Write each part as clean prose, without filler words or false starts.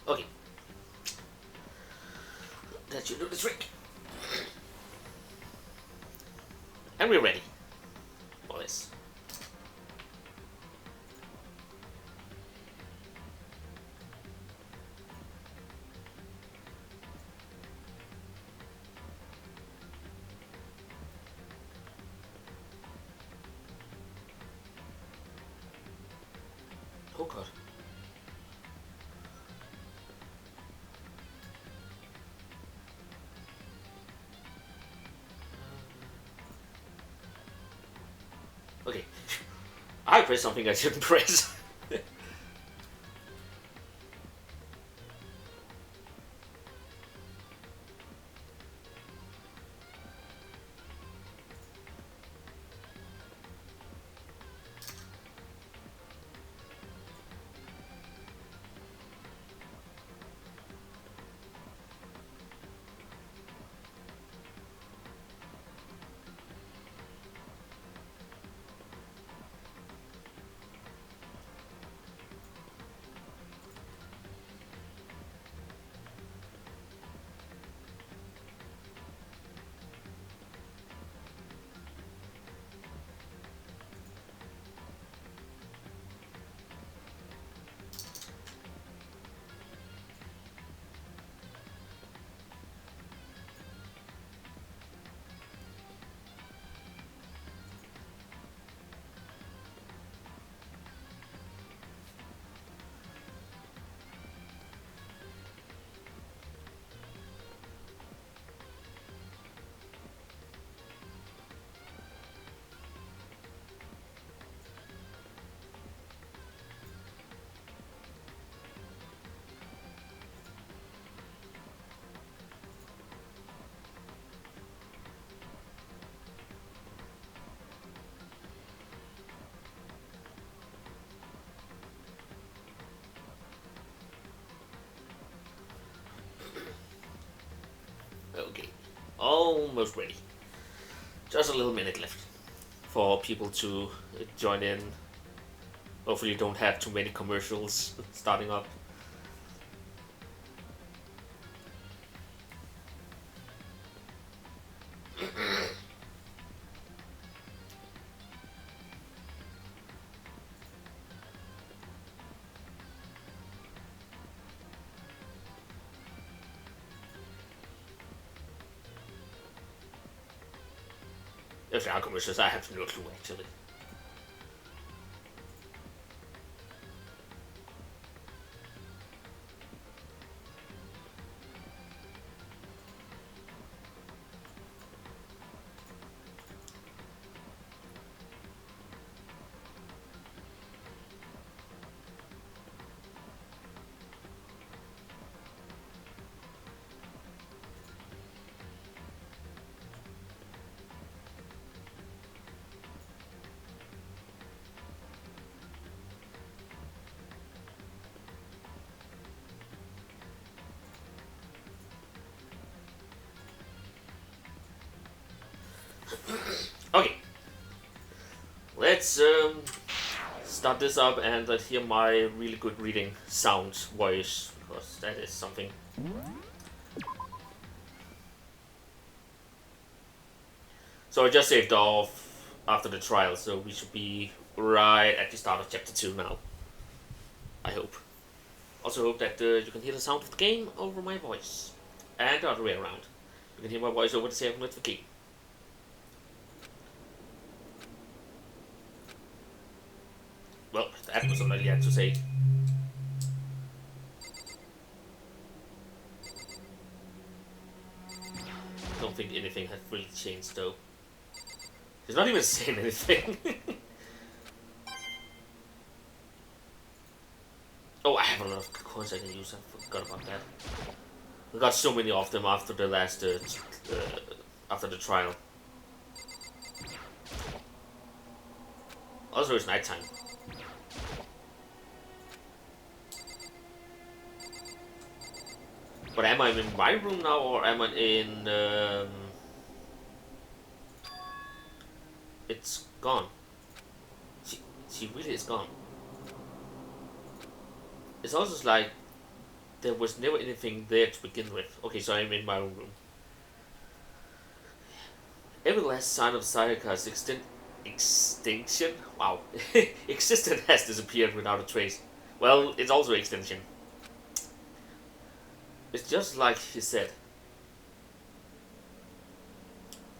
Okay. That should do the trick. And we're ready. For this. Oh god. Okay. I pressed something I shouldn't press. Okay. Almost ready. Just a little minute left for people to join in. Hopefully, don't have too many commercials starting up. If there are commercials, I have no clue actually. Okay, let's start this up and let's hear my really good reading sound voice, because that is something. So I just saved off after the trial, so we should be right at the start of chapter 2 now. I hope. Also hope that you can hear the sound of the game over my voice. And the other way around. You can hear my voice over the sound of the game. Well, that was all I had to say. I don't think anything has really changed though. He's not even saying anything. Oh, I have a lot of coins I can use. I forgot about that. I got so many of them after the last, after the trial. Also, it's nighttime. But am I in my room now, or am I in? It's gone. She really is gone. It's also like there was never anything there to begin with. Okay, so I'm in my own room. Every last sign of Sayaka's extinction, wow, existence has disappeared without a trace. Well, it's also extinction. It's just like he said.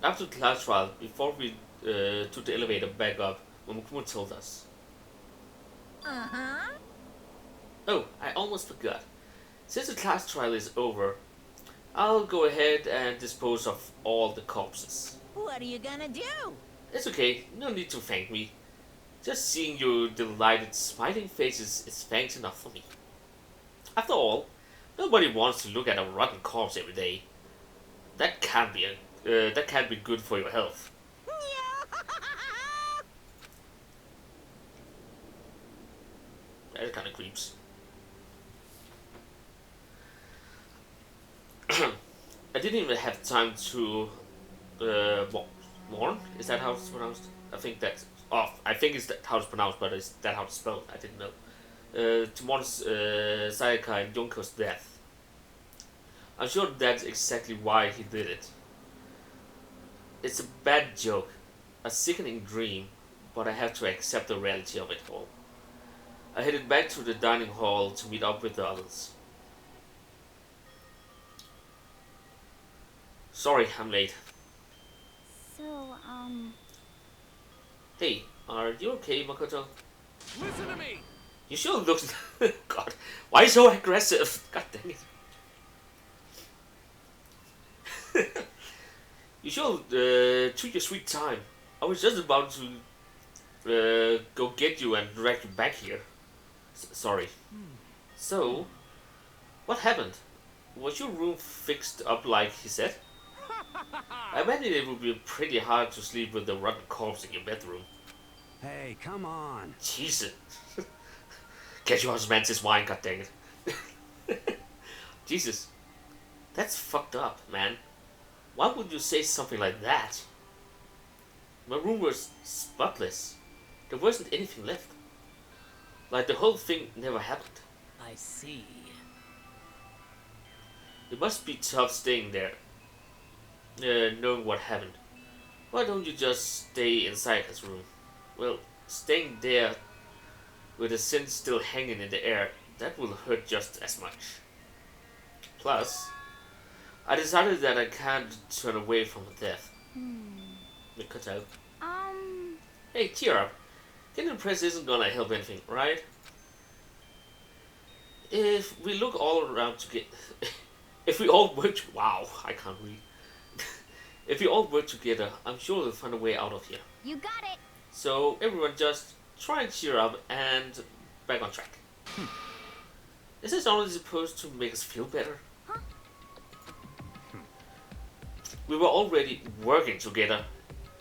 After the class trial, before we took the elevator back up, Momokuma told us. Uh-huh. Oh, I almost forgot. Since the class trial is over, I'll go ahead and dispose of all the corpses. What are you gonna do? It's okay, no need to thank me. Just seeing your delighted, smiling faces is thanks enough for me. After all, nobody wants to look at a rotten corpse every day. That can't be good for your health. That kind of creeps. I didn't even have time to mourn. Is that how it's pronounced? I think that's. Oh, I think it's how it's pronounced, but is that how it's spelled? I didn't know. To mourn Sayaka and Yonko's death. I'm sure that's exactly why he did it. It's a bad joke, a sickening dream, but I have to accept the reality of it all. I headed back to the dining hall to meet up with the others. Sorry, I'm late. So, Hey, are you okay, Makoto? Listen to me! You sure look. God, why so aggressive? God dang it. You sure took your sweet time. I was just about to go get you and drag you back here. Sorry. So, what happened? Was your room fixed up like he said? I imagine it would be pretty hard to sleep with a rotten corpse in your bedroom. Hey, come on. Jesus. Get your husband's wine, god dang it. Jesus. That's fucked up, man. Why would you say something like that? My room was spotless. There wasn't anything left. Like the whole thing never happened. I see. It must be tough staying there, knowing what happened. Why don't you just stay inside his room? Well, staying there with the sin still hanging in the air, that will hurt just as much. Plus, I decided that I can't turn away from death. Mikoto. Hey, cheer up. Getting depressed isn't gonna help anything, right? If we look all around to get... if we all work... Wow, I can't read. If we all work together, I'm sure we'll find a way out of here. you got it. So, everyone just try and cheer up and back on track. Is this only supposed to make us feel better? Huh? We were already working together,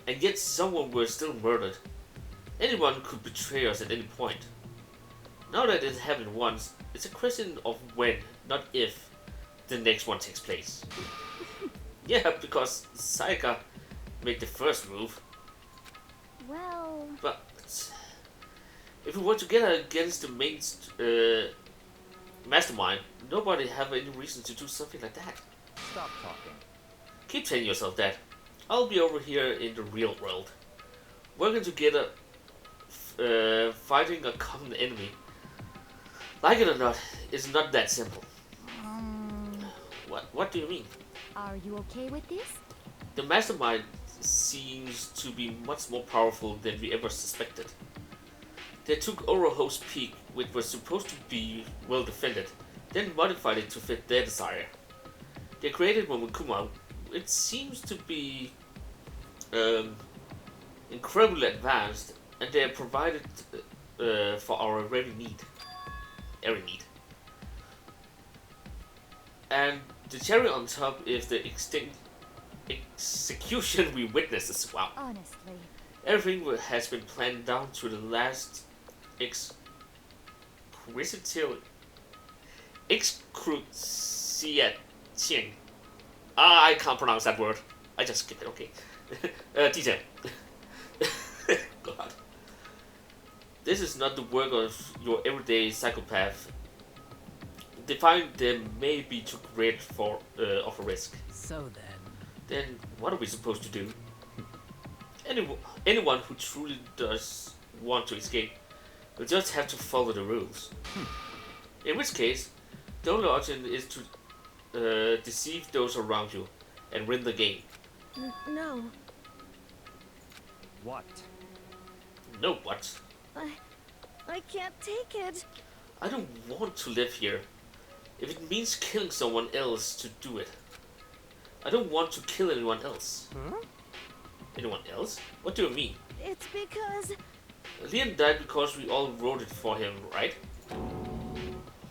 and yet someone was still murdered. Anyone could betray us at any point. Now that it happened once, it's a question of when, not if, the next one takes place. Yeah, because Sayaka made the first move. Well, But if we were together against the main mastermind, nobody have any reason to do something like that. Stop talking. Keep telling yourself that. I'll be over here in the real world, working together, fighting a common enemy. Like it or not, it's not that simple. What do you mean? are you okay with this? The mastermind seems to be much more powerful than we ever suspected. They took Oroho's Peak, which was supposed to be well defended, then modified it to fit their desire. They created Momokuma, which seems to be incredibly advanced, and they are provided for our every need. Every need. And the cherry on top is the execution we witnessed as well. Honestly. Everything has been planned down to the last excruciating. I can't pronounce that word. I just skip it, okay? Detail. God. This is not the work of your everyday psychopath. they find they may be too great for of a risk. So Then what are we supposed to do? Anyone who truly does want to escape will just have to follow the rules. In which case, the only option is to deceive those around you and win the game. No. What? No, what? I can't take it. I don't want to live here. If it means killing someone else to do it. I don't want to kill anyone else. Huh? Anyone else? What do you mean? It's because... Leon died because we all voted for him, right?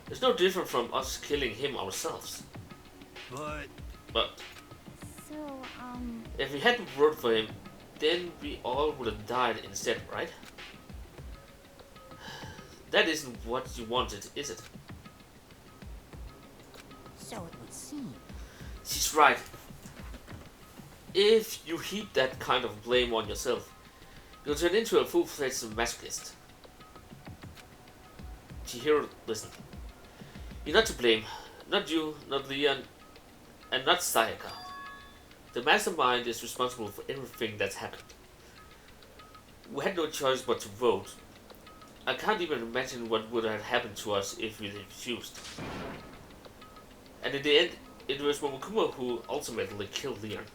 It's no different from us killing him ourselves. But So, if we hadn't voted for him, then we all would have died instead, right? That isn't what you wanted, is it? So it would seem. She's right. If you heap that kind of blame on yourself, you'll turn into a full-fledged masochist. Chihiro, listen. You're not to blame. Not you, not Leon, and not Sayaka. The mastermind is responsible for everything that's happened. We had no choice but to vote. I can't even imagine what would have happened to us if we refused. And in the end, it was Momokuma who ultimately killed Leon.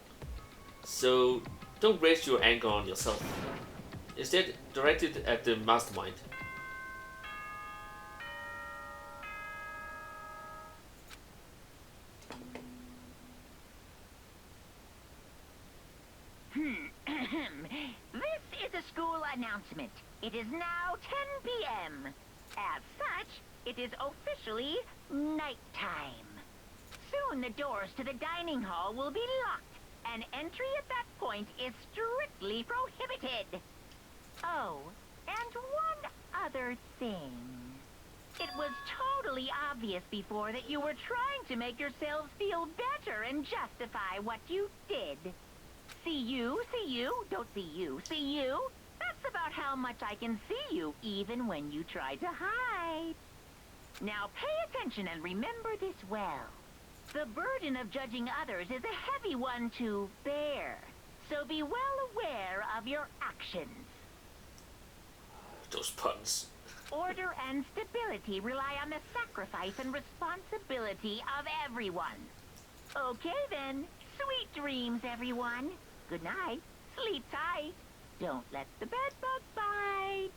So, don't raise your anger on yourself. Instead, direct it at the mastermind. This is a school announcement. It is now 10 p.m. As such, it is officially nighttime. Soon the doors to the dining hall will be locked, and entry at that point is strictly prohibited. Oh, and one other thing. It was totally obvious before that you were trying to make yourselves feel better and justify what you did. See you, don't see you, see you. That's about how much I can see you, even when you try to hide. Now pay attention and remember this well. The burden of judging others is a heavy one to bear, so be well aware of your actions. Those puns. Order and stability rely on the sacrifice and responsibility of everyone. Okay then, sweet dreams, everyone. Good night, sleep tight. Don't let the bed bug bite.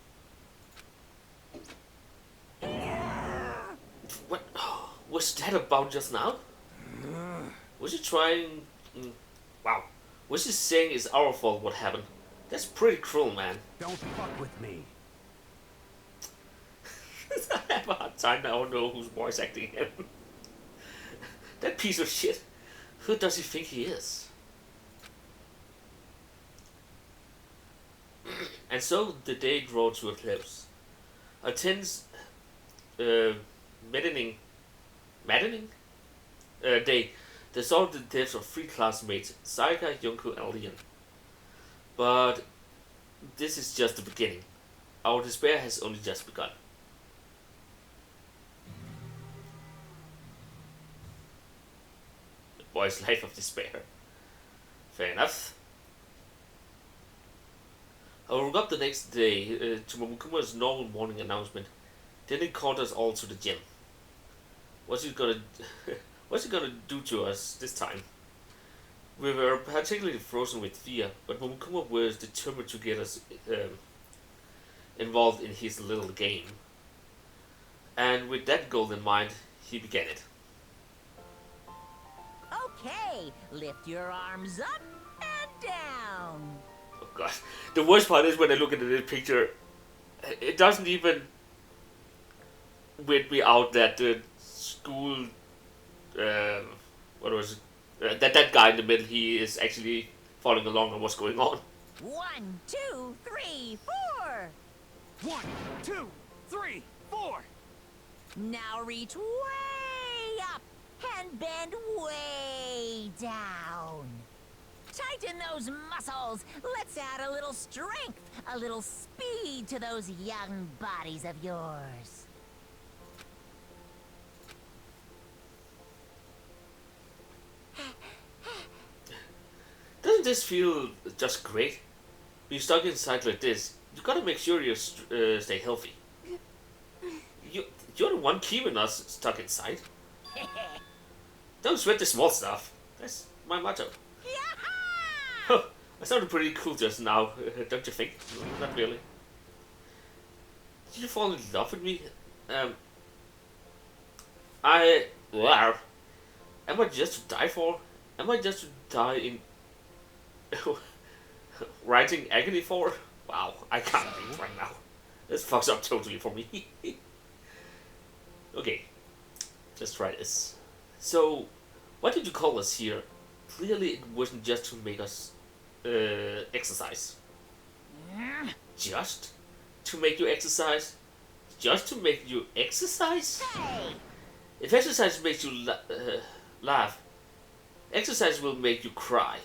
What was that about just now? Was he trying... Wow. Was he saying it's our fault what happened? That's pretty cruel, man. Don't fuck with me. I have a hard time now. I don't know who's voice acting him. That piece of shit. Who does he think he is? And so the day drew to a close. A tense, maddening day that saw the deaths of 3 classmates, Sayaka, Yonko, and Leon. But this is just the beginning. Our despair has only just begun. The boy's life of despair. Fair enough. I woke up the next day to Momokuma's normal morning announcement. Then he called us all to the gym. What's he gonna do to us this time? We were particularly frozen with fear, but Momokuma was determined to get us involved in his little game. And with that goal in mind, he began it. Okay, lift your arms up and down. Oh god. The worst part is when I look at this picture, it doesn't even weird me out that the school, what was it? That guy in the middle, he is actually following along on what's going on. 1, 2, 3, 4. 1, 2, 3, 4. Now reach way up and bend way down. Tighten those muscles. Let's add a little strength, a little speed to those young bodies of yours. Doesn't this feel just great? Being stuck inside like this, you gotta make sure you stay healthy. You're the one keeping us stuck inside. Don't sweat the small stuff. That's my motto. Huh, I sounded pretty cool just now, don't you think? Not really. Did you fall in love with me? Wow. Am I just to die for? Am I just to die in writing agony for? Wow, I can't breathe right now. This fucks up totally for me. Okay, let's try this. So, what did you call us here? Clearly it wasn't just to make us exercise. Just to make you exercise? Just to make you exercise? Hey! If exercise makes you laugh, exercise will make you cry.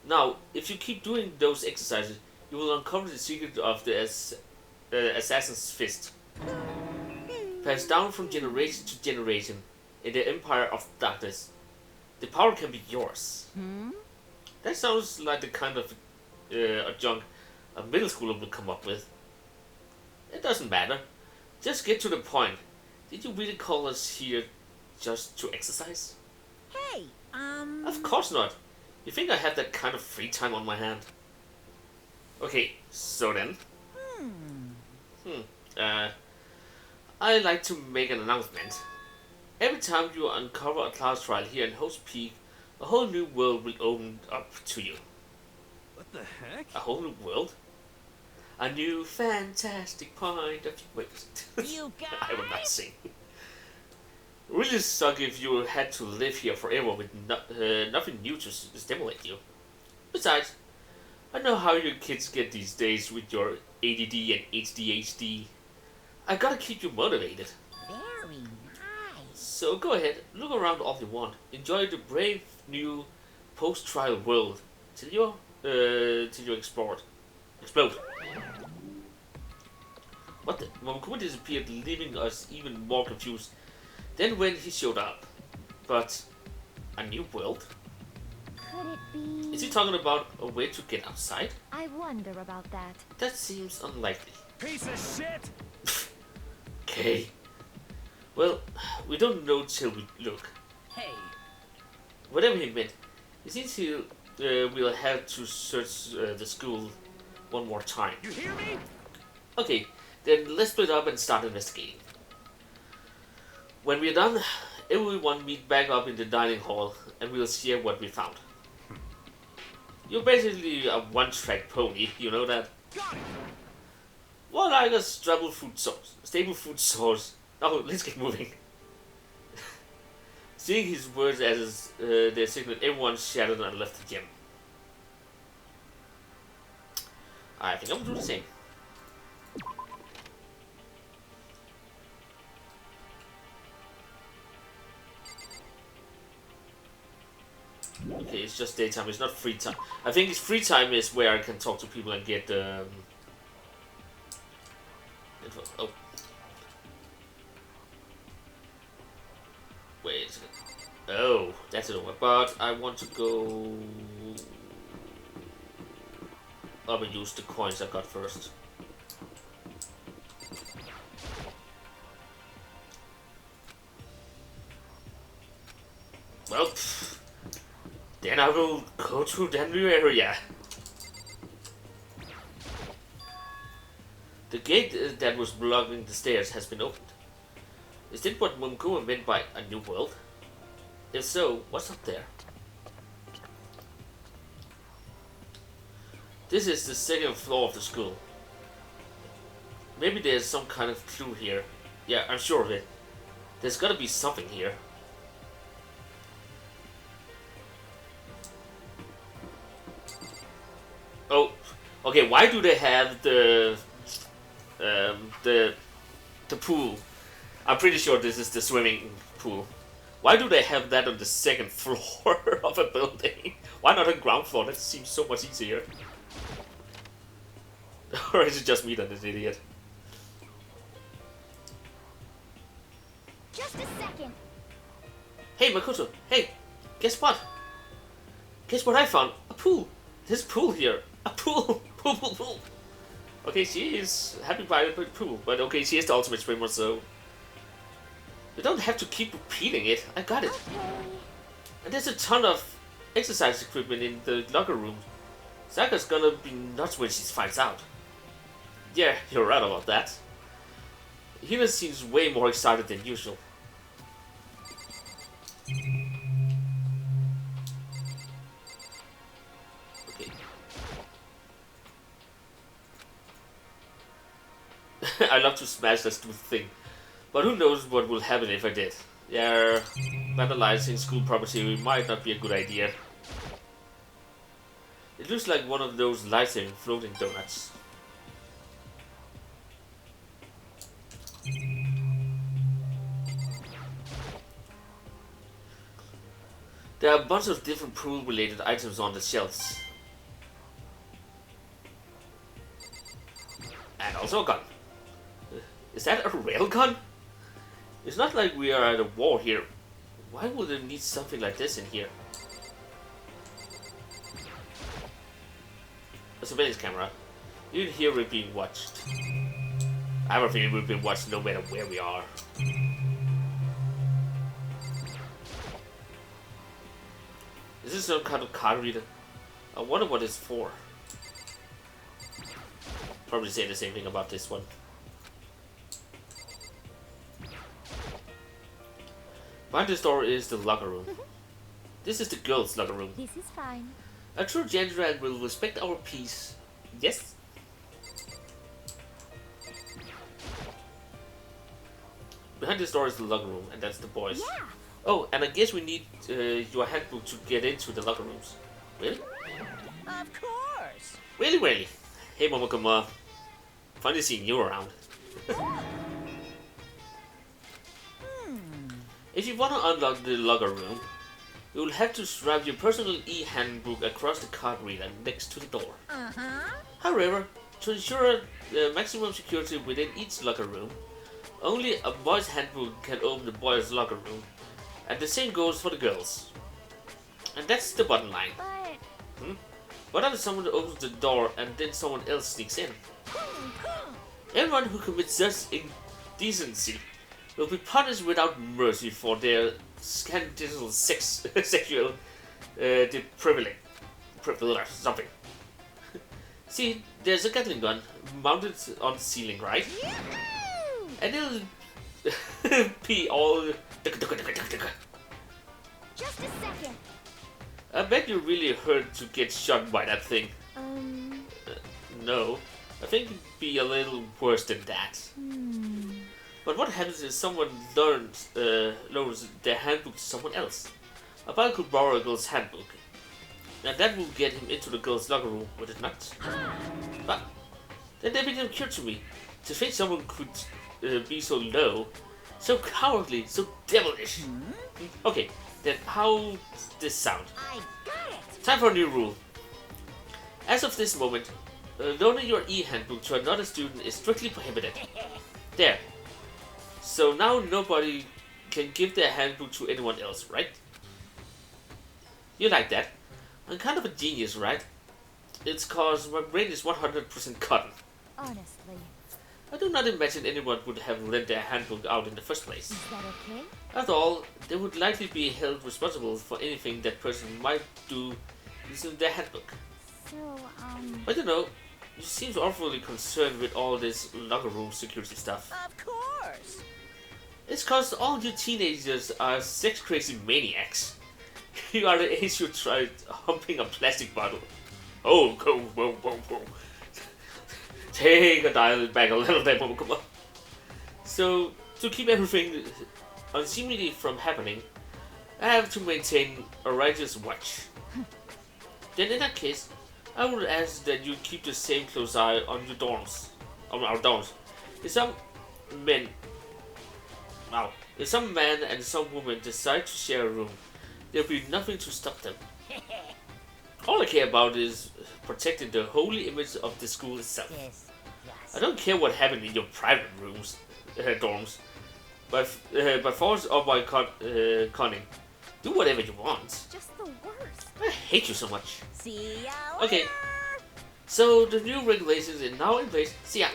Now, if you keep doing those exercises, you will uncover the secret of the assassin's fist. Passed down from generation to generation in the Empire of Darkness. The power can be yours. That sounds like the kind of junk a middle schooler would come up with. It doesn't matter. Just get to the point. Did you really call us here just to exercise? Hey, Of course not. You think I have that kind of free time on my hand? Okay, so then. I like to make an announcement. Every time you uncover a class trial here in Host Peak, a whole new world will open up to you. What the heck? A whole new world? A new fantastic point of view. Wait, you guys. I will not sing. Really suck if you had to live here forever with nothing new to stimulate you. Besides, I know how you kids get these days with your ADD and HDHD. I gotta keep you motivated. Very nice. So go ahead, look around all you want. Enjoy the brave new post-trial world till you explode. What the? Momokuma disappeared, leaving us even more confused than when he showed up. But a new world? Could it be? Is he talking about a way to get outside? I wonder about that. That seems unlikely. Piece of shit! Okay. Well, we don't know till we look. Hey. Whatever he meant, it seems we'll have to search the school one more time. You hear me? Okay, then let's split up and start investigating. When we're done, everyone meet back up in the dining hall and we'll share what we found. You're basically a one-track pony, you know that? Got it! More like a stable food source. Now, let's get moving. Seeing his words as their signal, everyone shouted and left the gym. I think I'm gonna do the same. Okay, it's just daytime, it's not free time. I think it's free time is where I can talk to people and get info. Oh. Wait a second. Oh, that's it over. But I want to go up and use the coins I got first. Well, then I will go to that new area. The gate that was blocking the stairs has been opened. Is that what Momokuma meant by a new world? If so, what's up there? This is the second floor of the school. Maybe there's some kind of clue here. Yeah, I'm sure of it. There's gotta be something here. Oh, okay, why do they have the pool? I'm pretty sure this is the swimming pool. Why do they have that on the second floor of a building? Why not on ground floor? That seems so much easier. Or is it just me that is an idiot? Just a second. Hey Makoto, hey, guess what? Guess what I found? A pool. This pool here. A pool. Pool. Okay, she is happy by the pool, but okay, she is the ultimate swimmer, so you don't have to keep repeating it. I got it. Okay. And there's a ton of exercise equipment in the locker room. Saka's gonna be nuts when she finds out. Yeah, you're right about that. Hina seems way more excited than usual. Okay. I love to smash that stupid thing, but who knows what will happen if I did. Yeah, vandalizing school property might not be a good idea. It looks like one of those life-saving floating donuts. There are a bunch of different pool-related items on the shelves. And also a gun. Is that a rail gun? It's not like we are at a war here. Why would they need something like this in here? A surveillance camera. Even here we're being watched. I have a feeling we've been watched no matter where we are. Is this some kind of card reader? I wonder what it's for. Probably say the same thing about this one. Behind this door is the locker room. This is the girls' locker room. This is fine. A true gentleman will respect our peace. Yes? Behind this door is the locker room, and that's the boys. Yeah. Oh, and I guess we need your handbook to get into the locker rooms. Really? Of course. Really? Hey, Momokuma. Funny seeing you around. If you want to unlock the locker room, you will have to strap your personal e-handbook across the card reader next to the door. However, to ensure maximum security within each locker room, only a boy's handbook can open the boys' locker room, and the same goes for the girls. And that's the bottom line. But What if someone opens the door and then someone else sneaks in? Everyone who commits such indecency will be punished without mercy for their scandalous sexual privilege. Something. See, there's a Gatling gun mounted on the ceiling, right? And it'll be all. just a second. I bet you really hurt to get shot by that thing. No, I think it'd be a little worse than that. But what happens if someone loans their handbook to someone else? A boy could borrow a girl's handbook, and that will get him into the girl's locker room, would it not? But then it didn't occur to me to think someone could be so low, so cowardly, so devilish. Okay, then how does this sound? I got it. Time for a new rule. As of this moment, loaning your e-handbook to another student is strictly prohibited. There. So now nobody can give their handbook to anyone else, right? You like that? I'm kind of a genius, right? It's cause my brain is 100% cotton. Honestly, I do not imagine anyone would have lent their handbook out in the first place. is that okay? After all, they would likely be held responsible for anything that person might do using their handbook. So, But you know, you seem awfully concerned with all this locker room security stuff. Of course. It's cause all you teenagers are sex crazy maniacs. You are the age you tried humping a plastic bottle. Oh, whoa. Take a dial back a little bit, come on. So, to keep everything unseemly from happening, I have to maintain a righteous watch. Then in that case, I would ask that you keep the same close eye on your dorms. On our dorms. If some man and some woman decide to share a room, there'll be nothing to stop them. All I care about is protecting the holy image of the school itself. Yes. I don't care what happened in your private rooms, dorms, by force or by cunning. Do whatever you want. just the worst. I I hate you so much. See ya Okay. later. So the new regulations are now in place. See ya.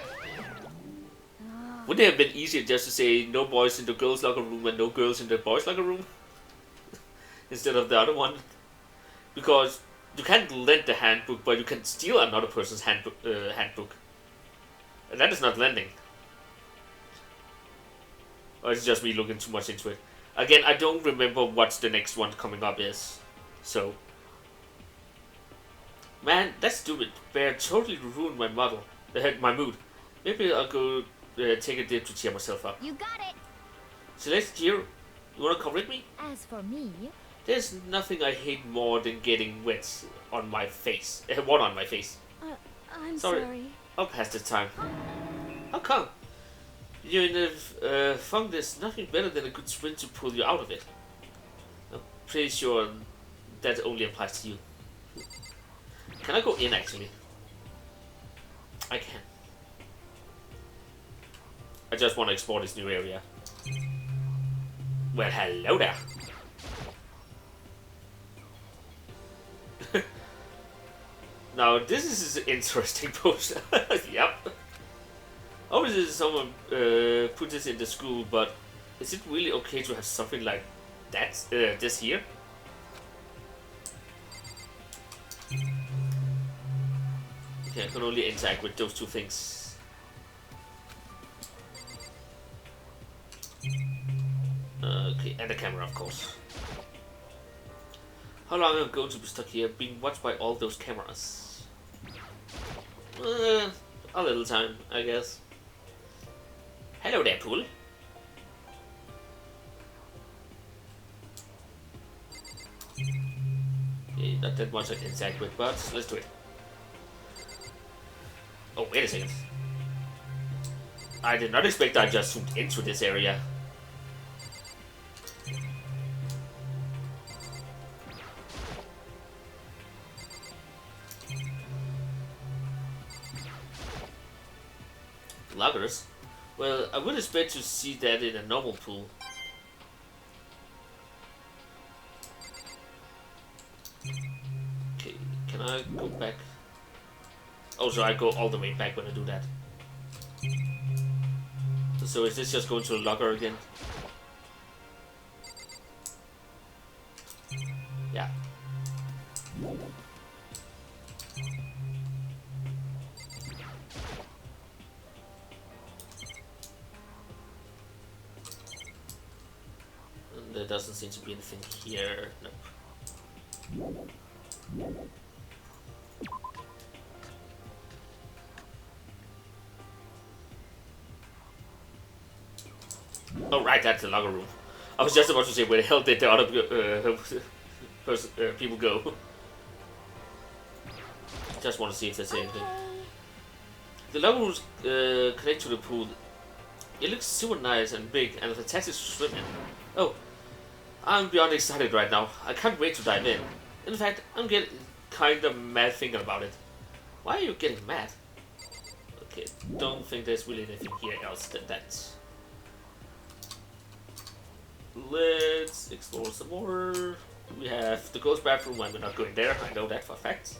Wouldn't it have been easier just to say no boys in the girls' locker room and no girls in the boys' locker room? Instead of the other one? Because you can't lend the handbook, but you can steal another person's handbook. And that is not lending. Or it's just me looking too much into it. Again, I don't remember what the next one coming up is. So. Man, that's stupid. Bear totally ruined my my mood. Maybe I'll go take a dip to cheer myself up. You got it. Celeste, you wanna come with me? As for me, There's nothing I hate more than getting wet on my face. Water on my face. I'm Sorry. sorry. I'll pass the time. How come? You're in a funk. There's nothing better than a good swim to pull you out of it. I'm pretty sure that only applies to you. Can I go in actually? I can. I just want to explore this new area. Well, hello there. Now, this is an interesting poster. Yep. Obviously, someone put this in the school, but is it really okay to have something like that, this here? Okay, I can only interact with those two things. Okay, and the camera, of course. How long am I going to be stuck here, being watched by all those cameras? A little time, I guess. Hello there, pool. Okay, not that much I can interact with, but let's do it. Oh, wait a second. I did not expect I just zoomed into this area. Loggers? Well, I would expect to see that in a normal pool. Okay, can I go back? Oh, so I go all the way back when I do that. So is this just going to the locker again? Yeah. And there doesn't seem to be anything here. Nope. Oh, right, that's the locker room. I was just about to say, where the hell did the other people go? Just want to see if there's anything. The locker room connect to the pool. It looks super nice and big and fantastic to swim in. Oh, I'm beyond excited right now. I can't wait to dive in. In fact, I'm getting kind of mad thinking about it. Why are you getting mad? Okay, don't think there's really anything here else than that. Let's explore some more. We have the ghost bathroom. We're not going there. I know that for a fact.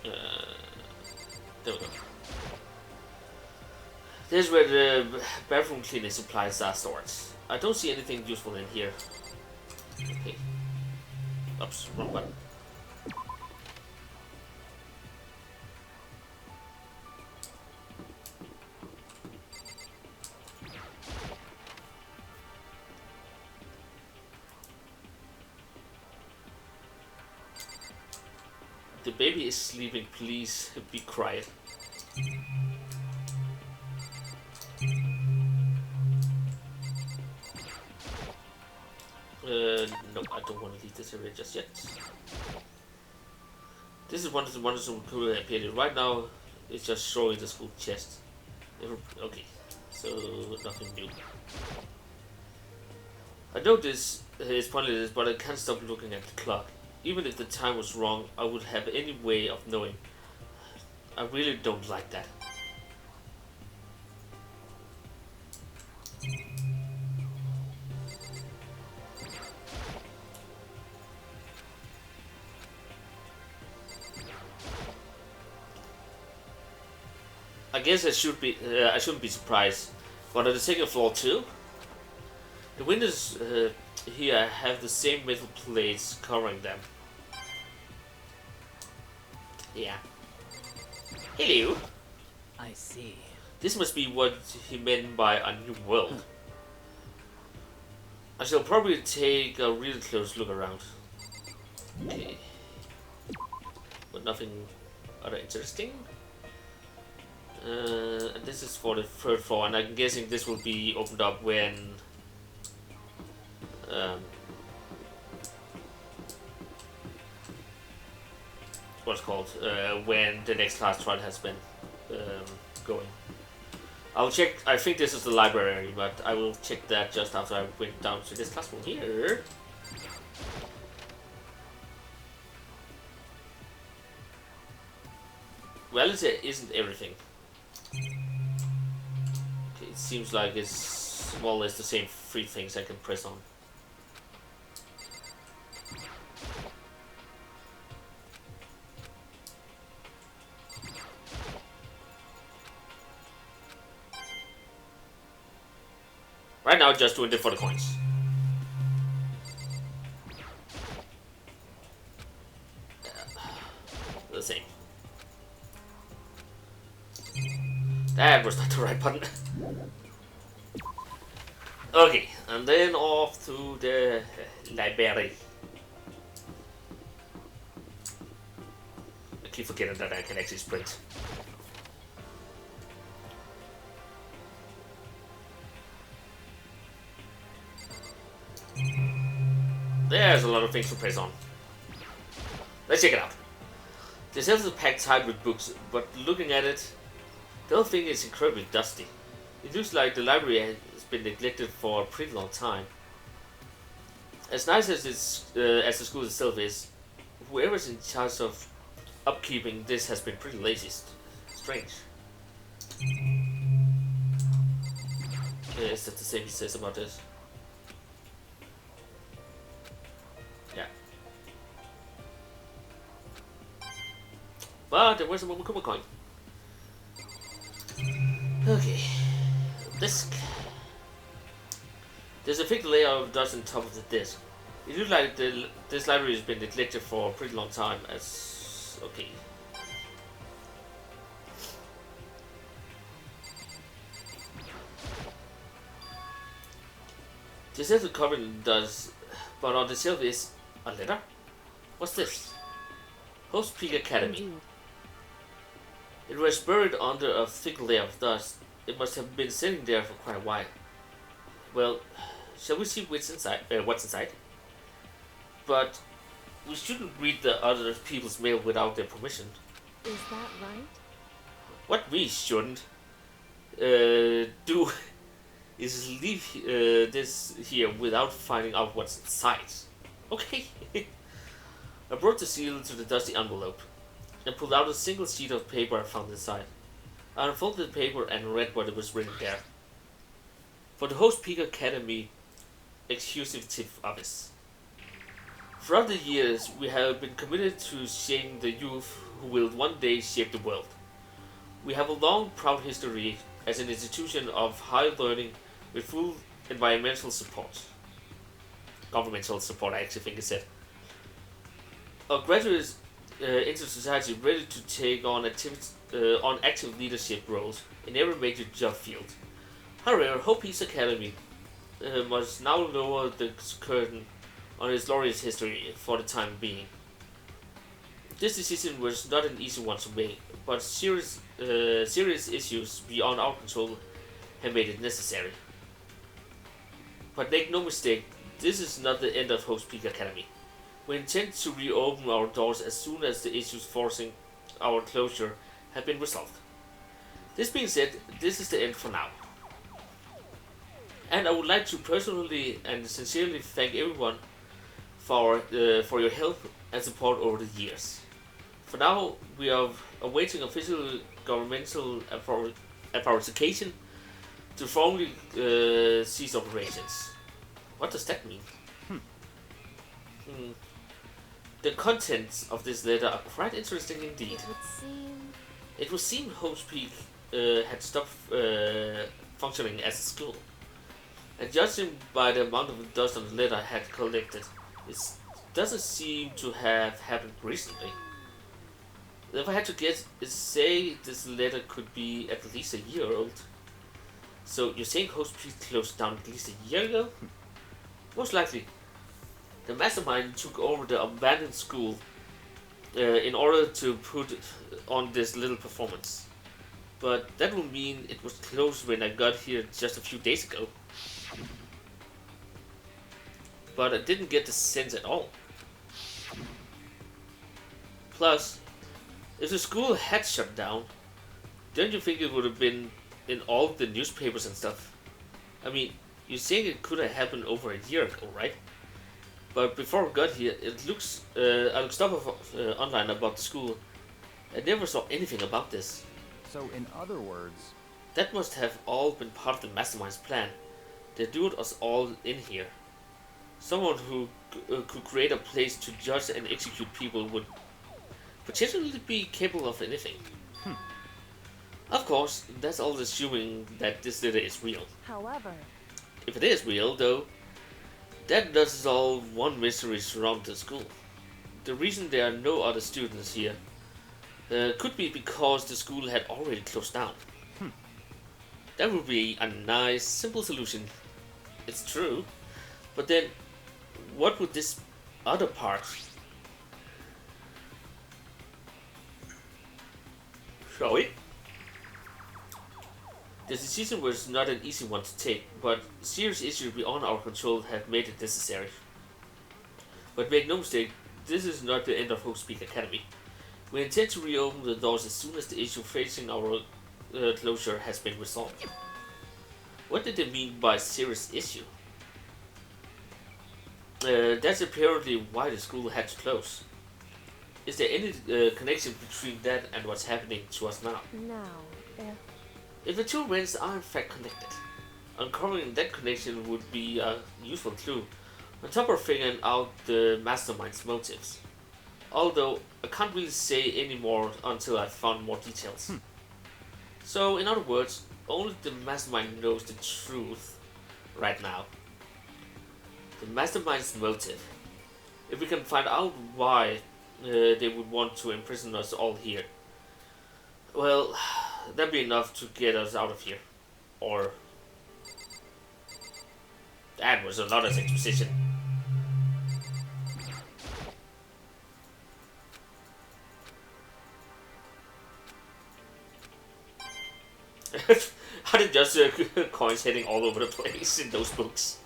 There we go. This is where the bathroom cleaning supplies are stored. I don't see anything useful in here. Okay. Oops, wrong button. The baby is sleeping, please be quiet. No, I don't want to leave this area just yet. This is one of the ones who could have appeared. Right now, it's just showing the school chest. Okay, so nothing new. I know this is pointless, but I can't stop looking at the clock. Even if the time was wrong, I would have any way of knowing. I really don't like that. I guess I shouldn't be surprised. But on the second floor too, the windows here have the same metal plates covering them. Yeah. Hello. I see. This must be what he meant by a new world. I shall probably take a real close look around. Okay. But nothing other interesting. And this is for the third floor, and I'm guessing this will be opened up when what's called when the next class trial has been going. I'll check. I think this is the library, but I will check that just after I went down to this classroom here. Reality isn't everything. Okay, it seems like it's more or less the same three things I can press on. Right now, just doing it for the coins. The same. That was not the right button. Okay, and then off to the library. I keep forgetting that I can actually sprint. There's a lot of things to press on. Let's check it out. The shelves are packed tight with books, but looking at it, the whole thing is incredibly dusty. It looks like the library has been neglected for a pretty long time. As nice as the school itself is, whoever's in charge of upkeeping this has been pretty lazy. Strange. Okay, is that the same he says about this? Yeah. But there was a Momokuma coin. Okay. Disk. There's a thick layer of dust on top of the disk. It looks like this library has been neglected for a pretty long time. As okay. The shelf is covered in dust, but on the shelf is a letter. What's this? Host Peak Academy. Indeed. It was buried under a thick layer of dust. It must have been sitting there for quite a while. Well, shall we see what's inside? But we shouldn't read the other people's mail without their permission. Is that right? What we shouldn't do is leave this here without finding out what's inside. Okay. I brought the seal to the dusty envelope and pulled out a single sheet of paper I found inside. I unfolded the paper and read what was written there. For the Host Peak Academy Executive Office. Throughout the years, we have been committed to shaping the youth who will one day shape the world. We have a long, proud history as an institution of higher learning with full environmental support. Governmental support, I actually think it said. Our graduates into society ready to take on active leadership roles in every major job field. However, Hope Peace Academy must now lower the curtain on its glorious history for the time being. This decision was not an easy one to make, but serious issues beyond our control have made it necessary. But make no mistake, this is not the end of Hope Peak Academy. We intend to reopen our doors as soon as the issues forcing our closure have been resolved. This being said, this is the end for now. And I would like to personally and sincerely thank everyone for your help and support over the years. For now, we are awaiting official governmental authorization to formally cease operations. What does that mean? The contents of this letter are quite interesting indeed. It would seem Hope's Peak had stopped functioning as a school. And judging by the amount of dust on the letter had collected, it doesn't seem to have happened recently. If I had to guess, I'd say this letter could be at least a year old. So you're saying Hope's Peak closed down at least a year ago? Most likely. The mastermind took over the abandoned school in order to put on this little performance. But that would mean it was closed when I got here just a few days ago. But I didn't get the sense at all. Plus, if the school had shut down, don't you think it would have been in all the newspapers and stuff? I mean, you're saying it could have happened over a year ago, right? But before I got here, I looked stuff online about the school. I never saw anything about this. So in other words, that must have all been part of the mastermind's plan. They lured us all in here. Someone who could create a place to judge and execute people would potentially be capable of anything. Of course, that's all assuming that this letter is real. However, if it is real, though, that does solve one mystery surrounding the school. The reason there are no other students here could be because the school had already closed down. That would be a nice, simple solution. It's true. But then, what would this other part? Shall we? The decision was not an easy one to take, but serious issues beyond our control have made it necessary. But make no mistake, this is not the end of Hope's Peak Academy. We intend to reopen the doors as soon as the issue facing our closure has been resolved. What did they mean by serious issue? That's apparently why the school had to close. Is there any connection between that and what's happening to us now? now, If the two events are in fact connected, uncovering that connection would be a useful clue, on top of figuring out the mastermind's motives. Although, I can't really say any more until I've found more details. So, in other words, only the mastermind knows the truth right now. The mastermind's motive. If we can find out why they would want to imprison us all here, well, that'd be enough to get us out of here. Or... that was a lot of exposition. How did just coins heading all over the place in those books?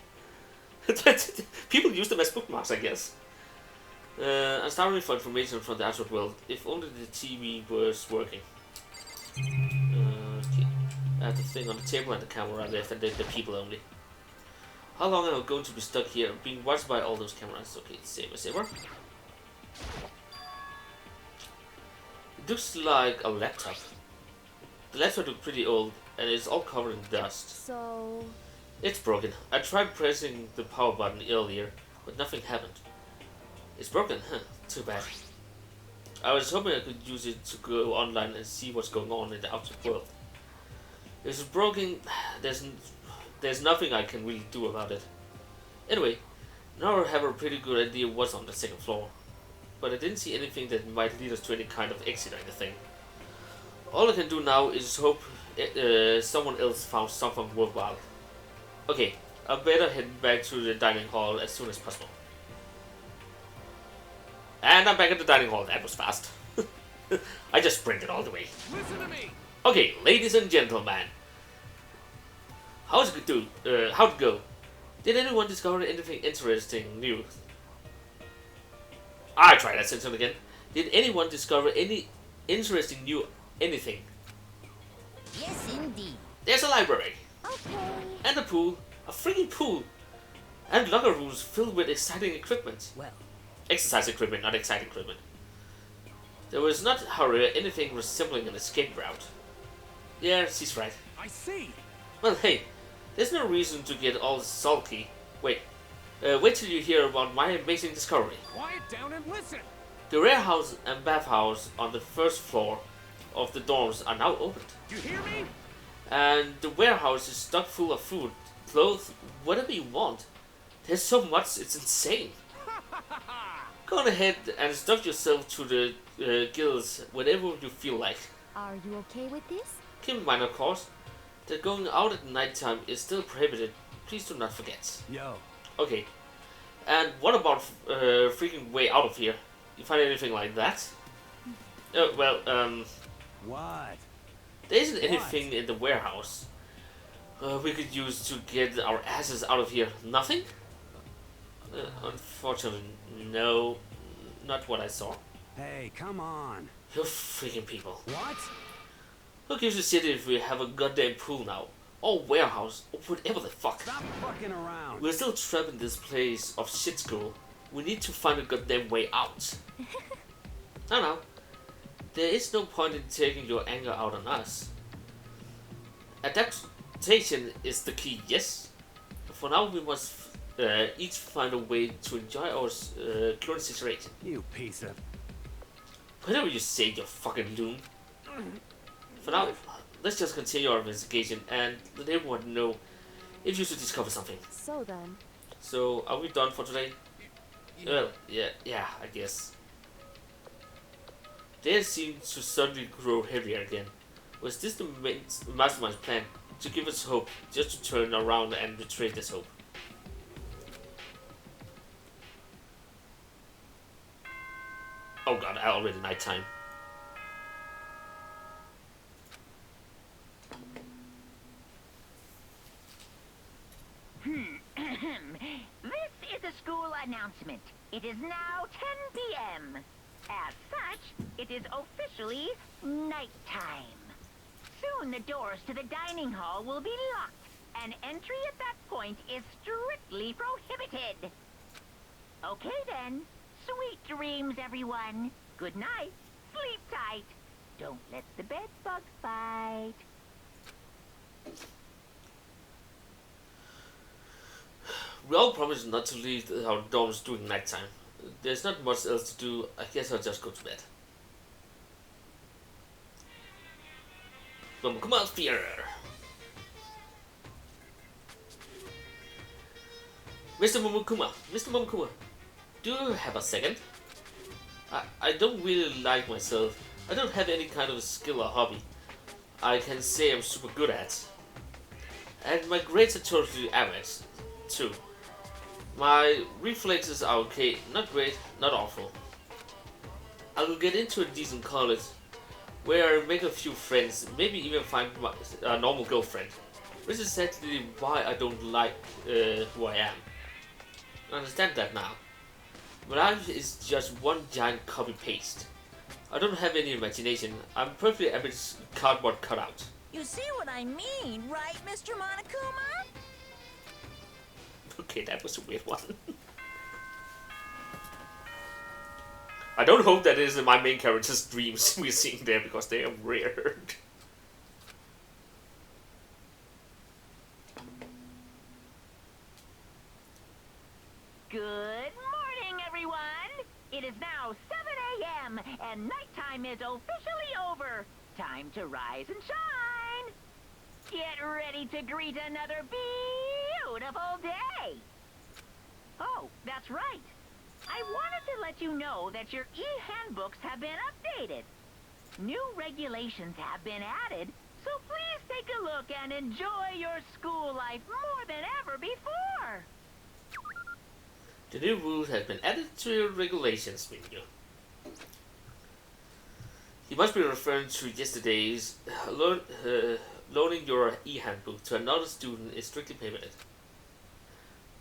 People use them as bookmarks, I guess. I'm starving for information from the outside world. If only the TV was working. Okay. I have the thing on the table and the camera left, and the people only. How long am I going to be stuck here, being watched by all those cameras? Okay, same as ever. It looks like a laptop. The laptop looks pretty old, and it's all covered in dust. so It's broken. I tried pressing the power button earlier, but nothing happened. It's broken, huh? Too bad. I was hoping I could use it to go online and see what's going on in the outside world. If it's broken, there's nothing I can really do about it. Anyway, now I have a pretty good idea what's on the second floor. But I didn't see anything that might lead us to any kind of exit or anything. All I can do now is hope someone else found something worthwhile. Okay, I better head back to the dining hall as soon as possible. And I'm back at the dining hall. That was fast. I just sprinted all the way. Listen to me. Okay, ladies and gentlemen. How'd it go? Did anyone discover anything interesting new? I try that sentence again. Did anyone discover any interesting new anything? Yes, indeed. There's a library. okay. And a pool. A freaking pool. And locker rooms filled with exciting equipment. Well, Exercise equipment, not exciting equipment. There was not, however, anything resembling an escape route. Yeah, she's right. I see. Well, hey, there's no reason to get all sulky. Wait till you hear about my amazing discovery. Quiet down and listen. The warehouse and bathhouse on the first floor of the dorms are now opened. You hear me? And the warehouse is stocked full of food, clothes, whatever you want. There's so much, it's insane. Go on ahead and stuff yourself to the gills whenever you feel like. Are you okay with this? Keep in mind, of course, that going out at night time is still prohibited. Please do not forget. Yo. Okay. And what about freaking way out of here? You find anything like that? What? There isn't anything in the warehouse we could use to get our asses out of here. Nothing? Unfortunately, no. Not what I saw. Hey, come on. You freaking people. What? Who gives a shit if we have a goddamn pool now? Or warehouse, or whatever the fuck. Stop fucking around. We're still trapped in this place of shit school. We need to find a goddamn way out. No. There is no point in taking your anger out on us. Adaptation is the key, yes? For now, we must each find a way to enjoy our current situation. You piece of... Whatever you say, you fucking loon. For now, let's just continue our investigation and let everyone know if you should discover something. So then, So, are we done for today? Well, yeah, I guess. They seem to suddenly grow heavier again. Was this the mastermind's plan? To give us hope, just to turn around and betray this hope? Oh god, already nighttime. This is a school announcement. It is now 10 p.m. As such, it is officially nighttime. Soon the doors to the dining hall will be locked, and entry at that point is strictly prohibited. Okay then. Sweet dreams, everyone. Good night. Sleep tight. Don't let the bed bugs bite. We all promised not to leave our dorms during nighttime. There's not much else to do. I guess I'll just go to bed. Come on, Spear! Mr. Momokuma, do you have a second? I don't really like myself. I don't have any kind of skill or hobby I can say I'm super good at. And my grades are totally average, too. My reflexes are okay, not great, not awful. I will get into a decent college where I make a few friends, maybe even find a normal girlfriend. Which is exactly why I don't like who I am. I understand that now. My life is just one giant copy-paste. I don't have any imagination. I'm perfectly average cardboard cutout. You see what I mean, right, Mr. Monokuma? Okay, that was a weird one. I don't hope that is my main character's dreams we're seeing there, because they are weird. Good morning, everyone. It is now 7 a.m. and nighttime is officially over. Time to rise and shine. Get ready to greet another beautiful day. Oh, that's right. I wanted to let you know that your e-handbooks have been updated. New regulations have been added, so please take a look and enjoy your school life more than ever before. The new rules have been added to your regulations menu. You must be referring to yesterday's loaning your e-handbook to another student is strictly prohibited.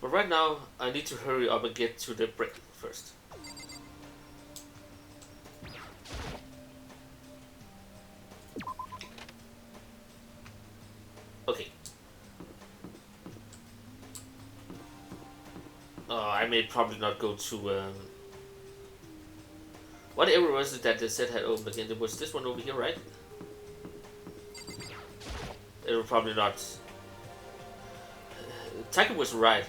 But right now, I need to hurry up and get to the break first. Okay. I may probably not go to What area was it that they said had opened again? It was this one over here, right? It was probably not. Tiger was right.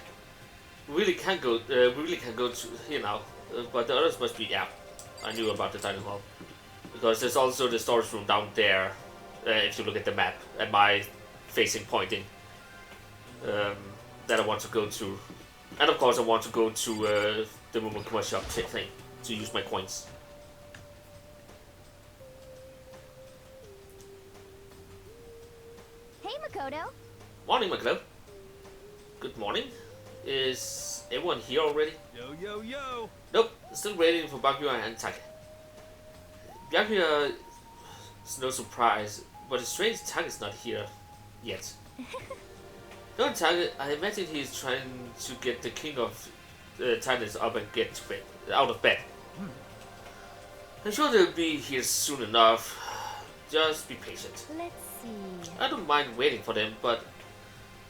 We really can't go to here now. But the others must be, yeah. I knew about the dining hall. Because there's also the storage room down there. If you look at the map, at my facing pointing. That I want to go to. And of course I want to go to the Momokuma shop thing to use my coins. Hey, Makoto. Morning, Makoto. Good morning. Is everyone here already? Yo, yo, yo! Nope, still waiting for Byakuya and Take. Byakuya is no surprise, but it's strange Take is not here yet. No, Take, I imagine he's trying to get the king of Titans up and get to bed, out of bed. I'm sure they'll be here soon enough. Just be patient. Let's see. I don't mind waiting for them, but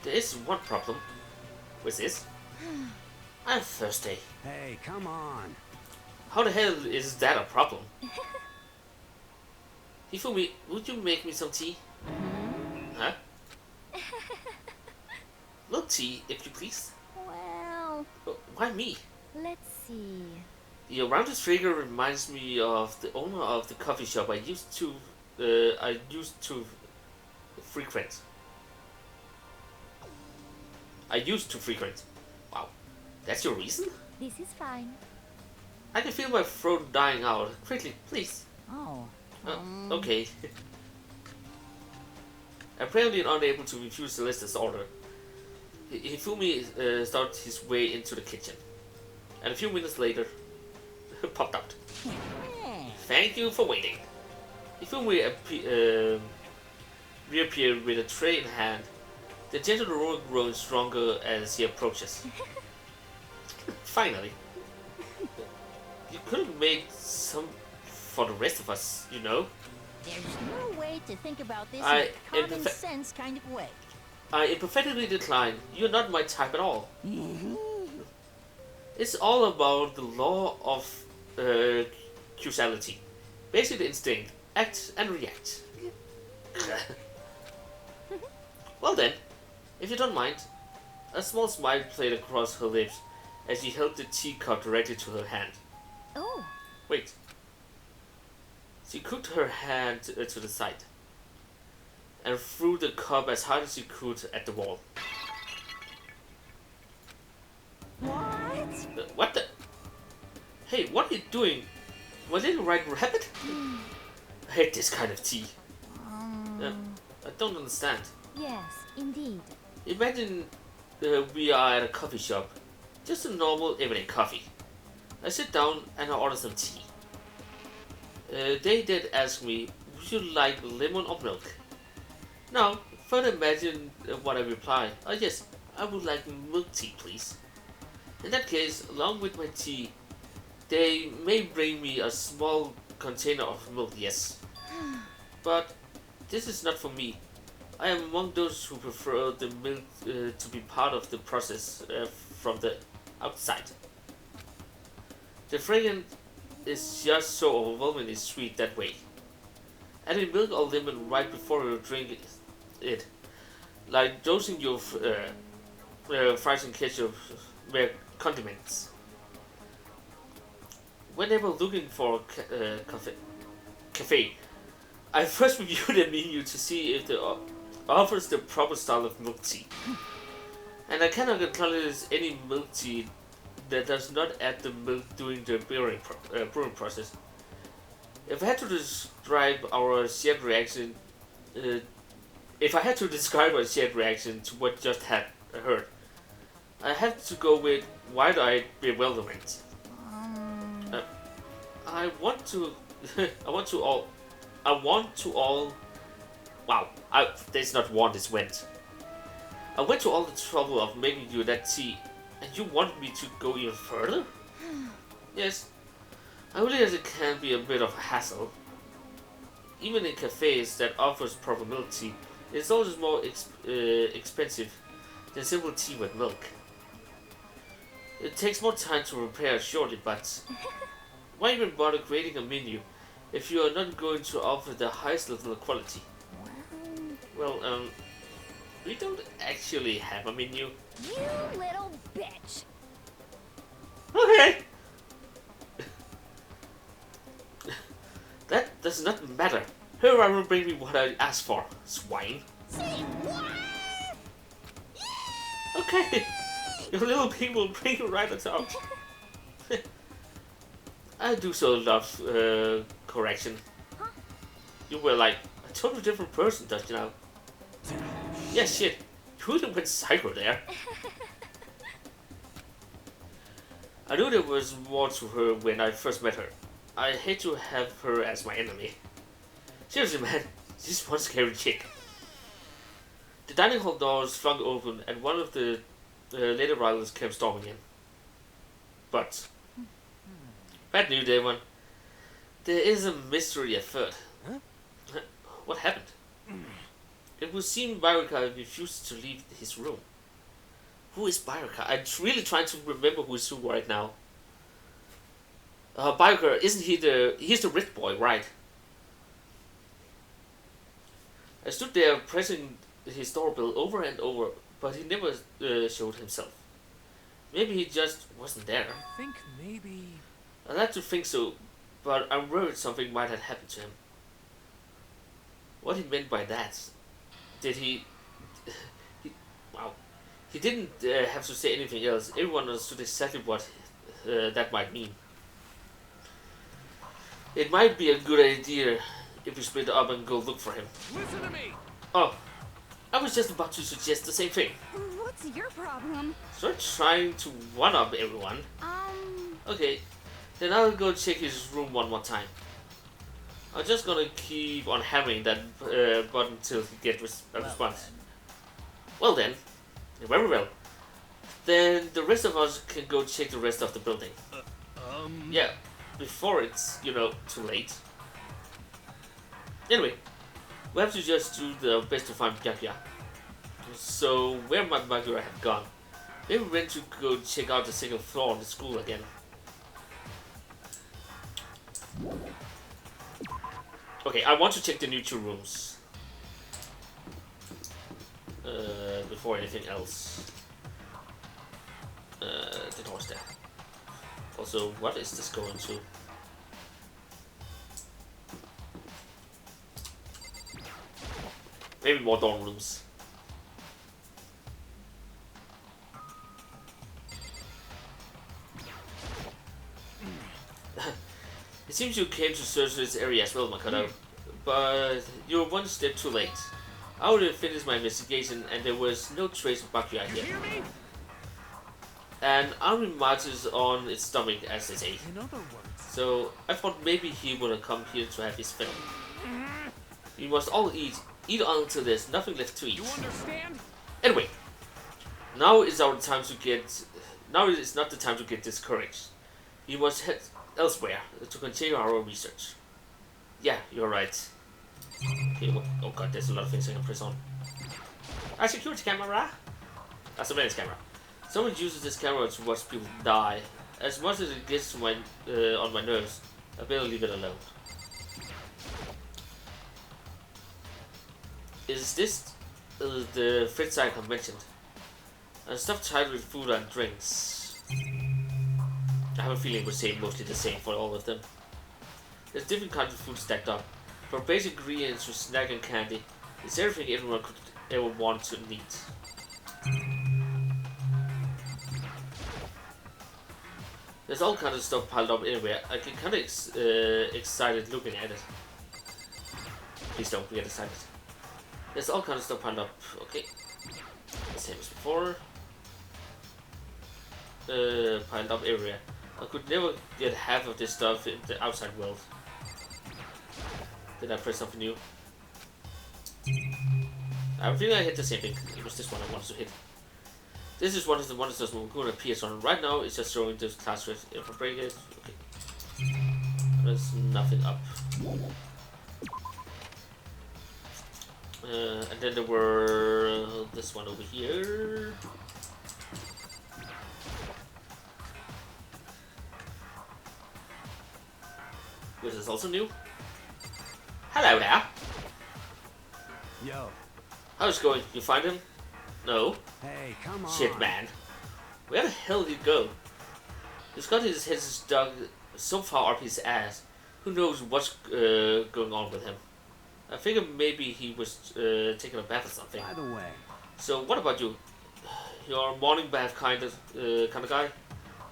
there is one problem. What's this? I'm thirsty. Hey, come on. How the hell is that a problem? Hifumi, would you make me some tea? Huh? Milk tea, if you please. Well, Why me? let's see. The rounded figure reminds me of the owner of the coffee shop I used to frequent. I used to frequent. Wow, that's your reason? This is fine. I can feel my throat dying out. Quickly, please. Oh. Okay. Apparently unable to refuse the lister's order, Hifumi started his way into the kitchen, and a few minutes later, popped out. Thank you for waiting. Hifumi reappeared with a tray in hand, the gentle aroma growing stronger as he approaches. Finally. You could have made some for the rest of us, you know. There's no way to think about this I in a common sense kind of way. I emphatically decline. You're not my type at all. It's all about the law of causality. Basic instinct. Act and react. Well then, if you don't mind. A small smile played across her lips as she held the teacup directly to her hand. Oh, Wait. She cooked her hand to the side and threw the cup as hard as she could at the wall. What? What the? Hey, what are you doing? Was it a right rabbit? I hate this kind of tea. I don't understand. yes, indeed. Imagine we are at a coffee shop. Just a normal everyday coffee. I sit down and I order some tea. They did ask me, would you like lemon or milk? Now, further imagine what I reply. Oh yes, I would like milk tea, please. In that case, along with my tea, they may bring me a small container of milk, yes. But this is not for me. I am among those who prefer the milk to be part of the process from the outside. The fragrance is just so overwhelmingly sweet that way. Adding milk or lemon right before you drink it, like dosing your fries and ketchup were condiments. Whenever looking for a cafe, I first review the menu to see if it offers the proper style of milk tea. And I cannot acknowledge any milk tea that does not add the milk during the brewing process. If I had to describe our shared reaction, to what just had heard, I have to go with wide-eyed bewilderment. I want to all. Wow, there's not want, it's went. I went to all the trouble of making you that tea, and you want me to go even further? Yes, I realize it can be a bit of a hassle. Even in cafes that offers proper milk tea, it's always more expensive than simple tea with milk. It takes more time to prepare, surely, but Why even bother creating a menu if you are not going to offer the highest level of quality? Well, we don't actually have a menu. You little bitch. Okay. That does not matter. Here I will bring me what I asked for, swine. Say what? Okay. Your little pig will bring you right at out. I do so love correction. Huh? You were like a totally different person just now. Yeah, shit. You really went psycho there. I knew there was more to her when I first met her. I hate to have her as my enemy. Seriously, man, she's one scary chick. The dining hall doors flung open and one of the later rivals came storming in. But bad news, everyone. There is a mystery afoot. Huh? What happened? It would seem Byrka refused to leave his room. Who is Byrka? I'm really trying to remember who is who right now. Byrka, isn't he he's the rich boy, right? I stood there pressing his doorbell over and over, but he never showed himself. Maybe he just wasn't there. I think maybe... I'd like to think so, but I'm worried something might have happened to him. What he meant by that? Did he... Wow. He didn't have to say anything else. Everyone understood exactly what that might mean. It might be a good idea if we split up and go look for him. Listen to me! Oh, I was just about to suggest the same thing. What's your problem? So I'm trying to one-up everyone. Okay, then I'll go check his room one more time. I'm just gonna keep on hammering that button till he gets a response. Well then, very well. Then the rest of us can go check the rest of the building. Yeah, before it's, too late. Anyway, we have to just do the best to find Byakuya. So, where might Byakuya have gone? Maybe we went to go check out the second floor of the school again. Okay, I want to check the new 2 rooms. Before anything else. The door's there. Also, what is this going to? Maybe more dorm rooms. It seems you came to search this area as well, Makoto. But you're one step too late. I already finished my investigation and there was no trace of Byakuya here. Hear me? And army marches on its stomach, as they say. In other words... So I thought maybe he would have come here to have his fill. We must all eat until there's nothing left to eat. You understand? Anyway, now is our time to get. Now is not the time to get discouraged. We must head elsewhere to continue our research. Yeah, you're right. Okay, oh god, there's a lot of things I can press on. A security camera. A surveillance camera. Someone uses this camera to watch people die. As much as it gets to my on my nerves, I better leave it alone. Is this the fridge I mentioned? Stuff tied with food and drinks. I have a feeling it would say mostly the same for all of them. There's different kinds of food stacked up, from basic ingredients to snack and candy. It's everything everyone could ever want to need. There's all kinds of stuff piled up everywhere. I get kind of excited looking at it. Please don't get excited. There's all kinds of stuff piled up. Okay. The same as before. Piled up everywhere. I could never get half of this stuff in the outside world. Did I press something new? I think I hit the same thing. It was this one I wanted to hit. This is one of the monsters Mokuna appears on. Right now it's just showing this class rate. If I break it, okay. There's nothing up. And then there were this one over here. which is also new. Hello there. Yo. How's it going? You find him? No. Hey, come on. Shit, man. Where the hell did he go? He's got his head stuck so far up his ass. Who knows what's going on with him? I figured maybe he was taking a bath or something. By the way. So what about you? You're a morning bath kind of guy?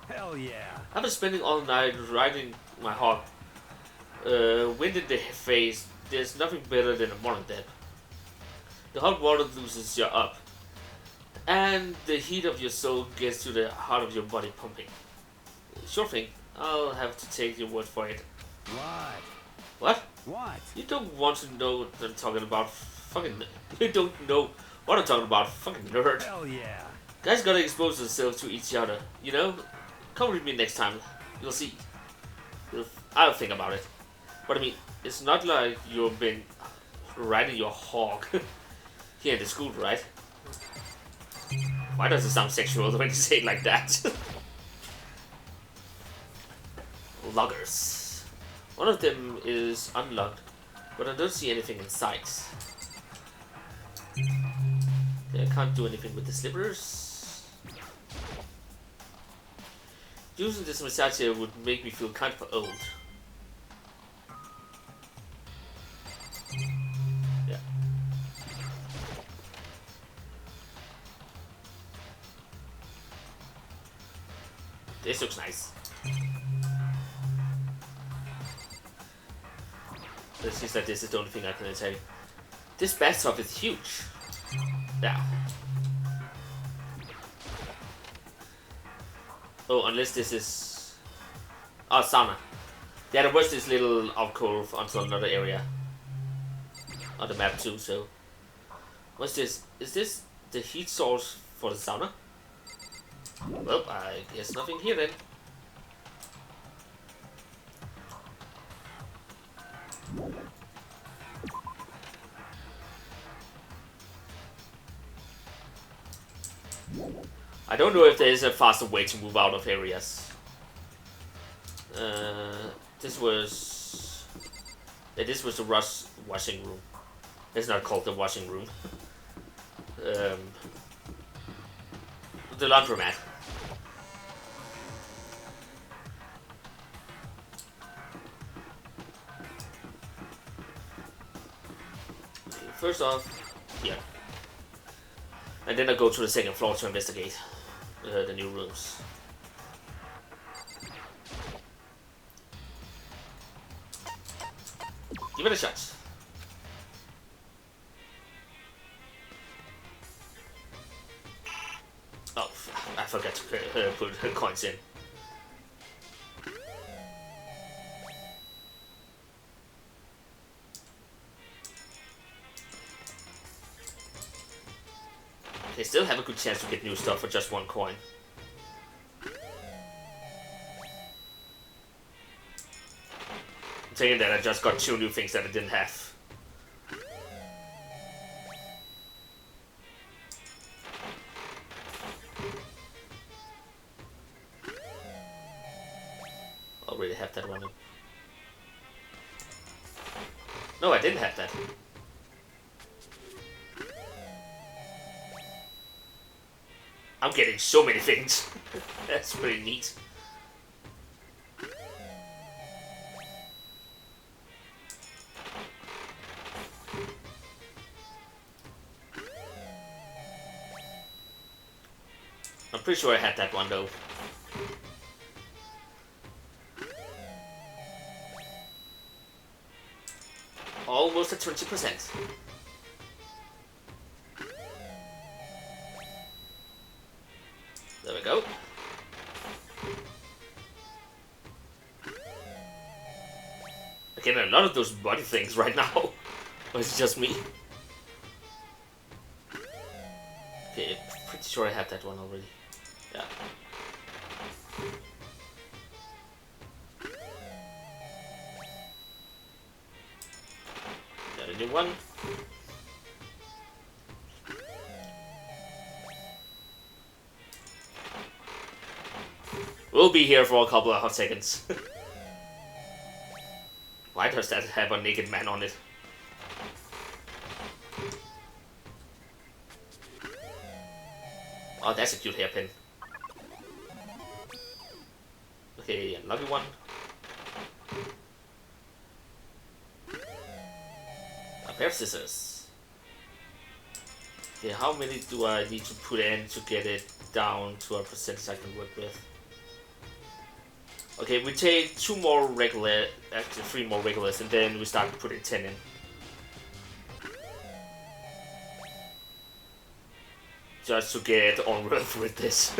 Hell yeah. I've been spending all night riding my hog. Wind in the face. There's nothing better than a morning dip. The hot water loosens you up, and the heat of your soul gets to the heart of your body pumping. Sure thing. I'll have to take your word for it. What? What? What? You don't want to know what I'm talking about? Fucking. You don't know what I'm talking about? Fucking nerd. Hell yeah. Guys gotta expose themselves to each other. You know? Come with me next time. You'll see. I'll think about it. But I mean, it's not like you've been riding your hog here in the school, right? Why does it sound sexual when you say it like that? Loggers. One of them is unlocked, but I don't see anything in sight. I can't do anything with the slippers. Using this massage here would make me feel kind of old. Yeah. This looks nice. It seems like this is the only thing I can say. This bathtub is huge. Yeah. Oh, unless this is... Oh, sauna. Yeah, there was this little alcove onto another area on the map too, so... What's this? Is this the heat source for the sauna? Well, I guess nothing here then. I don't know if there is a faster way to move out of areas. This was... Yeah, this was the washing room. It's not called the washing room. The laundromat. Okay, first off, here. And then I go to the second floor to investigate the new rooms. Give it a shot. Oh, I forgot to put coins in. They still have a good chance to get new stuff for just one coin. I'm taking that I just got 2 new things that I didn't have. Already have that one. No, I didn't have that. I'm getting so many things. That's pretty neat. I'm pretty sure I had that one though. Almost at 20%. There we go. I get a lot of those body things right now. Or is it just me? Okay, pretty sure I had that one already. Yeah. Got a new one. We'll be here for a couple of hot seconds. does that have a naked man on it? Oh, that's a cute hairpin. Okay, another one. A pair of scissors. Okay, how many do I need to put in to get it down to a percentage I can work with? Okay, we take 2 more regular, actually 3 more regulars, and then we start putting 10 in. Just to get on with this.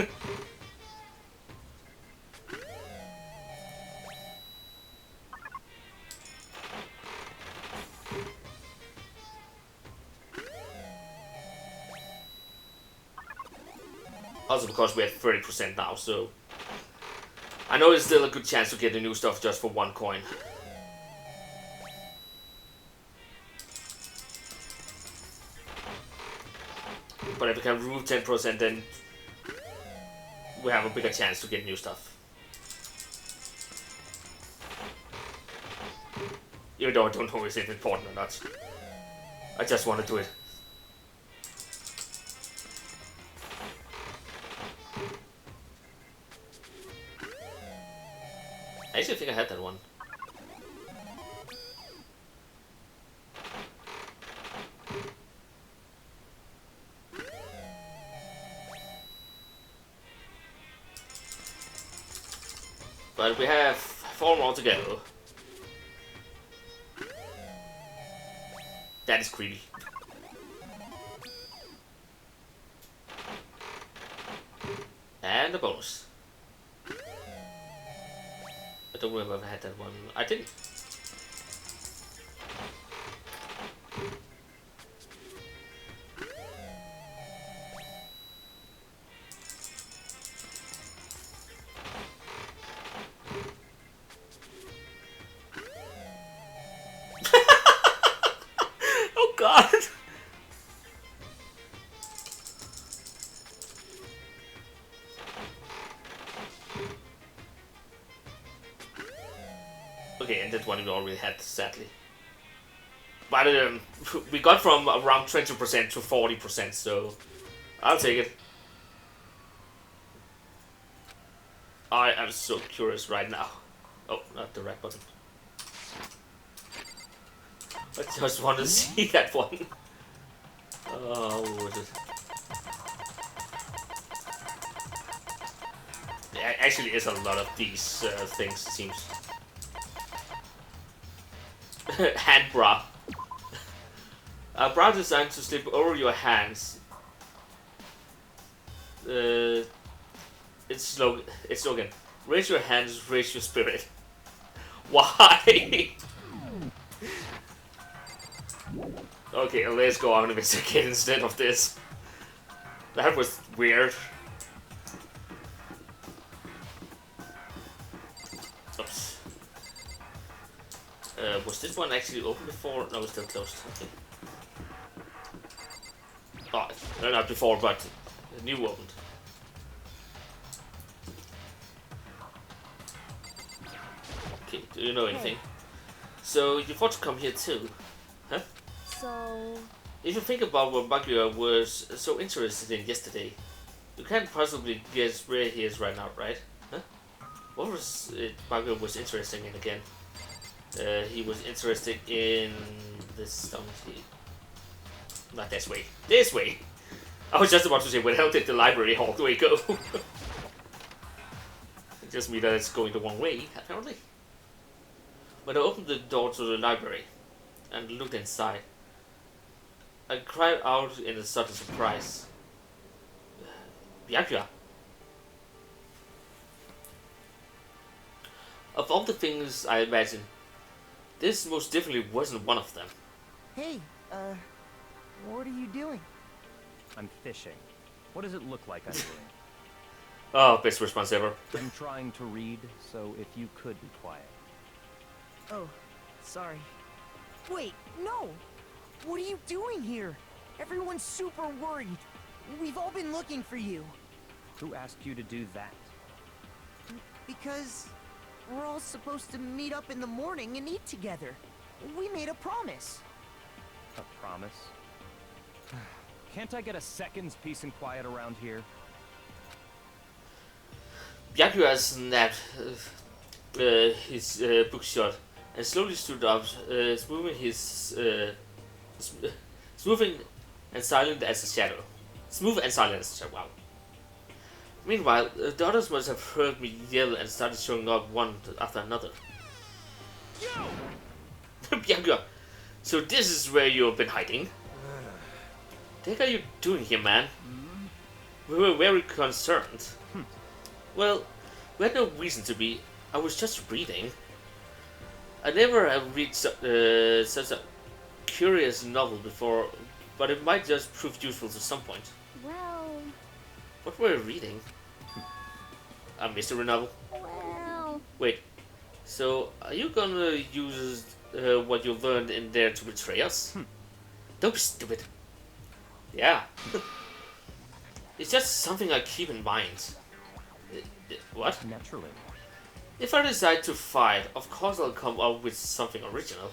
Also because we're at 30% now, so I know it's still a good chance to get the new stuff just for 1 coin. But if we can remove 10%, then we have a bigger chance to get new stuff. Even though I don't know if it's important or not. I just want to do it. I actually think I had that one. But we have 4 more to go. That is creepy. And a bonus. I don't remember if I had that one. I didn't. Oh god! Okay, and that one we already had, sadly. But we got from around 20% to 40%, so I'll take it. I am so curious right now. Oh, not the red button. I just want to see that one. Oh, what is it? There actually is a lot of these things, it seems. Hand bra. A bra designed to slip over your hands. Its slogan. Raise your hands, raise your spirit. Why? Okay, let's go on and investigate instead of this. That was weird. Oops. Was this one actually open before? No, it's still closed. Okay. Oh, no, not before, but new opened. Okay, do you know anything? So, you thought to come here too, huh? So... If you think about what Bakuya was so interested in yesterday, you can't possibly guess where he is right now, right? Huh? What was it Bakuya was interested in again? He was interested in this down here. Not this way. This way! I was just about to say, where the hell did the library hallway go? It just means that it's going the wrong way, apparently. When I opened the door to the library and looked inside, I cried out in a sudden surprise. Byakuya. Of all the things I imagined, this most definitely wasn't one of them. Hey, what are you doing? I'm fishing. What does it look like I'm doing? Oh, best response ever. I'm trying to read, so if you could be quiet. Oh, sorry. Wait, no! What are you doing here? Everyone's super worried. We've all been looking for you. Who asked you to do that? Because We're all supposed to meet up in the morning and eat together. We made a promise. A promise? Can't I get a second's peace and quiet around here? Byakuya snapped his book shut and slowly stood up, smoothing and silent as a shadow. Smooth and silent as a shadow, wow. Meanwhile, the others must have heard me yell and started showing up one after another. Byakuya, so this is where you've been hiding? What are you doing here, man? We were very concerned. Well, we had no reason to be. I was just reading. I never have read such a curious novel before, but it might just prove useful to some point. Well, What were you reading? A mystery novel? well. Wait, so are you gonna use what you learned in there to betray us? Don't be stupid. Yeah. It's just something I keep in mind. What? Naturally. If I decide to fight, of course I'll come up with something original.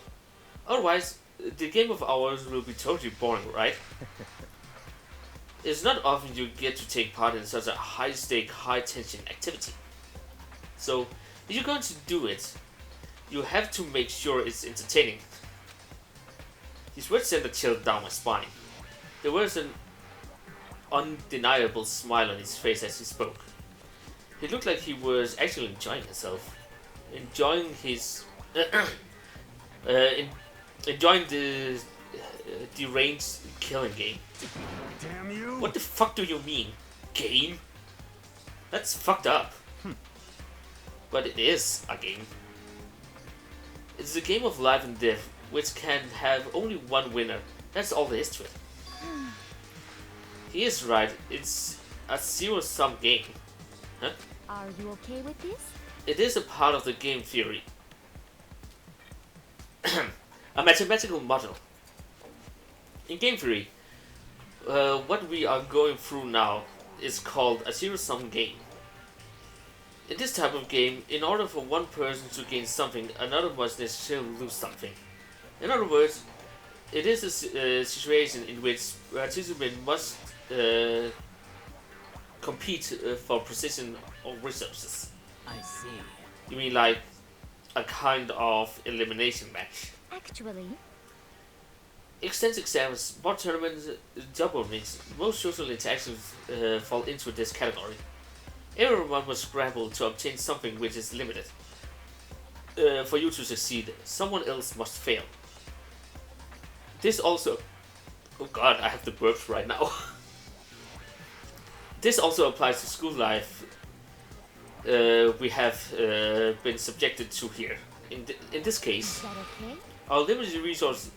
Otherwise, the game of ours will be totally boring, right? It's not often you get to take part in such a high-stake, high-tension activity. So, if you're going to do it, you have to make sure it's entertaining. His words sent a chill down my spine. There was an undeniable smile on his face as he spoke. He looked like he was actually enjoying himself. Enjoying his... enjoying the deranged killing game. Damn you! What the fuck do you mean? Game? That's fucked up. But it is a game. It's a game of life and death, which can have only one winner. That's all there is to it. He is right, it's a zero-sum game. Huh? Are you okay with this? It is a part of the game theory. A mathematical model. In game theory, what we are going through now is called a zero-sum game. In this type of game, in order for one person to gain something, another must necessarily lose something. In other words, it is a situation in which participants must compete for position or resources. I see. You mean like a kind of elimination match? Actually, Extensive exams, sport tournaments, job openings, most social interactions fall into this category. Everyone must scramble to obtain something which is limited. For you to succeed, someone else must fail. This also... Oh god, I have the burps right now. This also applies to school life we have been subjected to here. In this is case, that okay? our limited resource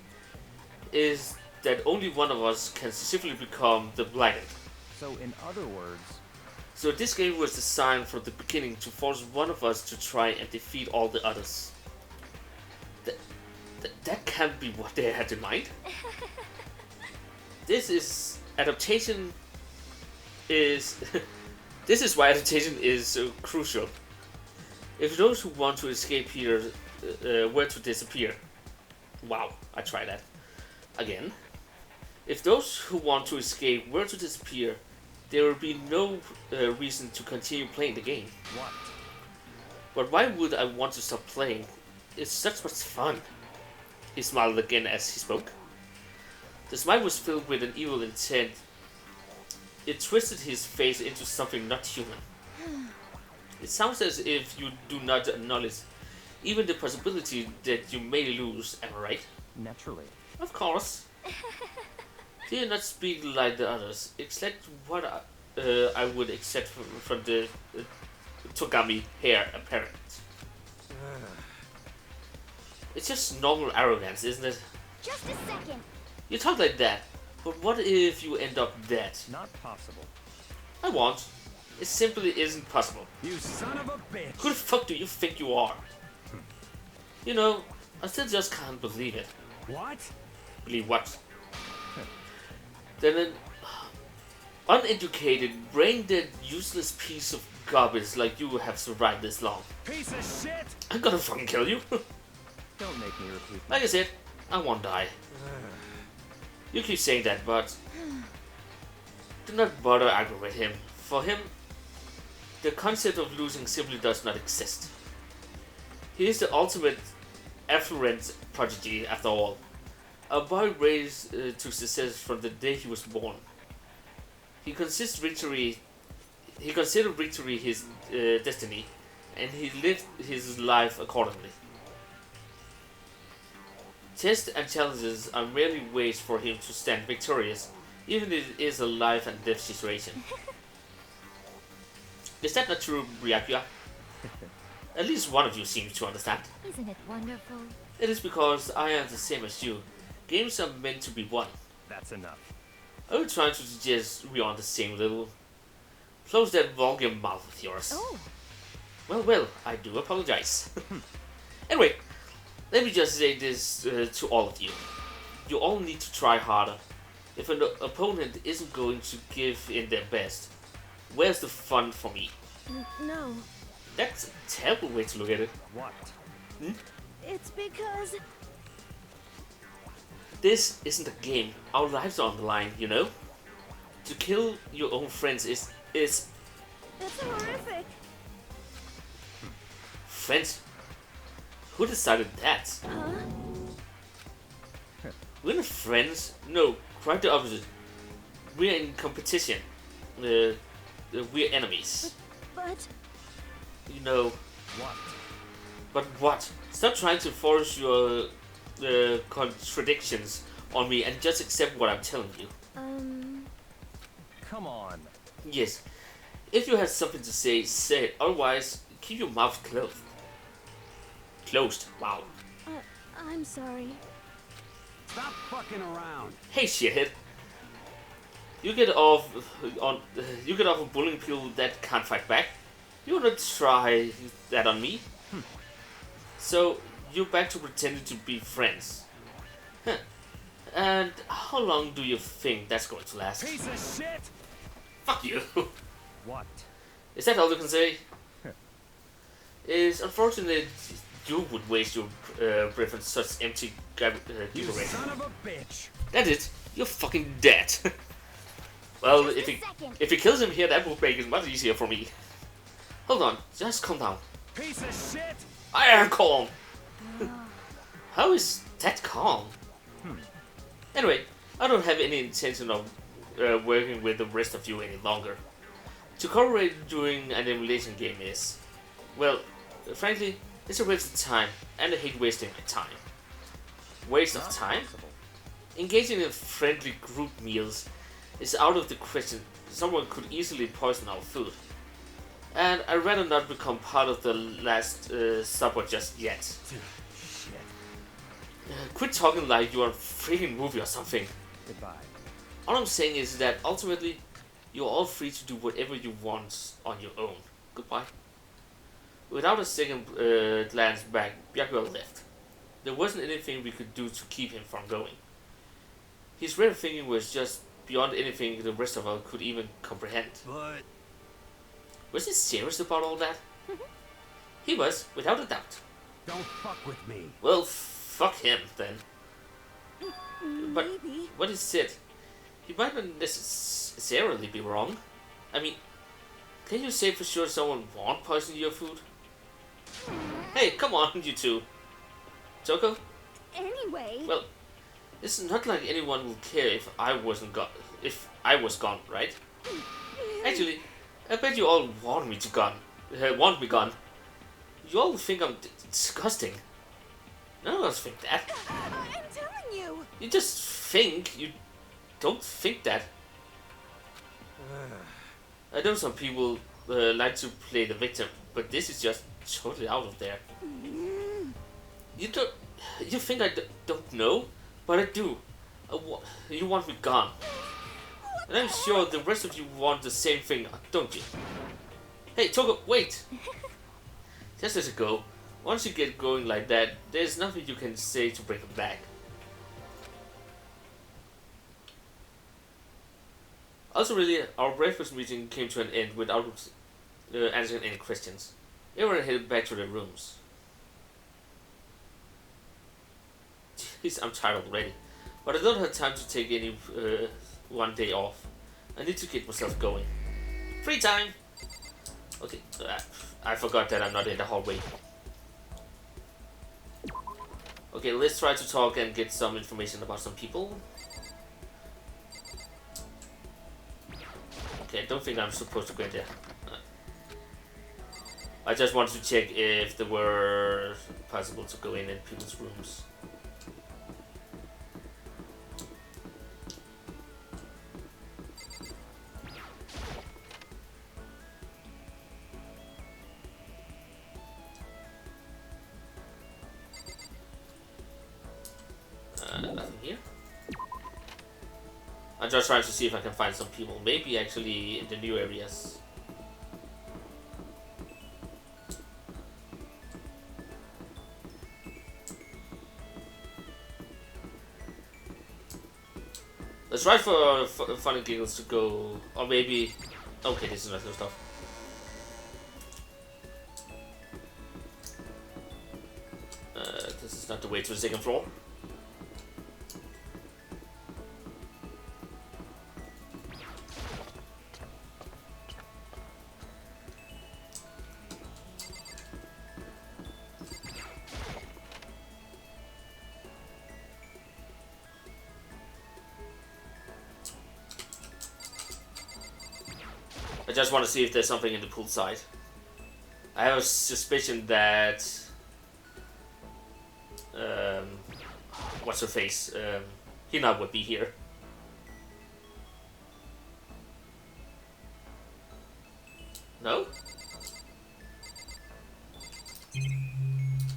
is that only one of us can specifically become the Blackened. So, in other words, So this game was designed from the beginning to force one of us to try and defeat all the others. That can't be what they had in mind. This is adaptation is this is why adaptation is so crucial. If those who want to escape here were to disappear, wow, I tried that again. If those who want to escape were to disappear, there would be no reason to continue playing the game. what? But why would I want to stop playing? It's such much fun. He smiled again as he spoke. The smile was filled with an evil intent. It twisted his face into something not human. It sounds as if you do not acknowledge even the possibility that you may lose, am I right? Naturally. Of course. He did not speak like the others, except what I would accept from the Togami heir apparent. It's just normal arrogance, isn't it? Just a second. You talk like that, but what if you end up dead? Not possible. I won't. It simply isn't possible. You son of a bitch! Who the fuck do you think you are? You know, I still just can't believe it. What? Believe what? Then an uneducated, brain-dead, useless piece of garbage like you have survived this long. Piece of shit! I'm gonna fucking kill you. Don't make me repeat Like I said, I won't die. You keep saying that, but do not bother arguing with him. For him, the concept of losing simply does not exist. He is the ultimate affluent prodigy, after all. A boy raised to success from the day he was born. He considered victory his destiny, and he lived his life accordingly. Tests and challenges are merely ways for him to stand victorious, even if it is a life and death situation. Is that not true, Ryakya? At least one of you seems to understand. Isn't it wonderful? It is because I am the same as you. Games are meant to be won. That's enough. Are you trying to suggest we are on the same level? Close that vulgar mouth of yours. Oh, Well, I do apologize. Anyway, let me just say this to all of you. You all need to try harder. If an opponent isn't going to give in their best, where's the fun for me? no. That's a terrible way to look at it. What? It's because... This isn't a game. Our lives are on the line, you know? To kill your own friends is It's horrific. friends? Who decided that? Huh? We're not friends. No, quite the opposite. We're in competition. We're enemies. But... You know, What? but what? Stop trying to force your contradictions on me and just accept what I'm telling you. Come on. Yes, if you have something to say, say it. Otherwise, keep your mouth closed. Closed. Wow. I'm sorry. Stop fucking around. Hey, shithead. You get off of bullying people that can't fight back. You wanna try that on me? So you're back to pretending to be friends. Huh. And how long do you think that's going to last? Piece of shit! Fuck you. What? Is that all you can say? It's unfortunate you would waste your breath on such empty You gibberish. son of a bitch! That's it. You're fucking dead. Well, Just if a he second. if he kills him here, that will make it much easier for me. Hold on, just calm down. Piece of shit! I am calm. How is that calm? Anyway, I don't have any intention of working with the rest of you any longer. To cooperate during an emulation game is, well, frankly, it's a waste of time, and I hate wasting my time. Waste of time? Engaging in friendly group meals is out of the question. Someone could easily poison our food. And I'd rather not become part of the last supper just yet. Shit. Quit talking like you're a freaking movie or something. Goodbye. All I'm saying is that ultimately, you're all free to do whatever you want on your own. Goodbye. Without a second glance back, Byakuya left. There wasn't anything we could do to keep him from going. His rare thinking was just beyond anything the rest of us could even comprehend. But Was he serious about all that? He was, without a doubt. don't fuck with me. Well, fuck him then. But Maybe. what he said, he might not necessarily be wrong. I mean, can you say for sure someone won't poison your food? Hey, come on, you two. Toko? Anyway... Well, it's not like anyone will care if I wasn't gone. If I was gone, right? Actually, I bet you all want me to gone. Want me gone. You all think I'm disgusting. None of us think that. I'm telling you! You just think. You don't think that. I know some people like to play the victim, but this is just totally out of there. You don't. You think I don't know, but I do. You want me gone, and I'm sure the rest of you want the same thing, don't you? Hey, Toko, wait. Just let it go. Once you get going like that, there's nothing you can say to bring it back. Also, really, our breakfast meeting came to an end answering any questions. Everyone headed back to their rooms. Jeez, I'm tired already. But I don't have time to take any one day off. I need to get myself going. Free time! Okay, I forgot that I'm not in the hallway. Okay, let's try to talk and get some information about some people. Okay, I don't think I'm supposed to go in there. I just wanted to check if there were possible to go in people's rooms. Nothing here. I'm just trying to see if I can find some people. Maybe actually in the new areas. Let's try for fun and giggles to go, or maybe. Okay, this is not good stuff. This is not the way to the second floor. I just want to see if there's something in the pool side. I have a suspicion that what's her face? Hina would be here. No?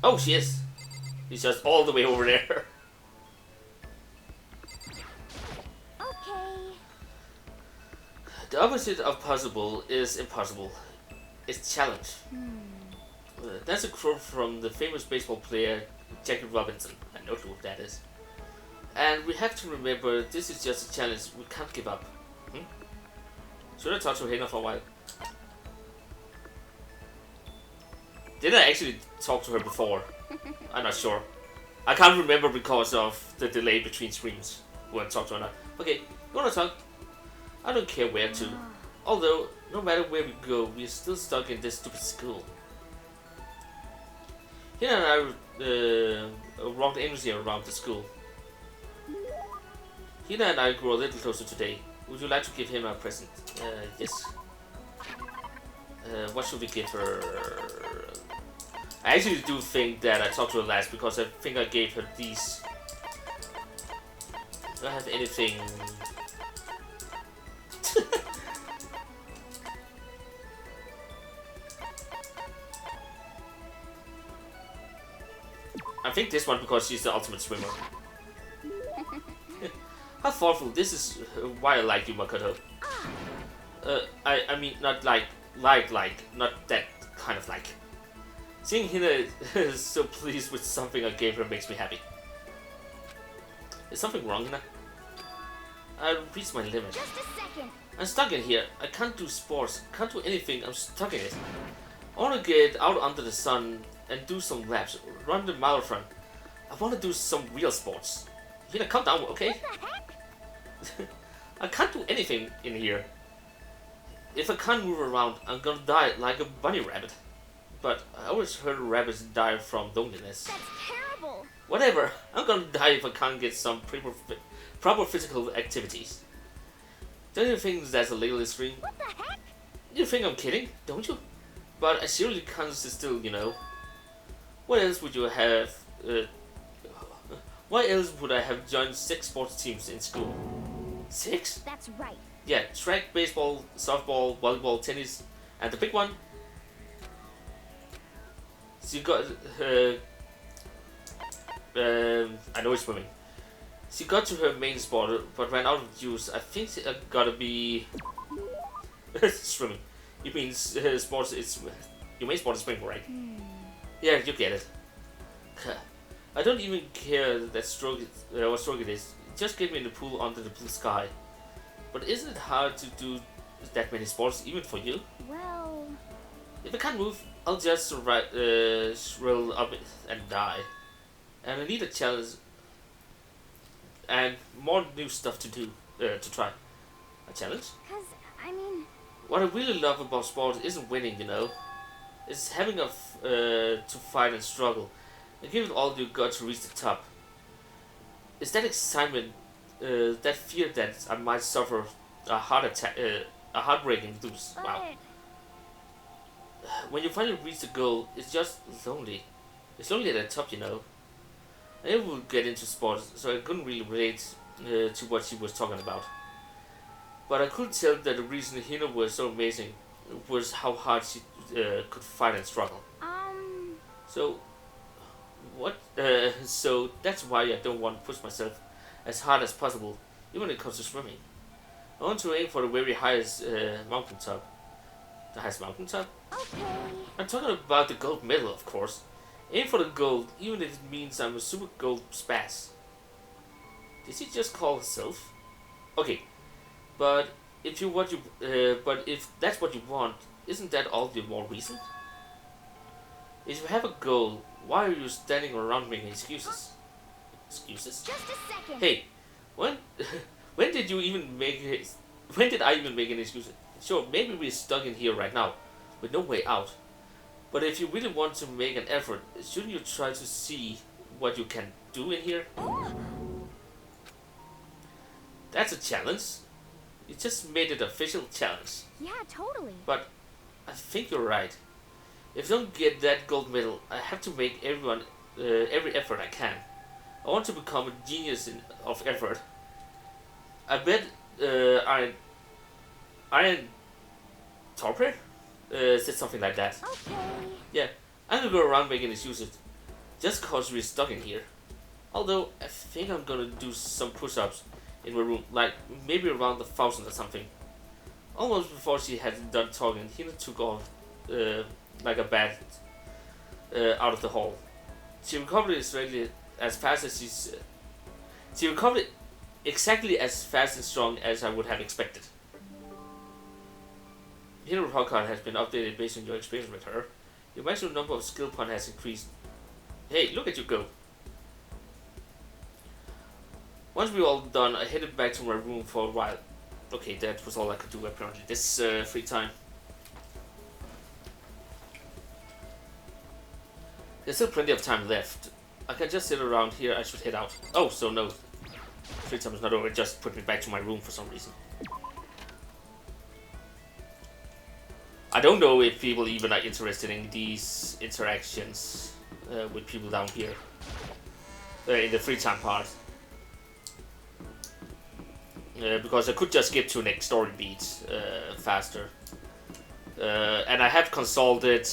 Oh, she is. He's just all the way over there. The opposite of possible is impossible. It's challenge. That's a quote from the famous baseball player Jackie Robinson. I know who that is. And we have to remember this is just a challenge we can't give up. Should I talk to Hina for a while? Did I actually talk to her before? I'm not sure. I can't remember because of the delay between streams when I talked to her or not. Okay, you wanna talk? I don't care where to. Although, no matter where we go, we're still stuck in this stupid school. Hina and I rocked aimlessly around the school. Hina and I grew a little closer today. Would you like to give him a present? Yes. What should we give her? I actually do think that I talked to her last because I think I gave her these. Do I have anything? I think this one because she's the ultimate swimmer. How thoughtful. This is why I like you, Makoto. I mean, not like, not that kind of like. Seeing Hina is so pleased with something I gave her makes me happy. Is something wrong, Hina? I reached my limit. Just a second. I'm stuck in here. I can't do sports, can't do anything. I'm stuck in it. I want to get out under the sun and do some laps, run the marathon. I want to do some real sports. Hina, calm down, okay? What the heck? I can't do anything in here. If I can't move around, I'm gonna die like a bunny rabbit. But I always heard rabbits die from loneliness. That's terrible. Whatever, I'm gonna die if I can't get some proper physical activities. Don't you think that's a little extreme? What the heck? You think I'm kidding, don't you? But I seriously can't sit still, you know. What else would you have? Why else would I have joined 6 sports teams in school? 6? That's right. Yeah, track, baseball, softball, volleyball, tennis, and the big one. She got I know it's swimming. She got to her main sport, but ran out of juice. I think she gotta be swimming. You mean sports? It's your main sport is swimming, right? Yeah, you get it. I don't even care that what stroke it is. Just get me in the pool under the blue sky. But isn't it hard to do that many sports, even for you? Well, If I can't move, I'll just shrivel up and die. And I need a challenge and more new stuff to do, to try. A challenge? Cause, I mean, What I really love about sports isn't winning, you know. It's having to fight and struggle, and give it all you got to reach the top. It's that excitement, that fear that I might suffer a heart attack, a heartbreaking lose. but Wow. When you finally reach the goal, it's just lonely. It's lonely at the top, you know. I never would get into sports, so I couldn't really relate to what she was talking about. But I could tell that the reason Hina was so amazing was how hard she could fight and struggle. So, what? So that's why I don't want to push myself as hard as possible, even when it comes to swimming. I want to aim for the very highest mountaintop. The highest mountaintop? okay. I'm talking about the gold medal, of course. Aim for the gold, even if it means I'm a super gold spaz. Did she just call herself? Okay, but but if that's what you want, isn't that all the more reason? If you have a goal, why are you standing around making excuses? Excuses? Just a second. Hey, when when did you even make it? When did I even make an excuse? Sure, maybe we're stuck in here right now, with no way out. But if you really want to make an effort, shouldn't you try to see what you can do in here? That's a challenge. You just made it official challenge. Yeah, totally. But I think you're right. If I don't get that gold medal, I have to make every effort I can. I want to become a genius of effort. I bet Iron Torper said something like that. Okay. Yeah, I'm gonna go around making excuses just cause we're stuck in here. Although I think I'm gonna do some push-ups in my room, like maybe around 1,000 or something. Almost before she had done talking, Hina took off like a bat out of the hall. She recovered as fast as she recovered exactly as fast and strong as I would have expected. Hero Rockard has been updated based on your experience with her. Your maximum number of skill points has increased. Hey, look at you go! Once we're all done, I headed back to my room for a while. Okay, that was all I could do apparently. This free time. There's still plenty of time left. I can just sit around here. I should head out. Oh, so no. Free time is not over. It just put me back to my room for some reason. I don't know if people even are interested in these interactions with people down here. In the free time part. Because I could just skip to next story beat faster. And I have consulted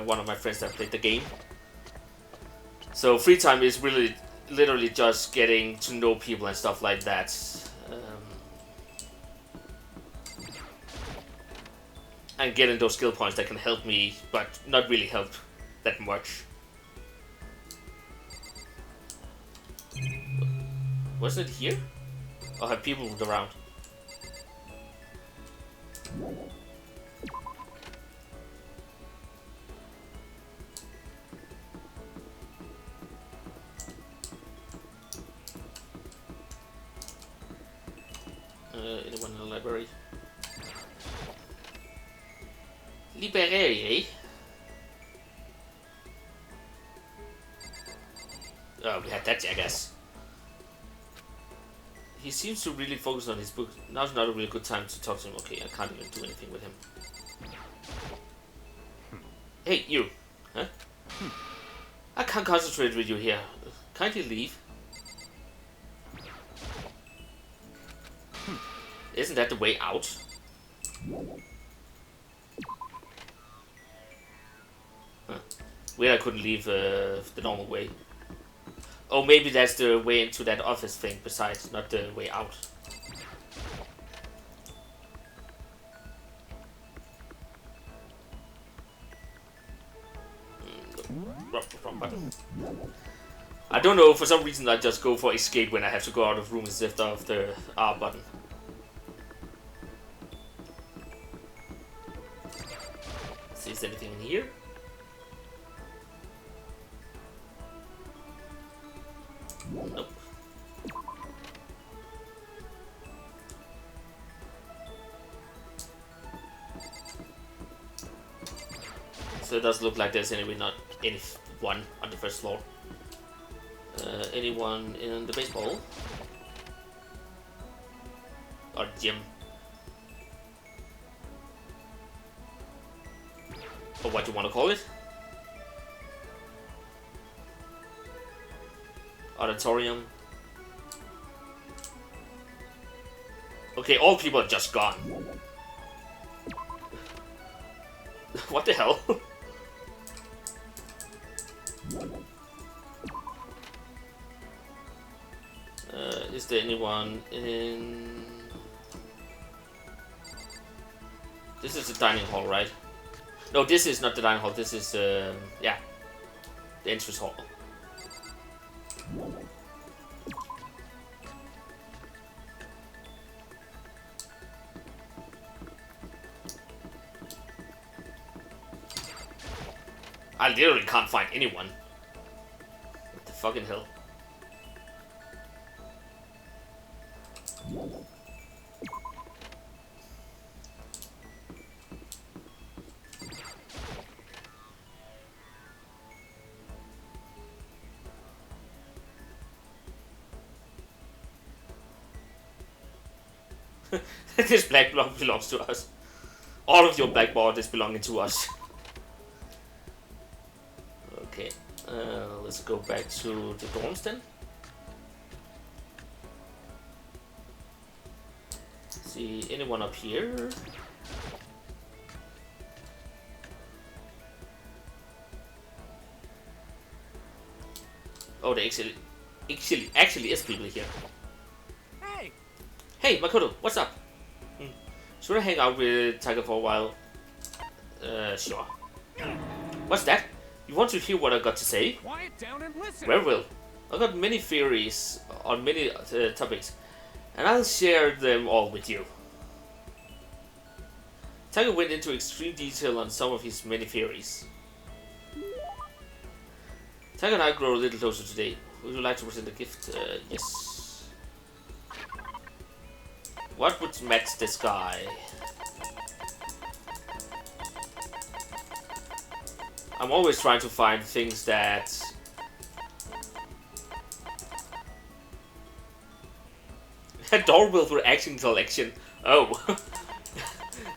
one of my friends that played the game. So free time is really literally just getting to know people and stuff like that. And getting those skill points that can help me, but not really help that much. Wasn't it here? Or have people moved around? Anyone in the library? Library? Oh, we had that jackass. He seems to really focus on his book. Now's not a really good time to talk to him. Okay, I can't even do anything with him. Hey, you. Huh? I can't concentrate with you here. Can't you leave? Isn't that the way out? Huh. Weird I couldn't leave the normal way. Oh, maybe that's the way into that office thing besides, not the way out. Wrong button. I don't know, for some reason I just go for escape when I have to go out of room instead of the R button. Is there anything in here? Nope. So it doesn't look like there's anyone on the first floor. Anyone in the baseball? Or gym? Or what you want to call it? Auditorium. Okay, all people are just gone. What the hell? Is there anyone in... This is the dining hall, right? No, this is not the dining hall. This is, yeah, the entrance hall. I literally can't find anyone. What the fucking hell? This black block belongs to us. All of your black board is belonging to us. Okay, let's go back to the dorms then. See anyone up here? Oh, there actually is people here. Hey! Hey, Makoto, what's up? Should I hang out with Tiger for a while? Sure. What's that? You want to hear what I got to say? Quiet down and listen! Very well. I got many theories on many topics, and I'll share them all with you. Tiger went into extreme detail on some of his many theories. Tiger and I grow a little closer today. Would you like to present a gift? Yes. What would match this guy? I'm always trying to find things that... A doorbell for action collection. Oh.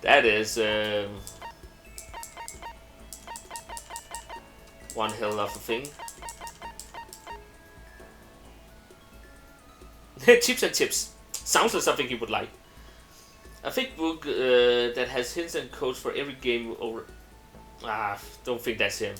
That is... one hell of a thing. Chips and tips. Sounds like something you would like. A thick book that has hints and codes for every game over... don't think that's him.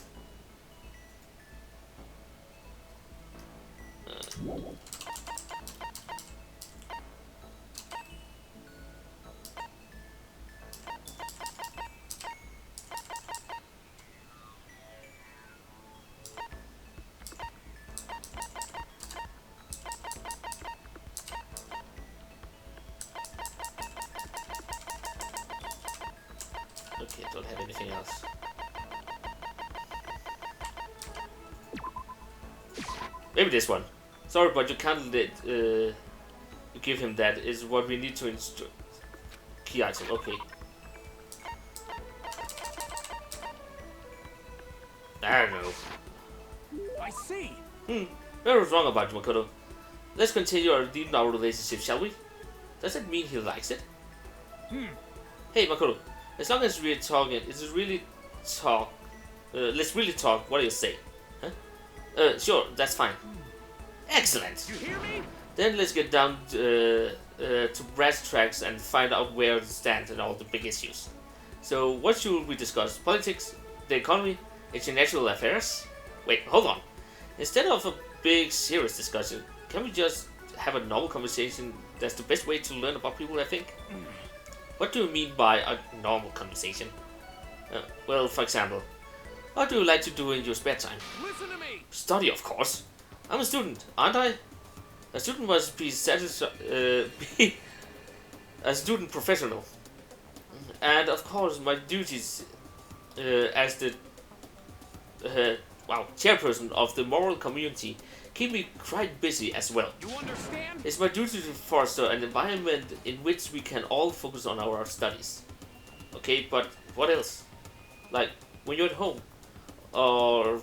Okay, don't have anything else. Maybe this one. Sorry, but you can't let you give him that. Is what we need to instruct. Key item. Okay. I don't know. I see! What was wrong about you, Makoto? Let's continue our deepen our relationship, shall we? Does that mean he likes it? Hey, Makoto. As long as we're talking, let's really talk. What do you say? Huh? Sure, that's fine. Excellent. You hear me? Then let's get down to brass tracks and find out where it stands and all the big issues. So, what should we discuss? Politics, the economy, international affairs? Wait, hold on. Instead of a big, serious discussion, can we just have a normal conversation? That's the best way to learn about people, I think. What do you mean by a normal conversation? Well, for example, what do you like to do in your spare time? Listen to me! Study, of course. I'm a student, aren't I? A student must be be a student professional. And of course, my duties as the chairperson of the moral community, keep me quite busy as well. You understand? It's my duty to foster an environment in which we can all focus on our studies. Okay, but what else? Like, when you're at home, or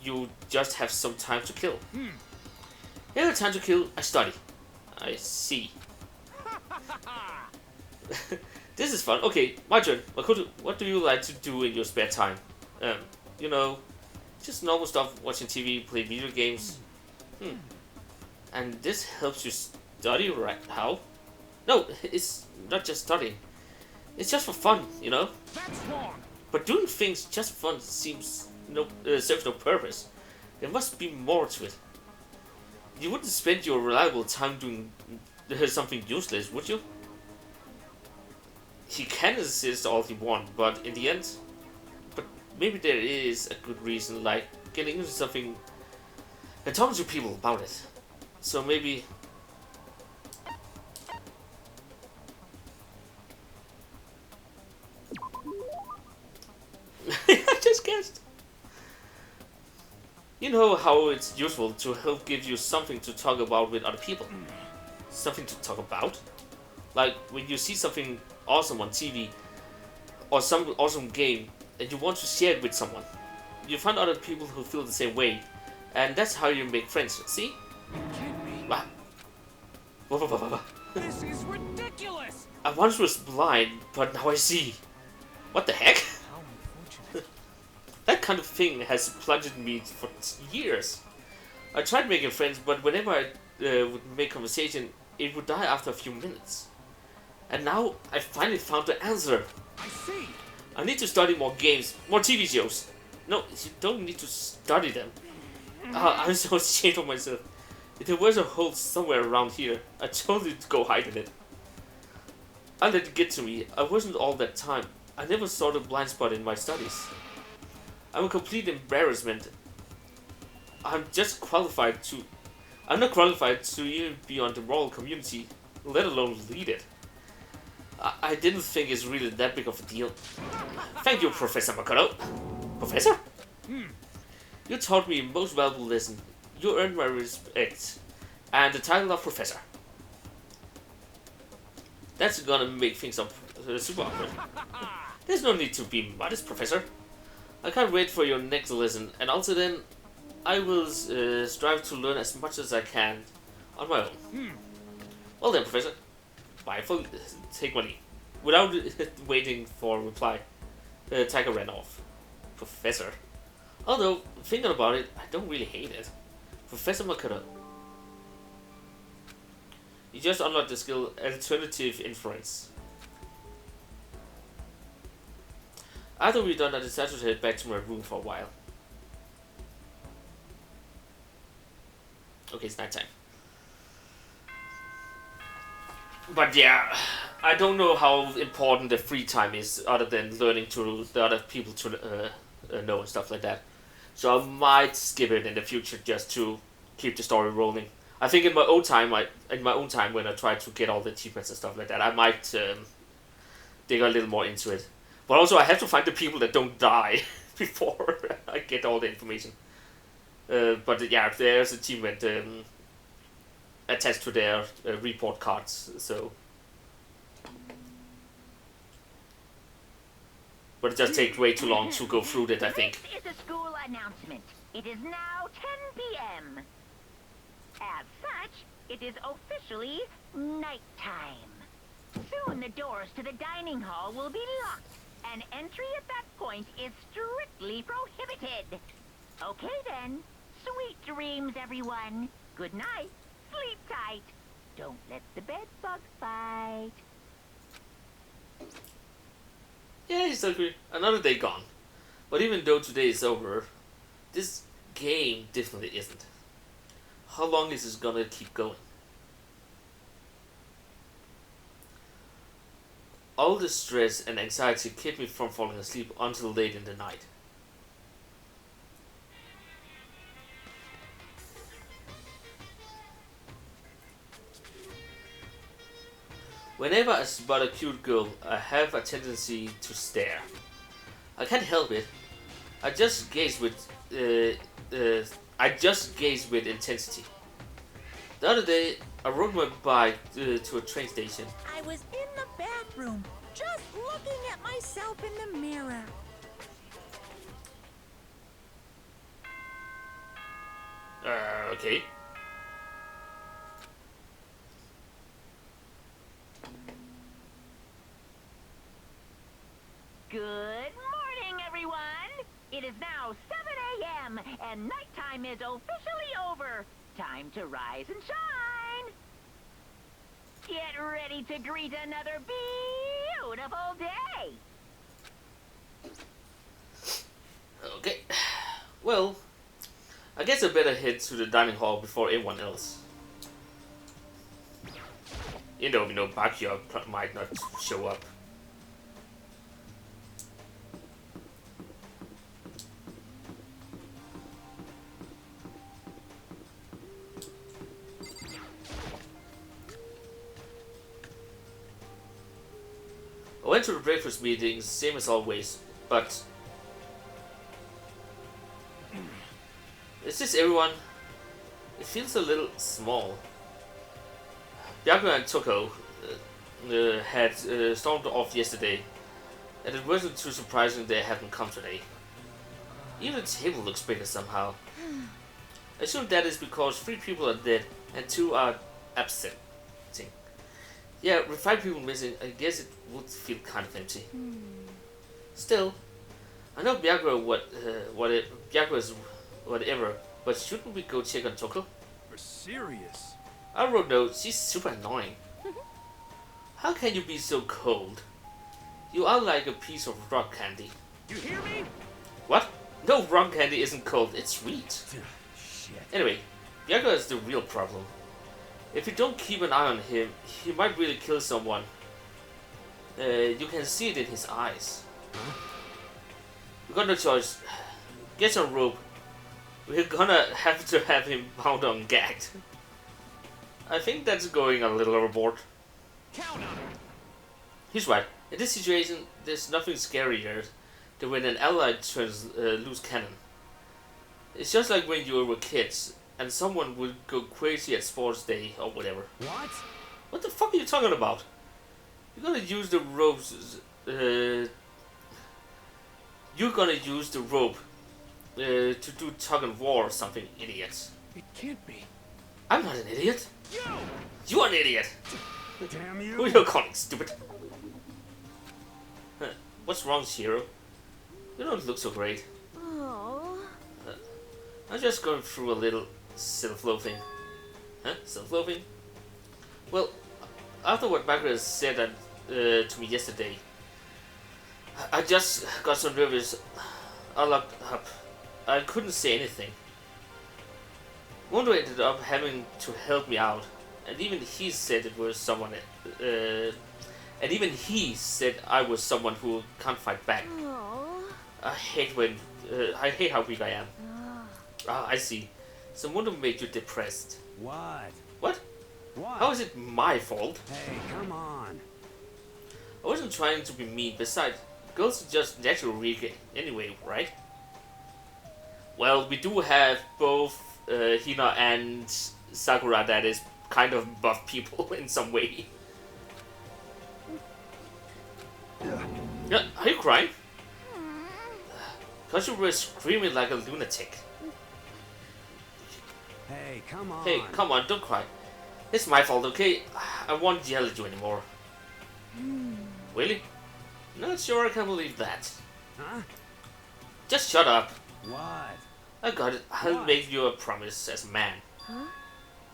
you just have some time to kill. Any time to kill, I study. I see. This is fun. Okay, my turn. What do you like to do in your spare time? You know, just normal stuff, watching TV, play video games. And this helps you study, right? How? No, it's not just studying. It's just for fun, you know? That's wrong. But doing things just for fun serves no purpose. There must be more to it. You wouldn't spend your reliable time doing something useless, would you? He can insist all he wants, but in the end... But maybe there is a good reason, like getting into something and talking to people about it. So maybe... I just guessed. You know how it's useful to help give you something to talk about with other people. Something to talk about? Like when you see something awesome on TV or some awesome game and you want to share it with someone. You find other people who feel the same way, and that's how you make friends, see? You kidding me? What? This is ridiculous. I once was blind, but now I see. What the heck? How unfortunate. That kind of thing has plunged me for years. I tried making friends, but whenever I would make conversation, it would die after a few minutes. And now I finally found the answer. I see. I need to study more games, more TV shows. No, you don't need to study them. I'm so ashamed of myself. If there was a hole somewhere around here, I'd totally go hide in it. I let it get to me. I wasn't all that time. I never saw the blind spot in my studies. I'm a complete embarrassment. I'm not qualified to even be on the moral community, let alone lead it. I didn't think it's really that big of a deal. Thank you, Professor Makoto. Professor? You taught me a most valuable lesson. You earned my respect and the title of Professor. That's gonna make things up super awkward. There's no need to be modest, Professor. I can't wait for your next lesson, and also then, I will strive to learn as much as I can on my own. Well then, Professor. Bye for take my leave. Without waiting for a reply, Tiger ran off. Professor. Although, thinking about it, I don't really hate it. Professor Makoto. You just unlocked the skill Alternative Inference. After we're done, I decided to head back to my room for a while. Okay, it's nighttime. But yeah, I don't know how important the free time is, other than learning to the other people to know and stuff like that. So I might skip it in the future just to keep the story rolling. I think in my own time, when I try to get all the achievements and stuff like that, I might dig a little more into it. But also, I have to find the people that don't die before I get all the information. But yeah, there's achievement attached to their report cards, so. But it just takes way too long to go through that, I think. This is a school announcement. It is now 10 p.m. As such, it is officially nighttime. Soon the doors to the dining hall will be locked, and entry at that point is strictly prohibited. Okay then. Sweet dreams, everyone. Good night. Sleep tight. Don't let the bed bug bite. Yeah, exactly. Another day gone. But even though today is over, this game definitely isn't. How long is this gonna keep going? All the stress and anxiety kept me from falling asleep until late in the night. Whenever I spot a cute girl, I have a tendency to stare. I can't help it. I just gaze with intensity. The other day, I rode my bike to a train station. I was in the bathroom, just looking at myself in the mirror. Okay. Good morning, everyone! It is now 7 a.m. and nighttime is officially over. Time to rise and shine! Get ready to greet another beautiful day! Okay. Well, I guess I better head to the dining hall before everyone else. You know, Backyard might not show up. I went to the breakfast meeting, same as always, but... Is this everyone? It feels a little small. Byakuya and Toko had stormed off yesterday, and it wasn't too surprising they hadn't come today. Even the table looks bigger somehow. I assume that is because 3 people are dead and 2 are absent. Yeah, with 5 people missing, I guess it would feel kind of empty. Still, I know Byakuya's whatever, but shouldn't we go check on Toko? You're serious? I wrote no, she's super annoying. How can you be so cold? You are like a piece of rock candy. You hear me? What? No, rock candy isn't cold, it's sweet. Shit. Anyway, Byakuya is the real problem. If you don't keep an eye on him, he might really kill someone. You can see it in his eyes. We got no choice. Get some rope. We're gonna have to have him bound and gagged. I think that's going a little overboard. Count on it! He's right. In this situation, there's nothing scarier than when an ally turns loose cannon. It's just like when you were kids and someone would go crazy at sports day or whatever. What? What the fuck are you talking about? You're gonna use the ropes. You're gonna use the rope to do tug and war or something, idiots. It can't be. I'm not an idiot. You! You're an idiot. Damn Who are you! you calling stupid? Huh. What's wrong, Shiro? You don't look so great. Oh. I'm just going through a little self-loathing. Huh? Self-loathing? Well, after what Byakuya said to me yesterday, I just got so nervous. I locked up. I couldn't say anything. Mondo ended up having to help me out, and even he said it was someone. And even he said I was someone who can't fight back. Oh. I hate how weak I am. Ah, I see. So Mondo made you depressed. What? What? What? How is it my fault? Hey, come on. I wasn't trying to be mean. Besides, girls are just naturally weak anyway, right? Well, we do have both Hina and Sakura that is kind of buff people in some way. Yeah, are you crying? Cause you were screaming like a lunatic. Hey, come on. Hey, come on, don't cry. It's my fault, okay? I won't yell at you anymore. Really? Not sure I can believe that. Huh? Just shut up. What? I got it. I'll What? make you a promise as a man. Huh?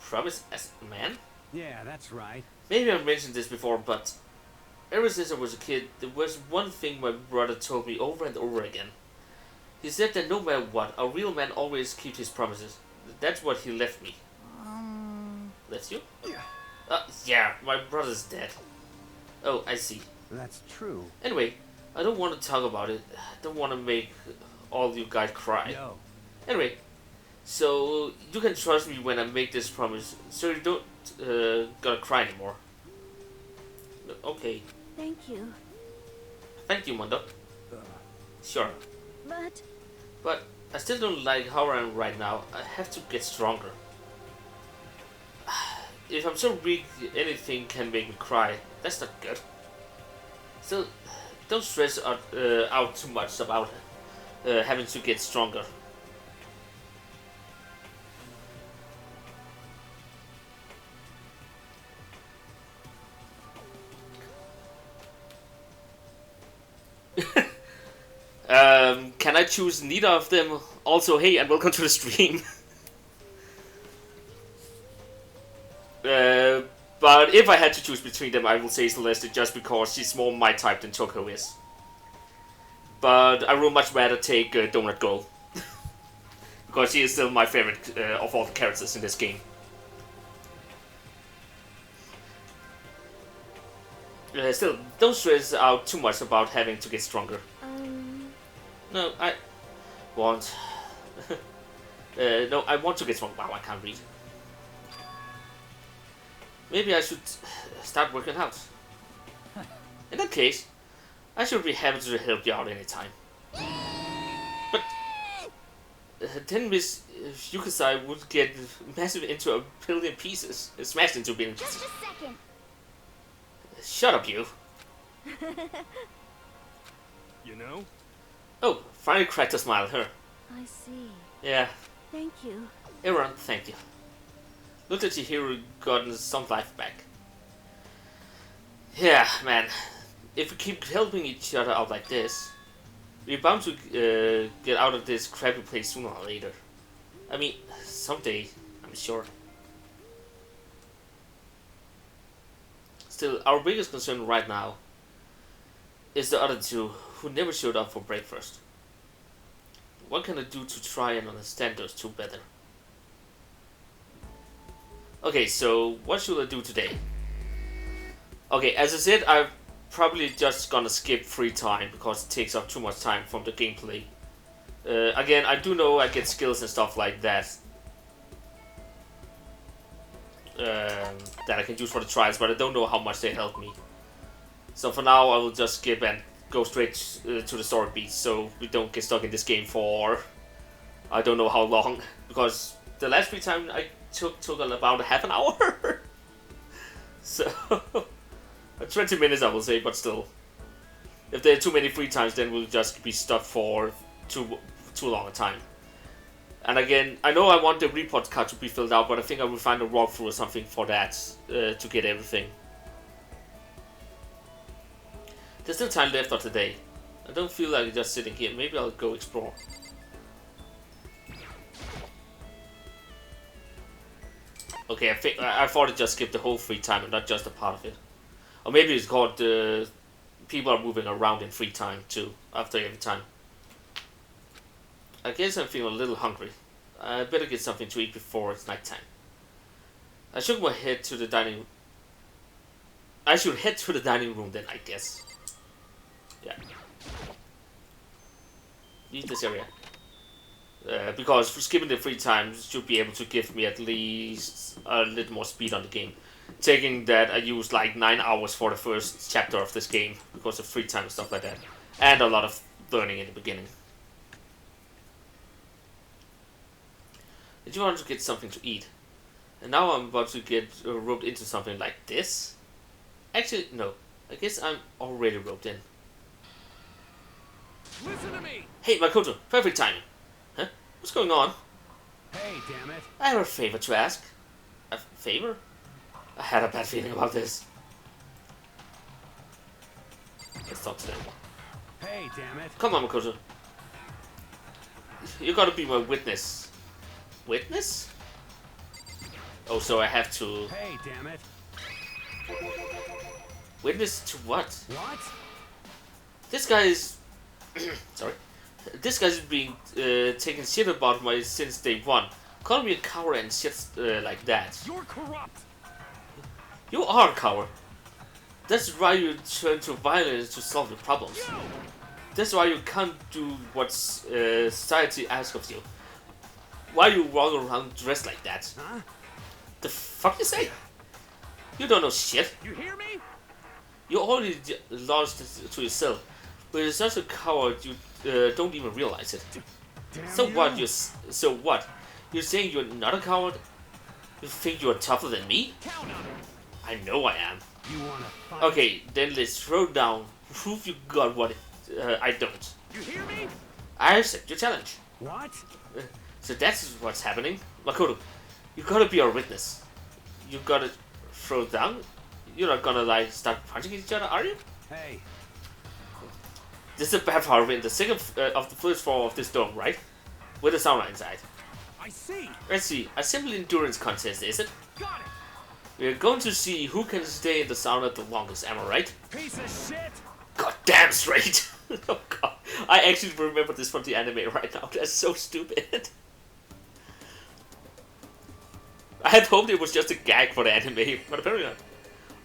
Promise as a man? Yeah, that's right. Maybe I mentioned this before, but ever since I was a kid, there was one thing my brother told me over and over again. He said that no matter what, a real man always keeps his promises. That's what he left me. Left you? Yeah, my brother's dead. Oh, I see. That's true. Anyway, I don't want to talk about it. I don't want to make all you guys cry. Yo. Anyway, so you can trust me when I make this promise, so you don't gonna cry anymore. Okay, Thank you. thank you, Mondo. Sure. But I still don't like how I am right now. I have to get stronger. If I'm so weak, anything can make me cry. That's not good. Still, don't stress out too much about having to get stronger. Can I choose neither of them? Also, hey, and welcome to the stream. But if I had to choose between them, I will say Celeste just because she's more my type than Toko is. But I would much rather take Donut Girl. Because she is still my favorite of all the characters in this game. Still, don't stress out too much about having to get stronger. No, I want... no, I want to get stronger. Wow, I can't read. Maybe I should start working out. In that case, I should be happy to help you out anytime. But then Miss Yukasai would get massive into a billion pieces. Smashed into a billion pieces. Just a second. Shut up, you. You know? Oh, finally cracked a smile at her. I see. Yeah. Thank you. Everyone, thank you. Look at your hero gotten some life back. Yeah, man. If we keep helping each other out like this, we're bound to get out of this crappy place sooner or later. I mean, someday, I'm sure. Still, our biggest concern right now is the other two who never showed up for breakfast. What can I do to try and understand those two better? Okay, so what should I do today? Okay, as I said, I'm probably just gonna skip free time because it takes up too much time from the gameplay. Again, I do know I get skills and stuff like that that I can use for the trials, but I don't know how much they help me. So for now, I will just skip and go straight to the story beats, so we don't get stuck in this game for I don't know how long. Because the last free time I took about half an hour. So 20 minutes, I will say, but still, if there are too many free times, then we'll just be stuck for too long a time. And again, I know I want the report card to be filled out, but I think I will find a walkthrough or something for that to get everything. There's still time left of the day. I don't feel like just sitting here. Maybe I'll go explore. Okay, I thought it just skipped the whole free time and not just a part of it. Or maybe it's called people are moving around in free time too, after every time. I guess I'm feeling a little hungry. I better get something to eat before it's nighttime. I shook my head to the dining room. I should head to the dining room then, I guess. Yeah. Leave this area. Because skipping the free time should be able to give me at least a little more speed on the game. Taking that, I used like 9 hours for the first chapter of this game because of free time and stuff like that. And a lot of learning in the beginning. Did you want to get something to eat? And now I'm about to get roped into something like this? Actually, no. I guess I'm already roped in. Listen to me! Hey, Makoto, perfect timing. Huh? What's going on? Hey, damn it. I have a favor to ask. A favor? I had a bad feeling about this. Let's talk to them. Hey, damn it. Come on, Makoto. You gotta be my witness. Witness? Oh, so I have to... Hey, damn it. Witness to what? What? This guy is... Sorry. This guy's been taking shit about me since day one. Calling me a coward and shit like that. You're corrupt! You are a coward. That's why you turn to violence to solve your problems. That's why you can't do what society asks of you. Why you walk around dressed like that? Huh? The fuck you say? You don't know shit. You hear me? You already lost it to yourself. But you're such a coward, you don't even realize it. Damn So you. what? So what? You're saying you're not a coward? You think you're tougher than me? Count on it. I know I am. You wanna fight? Okay, then let's throw down. Prove you got what I don't. You hear me? I accept your challenge. What? So that's what's happening. Makoto, you gotta be our witness. You gotta throw down. You're not gonna like start punching each other, are you? Hey, This is a bad part in the second of the first floor of this dome, right? With a sauna inside. I see. Let's see, a simple endurance contest, is it? Got it. We're going to see who can stay in the sauna the longest, am I right? piece of shit! God damn straight! Oh god, I actually remember this from the anime right now. That's so stupid. I had hoped it was just a gag for the anime, but apparently not.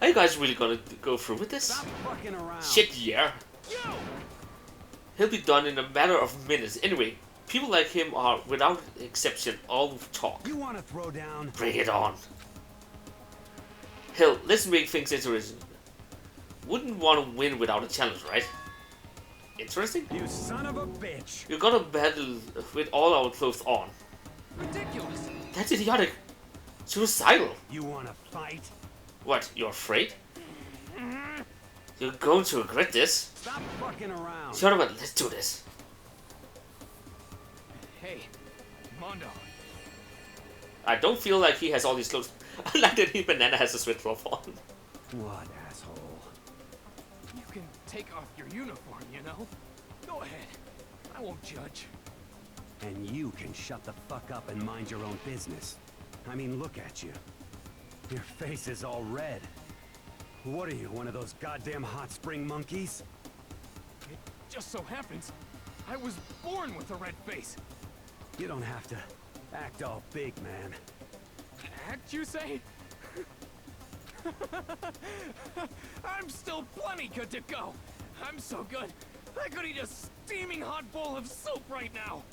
Are you guys really gonna go through with this? Stop fucking around. Shit, yeah. You. He'll be done in a matter of minutes. Anyway, people like him are, without exception, all talk. You wanna throw down? Bring it on. Hell, let's make things interesting. Wouldn't want to win without a challenge, right? Interesting? You son of a bitch! You're gonna battle with all our clothes on. Ridiculous. That's idiotic. Suicidal. You wanna fight? What, you're afraid? You're going to regret this. Stop fucking around. Shut up and let's do this. Hey, Mondo. I don't feel like he has all these clothes. Like that he banana has a sweat glove on. What asshole? You can take off your uniform, you know? Go ahead. I won't judge. And you can shut the fuck up and mind your own business. I mean, look at you. Your face is all red. What are you, one of those goddamn hot spring monkeys? It just so happens I was born with a red face. You don't have to act all big, man. Act, you say? I'm still plenty good to go. I'm so good, I could eat a steaming hot bowl of soup right now.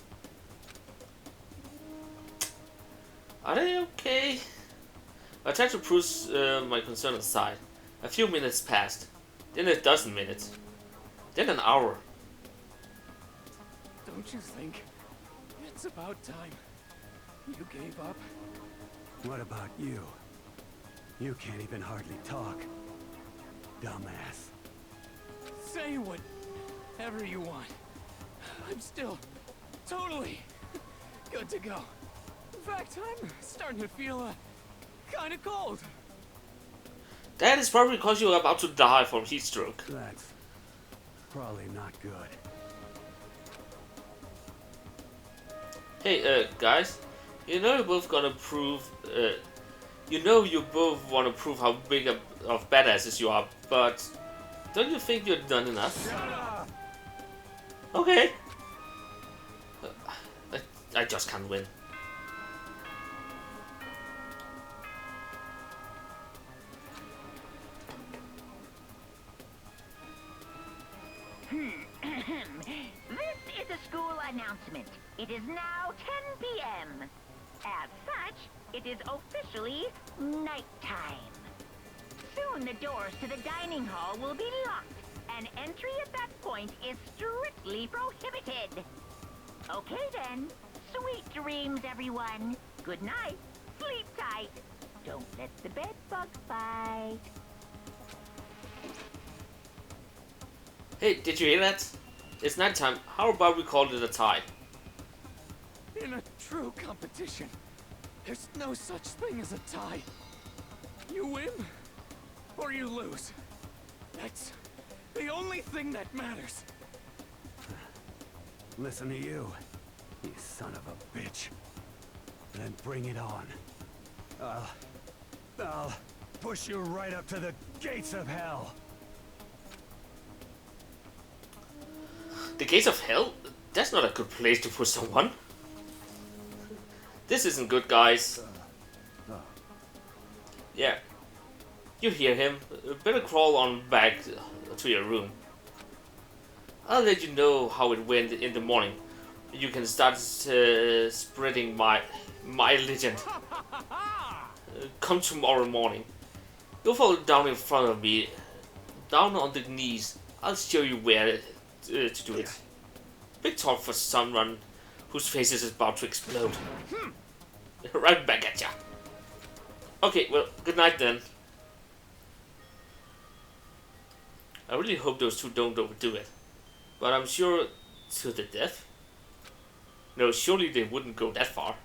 Are they okay? I tried to put my concern aside. A few minutes passed. Then a dozen minutes. Then an hour. Don't you think it's about time you gave up? What about you? You can't even hardly talk. Dumbass. Say whatever you want. I'm still totally good to go. In fact, I'm starting to feel kind of cold. That is probably because you're about to die from heat stroke. That's probably not good. Hey, guys. You know you're both gonna prove, you know you both want to prove how big of badasses you are, but don't you think you're done enough? Shut up! Okay. I just can't win. This is a school announcement. It is now 10 p.m. As such, it is officially nighttime. Soon the doors to the dining hall will be locked, and entry at that point is strictly prohibited. Okay then. Sweet dreams, everyone. Good night. Sleep tight. Don't let the bed bug bite. Hey, did you hear that? It's nighttime. How about we call it a tie? In a true competition, there's no such thing as a tie. You win, or you lose. That's the only thing that matters. Listen to you, you son of a bitch. Then bring it on. I'll push you right up to the gates of hell. The gates of hell? That's not a good place to put someone. This isn't good, guys. Yeah. You hear him. Better crawl on back to your room. I'll let you know how it went in the morning. You can start spreading my legend. Come tomorrow morning. You'll fall down in front of me. Down on the knees. I'll show you where to do it. Big talk for someone whose face is about to explode. Right back at ya. Okay, well, good night then. I really hope those two don't overdo it. But I'm sure to the death? No, surely they wouldn't go that far.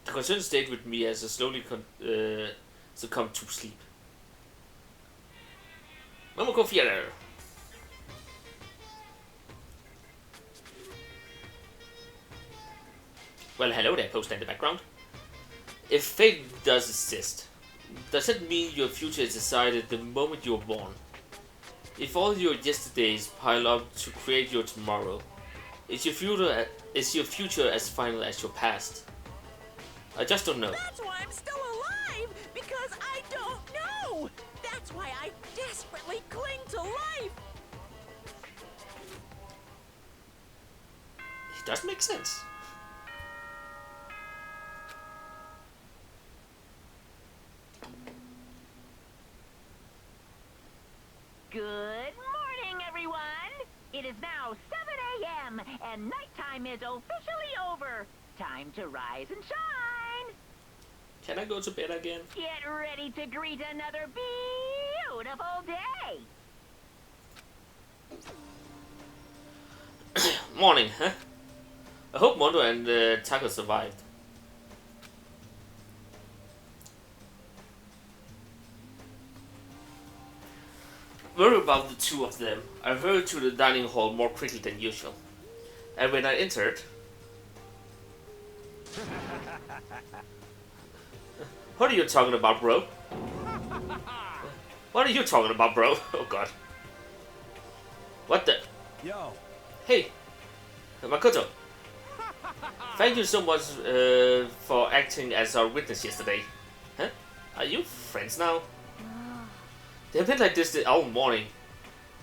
The concern stayed with me as I slowly succumbed to sleep. Momoko Theater. Well, hello there, poster in the background. If fate does exist, does it mean your future is decided the moment you were born? If all your yesterdays pile up to create your tomorrow, is your future as final as your past? I just don't know. That's why I'm still alive, because I don't know. That's why I desperately cling to life. It does make sense. Good morning, everyone! It is now 7 a.m. and nighttime is officially over. Time to rise and shine! Can I go to bed again? Get ready to greet another beautiful day! Morning, huh? I hope Mondo and Taka survived. Worried about the two of them, I hurried to the dining hall more quickly than usual. And when I entered... What are you talking about, bro? What are you talking about, bro? Oh god. What the... Yo. Hey, Makoto. Thank you so much for acting as our witness yesterday. Huh? Are you friends now? They've been like this all morning.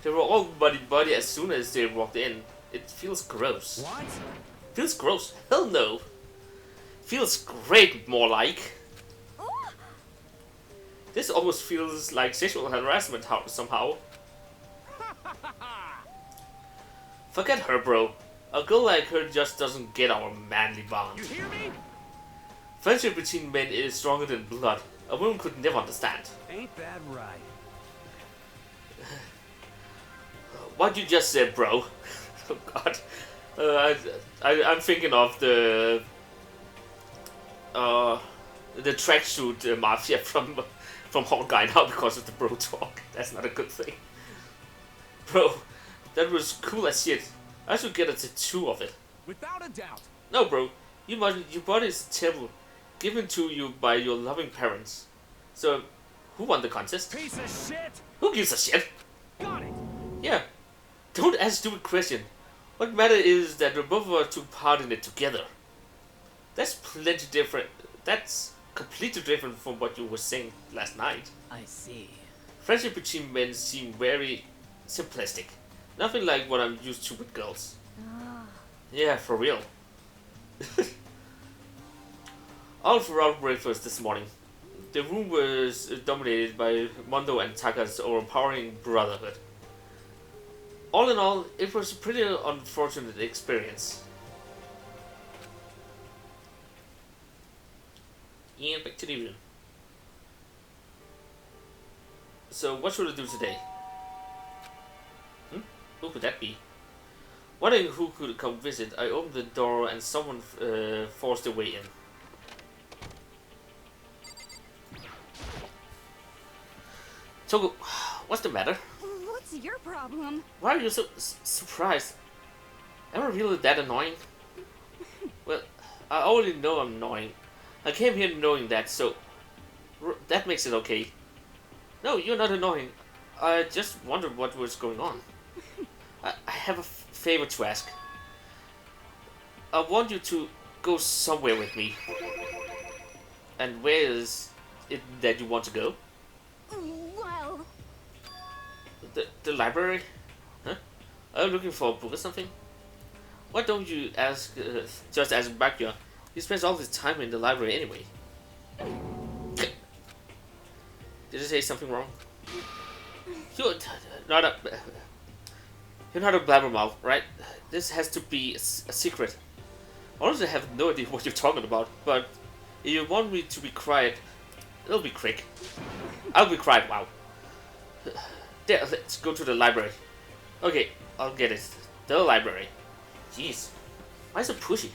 They were all buddy-buddy as soon as they walked in. It feels gross. What? Feels gross? Hell no. Feels great, more like. This almost feels like sexual harassment somehow. Forget her, bro. A girl like her just doesn't get our manly bond. You hear me? Friendship between men is stronger than blood. A woman could never understand. Ain't that right? What you just said, bro? Oh god. I'm thinking of the tracksuit mafia from Hawkeye now because of the bro talk. That's not a good thing. Bro, that was cool as shit. I should get a tattoo of it. Without a doubt. No, bro. Your body is a temple given to you by your loving parents. So, who won the contest? Piece of shit! Who gives a shit? Got it! Yeah. Don't ask stupid question. What matter is that we both took part in it together. That's plenty different. That's completely different from what you were saying last night. I see. Friendship between men seem very simplistic. Nothing like what I'm used to with girls. Yeah, for real. All throughout breakfast this morning, the room was dominated by Mondo and Taka's overpowering brotherhood. All in all, it was a pretty unfortunate experience. And back to the room. So, what should I do today? Who could that be? Wondering who could come visit, I opened the door and someone forced their way in. Togo, what's the matter? What's your problem? Why are you so surprised? Am I really that annoying? Well, I already know I'm annoying. I came here knowing that, so that makes it okay. No, you're not annoying. I just wondered what was going on. I have a favor to ask. I want you to go somewhere with me. And where is it that you want to go? Well, The library? Huh? Are you looking for a book or something? Why don't you ask, just ask Bakya? He spends all his time in the library anyway. Did I say something wrong? You're not a... You're not a blabbermouth, right? This has to be a secret. Honestly, I have no idea what you're talking about, but if you want me to be quiet, it'll be quick. I'll be quiet, wow. There, let's go to the library. Okay, I'll get it. The library. Jeez. Why so pushy?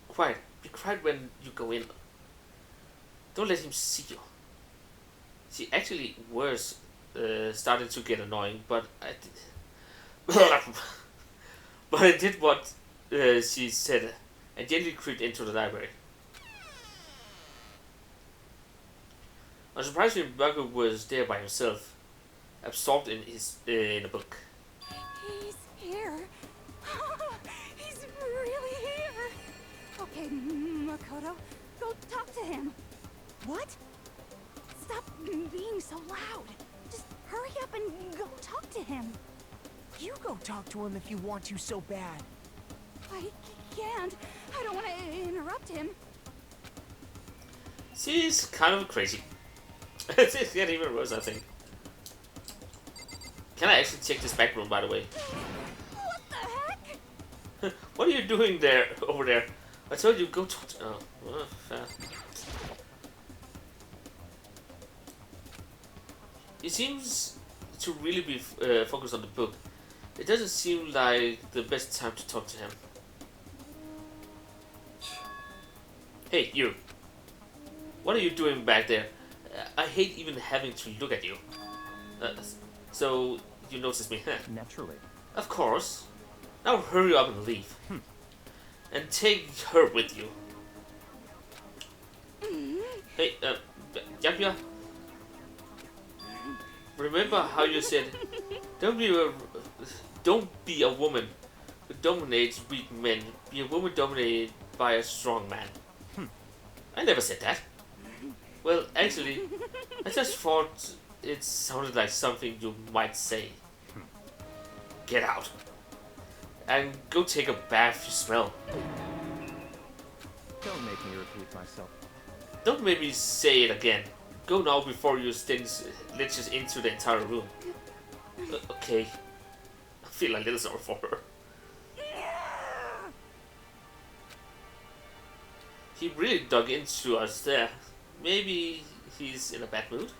Quiet. Be quiet when you go in. Don't let him see you. See, actually, words started to get annoying, but I did... but I did what she said and gently creeped into the library. Unsurprisingly, Marco was there by himself, absorbed in a book. He's here. He's really here. Okay, Makoto, go talk to him. What? Stop being so loud. Just hurry up and go talk to him. You go talk to him if you want to so bad. I can't. I don't want to interrupt him. She's kind of crazy. It's getting even worse, I think. Can I actually check this back room, by the way? What the heck? What are you doing there, over there? I told you go talk to... Oh, fair. He seems to really be focused on the book. It doesn't seem like the best time to talk to him. Hey, you. What are you doing back there? I hate even having to look at you. So, you notice me, huh? Naturally. Of course. Now hurry up and leave. And take her with you. Hey, Yakuya. Remember how you said, don't be a woman who dominates weak men. Be a woman dominated by a strong man. I never said that. Well, actually, I just thought it sounded like something you might say. Get out. And go take a bath you smell. Don't make me repeat myself. Don't make me say it again. Go now before your stench leaches into the entire room. Okay. I feel a little sorry for her. He really dug into us there. Maybe he's in a bad mood?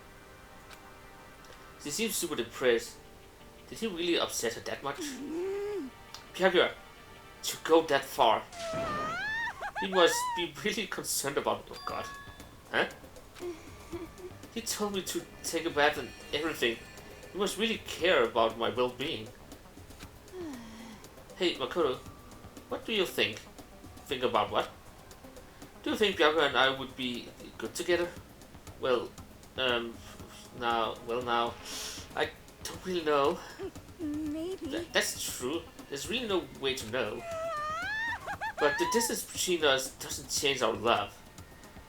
She seems super depressed. Did he really upset her that much? Pyakuya, to go that far. He must be really concerned about... Oh god. Huh? He told me to take a bath and everything. He must really care about my well-being. Hey, Makoto, what do you think? Think about what? Do you think Byakuya and I would be good together? Well, now, I don't really know. Maybe. That's true. There's really no way to know. But the distance between us doesn't change our love.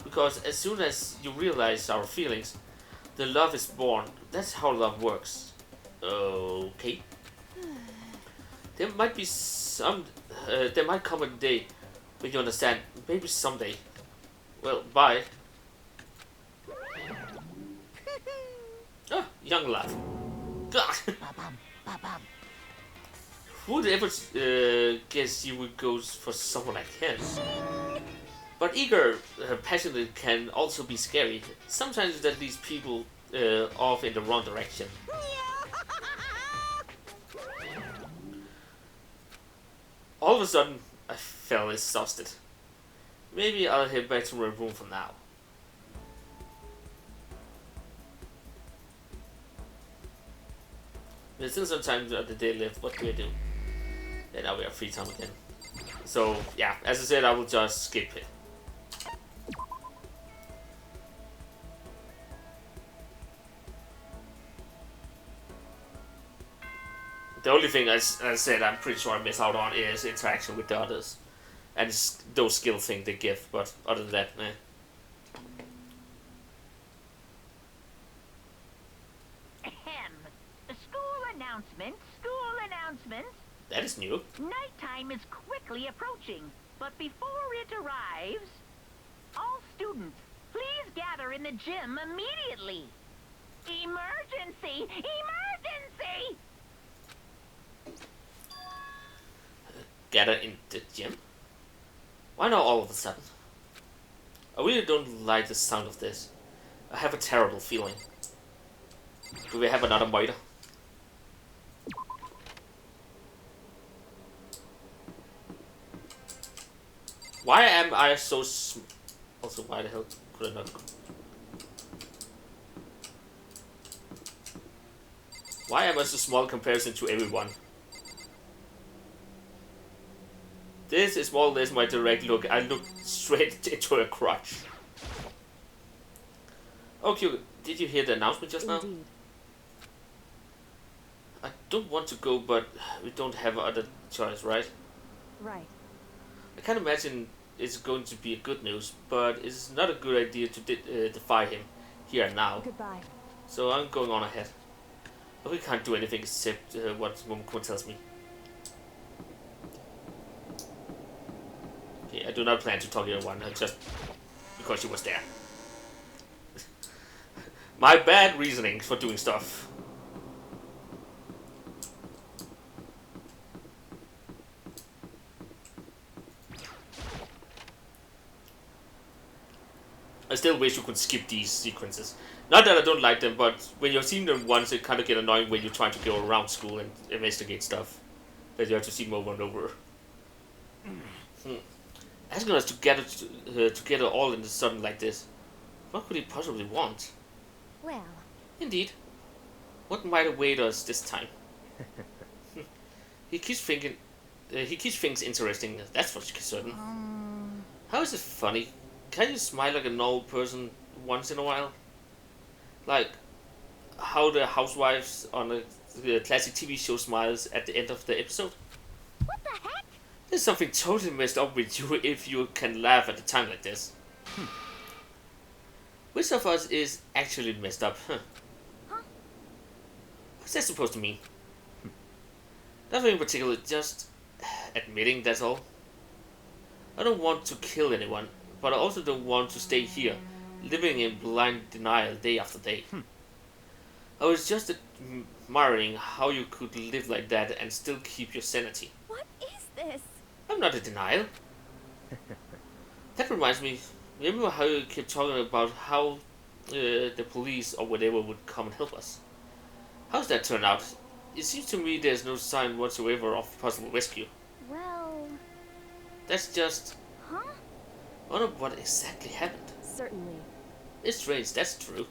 Because as soon as you realize our feelings, the love is born. That's how love works. Okay. There might be there might come a day when you understand. Maybe someday. Well, bye. Oh, young love. God. Who would ever guess you would go for someone like him? But eager, passionate can also be scary. Sometimes that leads people off in the wrong direction. All of a sudden, I felt exhausted. Maybe I'll head back to my room for now. There's still some time of the day left. What do I do? And now we have free time again. So, yeah, as I said, I will just skip it. The only thing, as I said, I'm pretty sure I miss out on is interaction with the others. And those skill things they give, but other than that, eh. Ahem. School announcement. That is new. Nighttime is quickly approaching, but before it arrives, all students, please gather water in the gym immediately. Emergency! Emergency! Gather in the gym? Why not all of a sudden? I really don't like the sound of this. I have a terrible feeling. Do we have another miter? Why am I so also, why the hell could I not? Why am I so small in comparison to everyone? This is more or less my direct look. I look straight into a crotch. Okay, did you hear the announcement just now? Indeed. I don't want to go, but we don't have other choice, right? Right. I can't imagine it's going to be good news, but it's not a good idea to defy him here and now. Goodbye. So I'm going on ahead. But we can't do anything except what Momoko tells me. Okay, I do not plan to talk to anyone, just because she was there. My bad reasoning for doing stuff. I still wish you could skip these sequences. Not that I don't like them, but when you've seen them once, it kind of get annoying when you're trying to go around school and investigate stuff that you have to see them over and over. Asking us together all in a sudden like this. What could he possibly want? Well, Indeed. What might await us this time? He keeps things interesting, that's for certain. How is it funny? Can you smile like a normal person once in a while? Like how the housewives on the classic TV show smiles at the end of the episode? what the heck? There's something totally messed up with you if you can laugh at a time like this. Which of us is actually messed up? What's that supposed to mean? Nothing in particular, just admitting that's all. I don't want to kill anyone, but I also don't want to stay here, living in blind denial day after day. I was just admiring how you could live like that and still keep your sanity. What is this? I'm not in denial. That reminds me, remember how you kept talking about how the police or whatever would come and help us? How's that turn out? It seems to me there's no sign whatsoever of possible rescue. Well, That's just... huh? I wonder what exactly happened. Certainly. It's strange, that's true.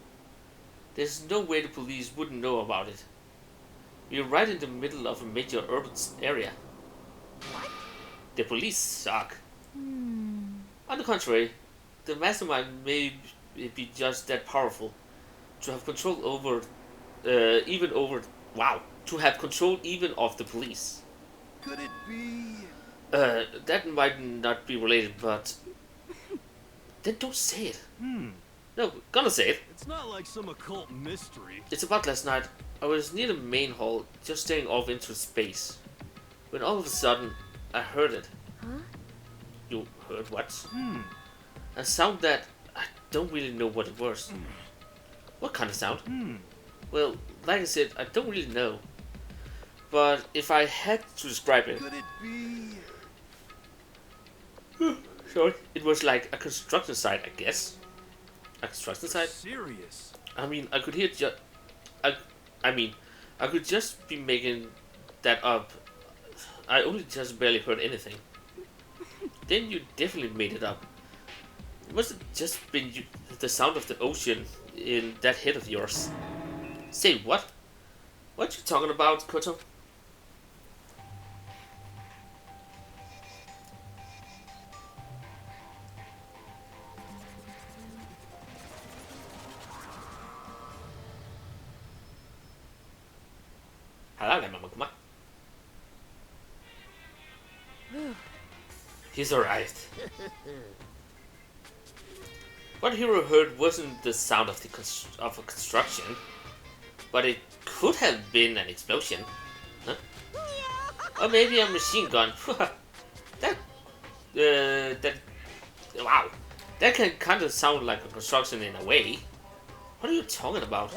There's no way the police wouldn't know about it. We're right in the middle of a major urban area. What? The police suck. Hmm. On the contrary, the mastermind may be just that powerful to have control over, to have control even of the police. Could it be? That might not be related, but then don't say it. No, gonna say it. It's not like some occult mystery. It's about last night. I was near the main hall, just staring off into space, when all of a sudden, I heard it. Huh? You heard what? A sound that I don't really know what it was. What kind of sound? Well, like I said, I don't really know. But if I had to describe it, Could it be? sorry, it was like a construction site, I guess. A construction site? Serious? I mean, I could hear I could just be making that up. I only just barely heard anything. Then you definitely made it up. It must have just been the sound of the ocean in that head of yours. Say what? What you talking about, Koto? He's arrived. What Hero heard wasn't the sound of of a construction, but it could have been an explosion. Huh? Or maybe a machine gun. Wow, That can kind of sound like a construction in a way. What are you talking about?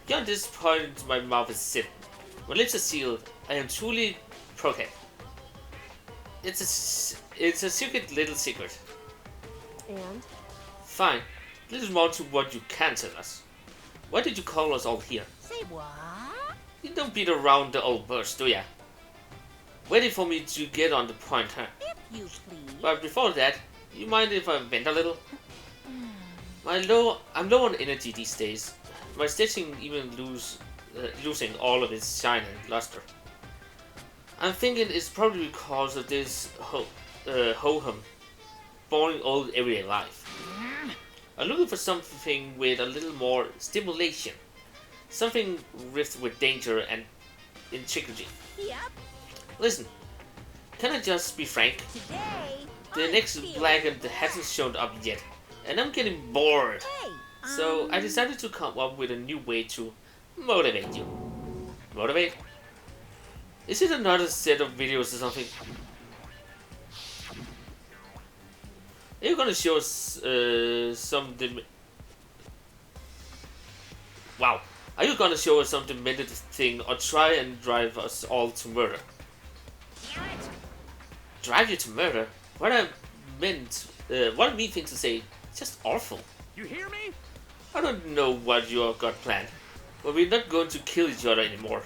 Beyond this point, my mouth is set. My lips are sealed. I am truly crooked. It's a secret little secret. And? Fine. Little more to what you can tell us. Why did you call us all here? Say what? You don't beat around the old bush, do ya? Waiting for me to get on the point, huh? If you please. But before that, you mind if I vent a little? I'm low on energy these days. My stitching even losing all of its shine and luster. I'm thinking it's probably because of this ho-hum, boring old everyday life. I'm looking for something with a little more stimulation. Something rift with danger and integrity. Yep. Listen, can I just be frank? Today. The next Blackened hasn't shown up yet, and I'm getting bored. Hey. So I decided to come up with a new way to motivate you. Motivate? Is it another set of videos or something? Are you gonna show us Wow. Are you gonna show us some demented thing or try and drive us all to murder? Drive you to murder? What a mean thing to say. Just awful. You hear me? I don't know what you got planned, but we're not going to kill each other anymore.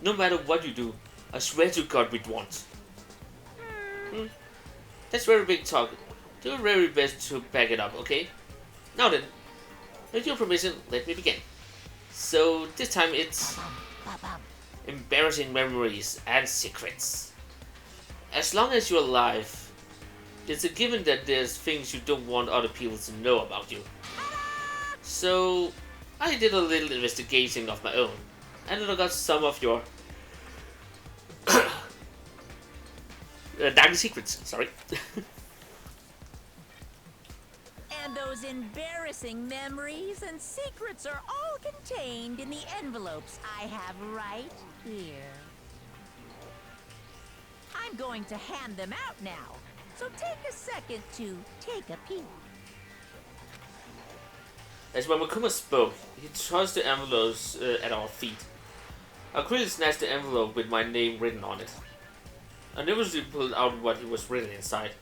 No matter what you do, I swear to God we won't. That's very big talk. Do your very best to back it up, okay? Now then, with your permission, let me begin. So this time it's embarrassing memories and secrets. As long as you're alive, it's a given that there's things you don't want other people to know about you. So I did a little investigation of my own, and I got some of your dark secrets. Sorry. And those embarrassing memories and secrets are all contained in the envelopes I have right here. I'm going to hand them out now, so take a second to take a peek. As when Makuma spoke, he tossed the envelopes at our feet. I quickly snatched the envelope with my name written on it. I nervously pulled out what he was written inside,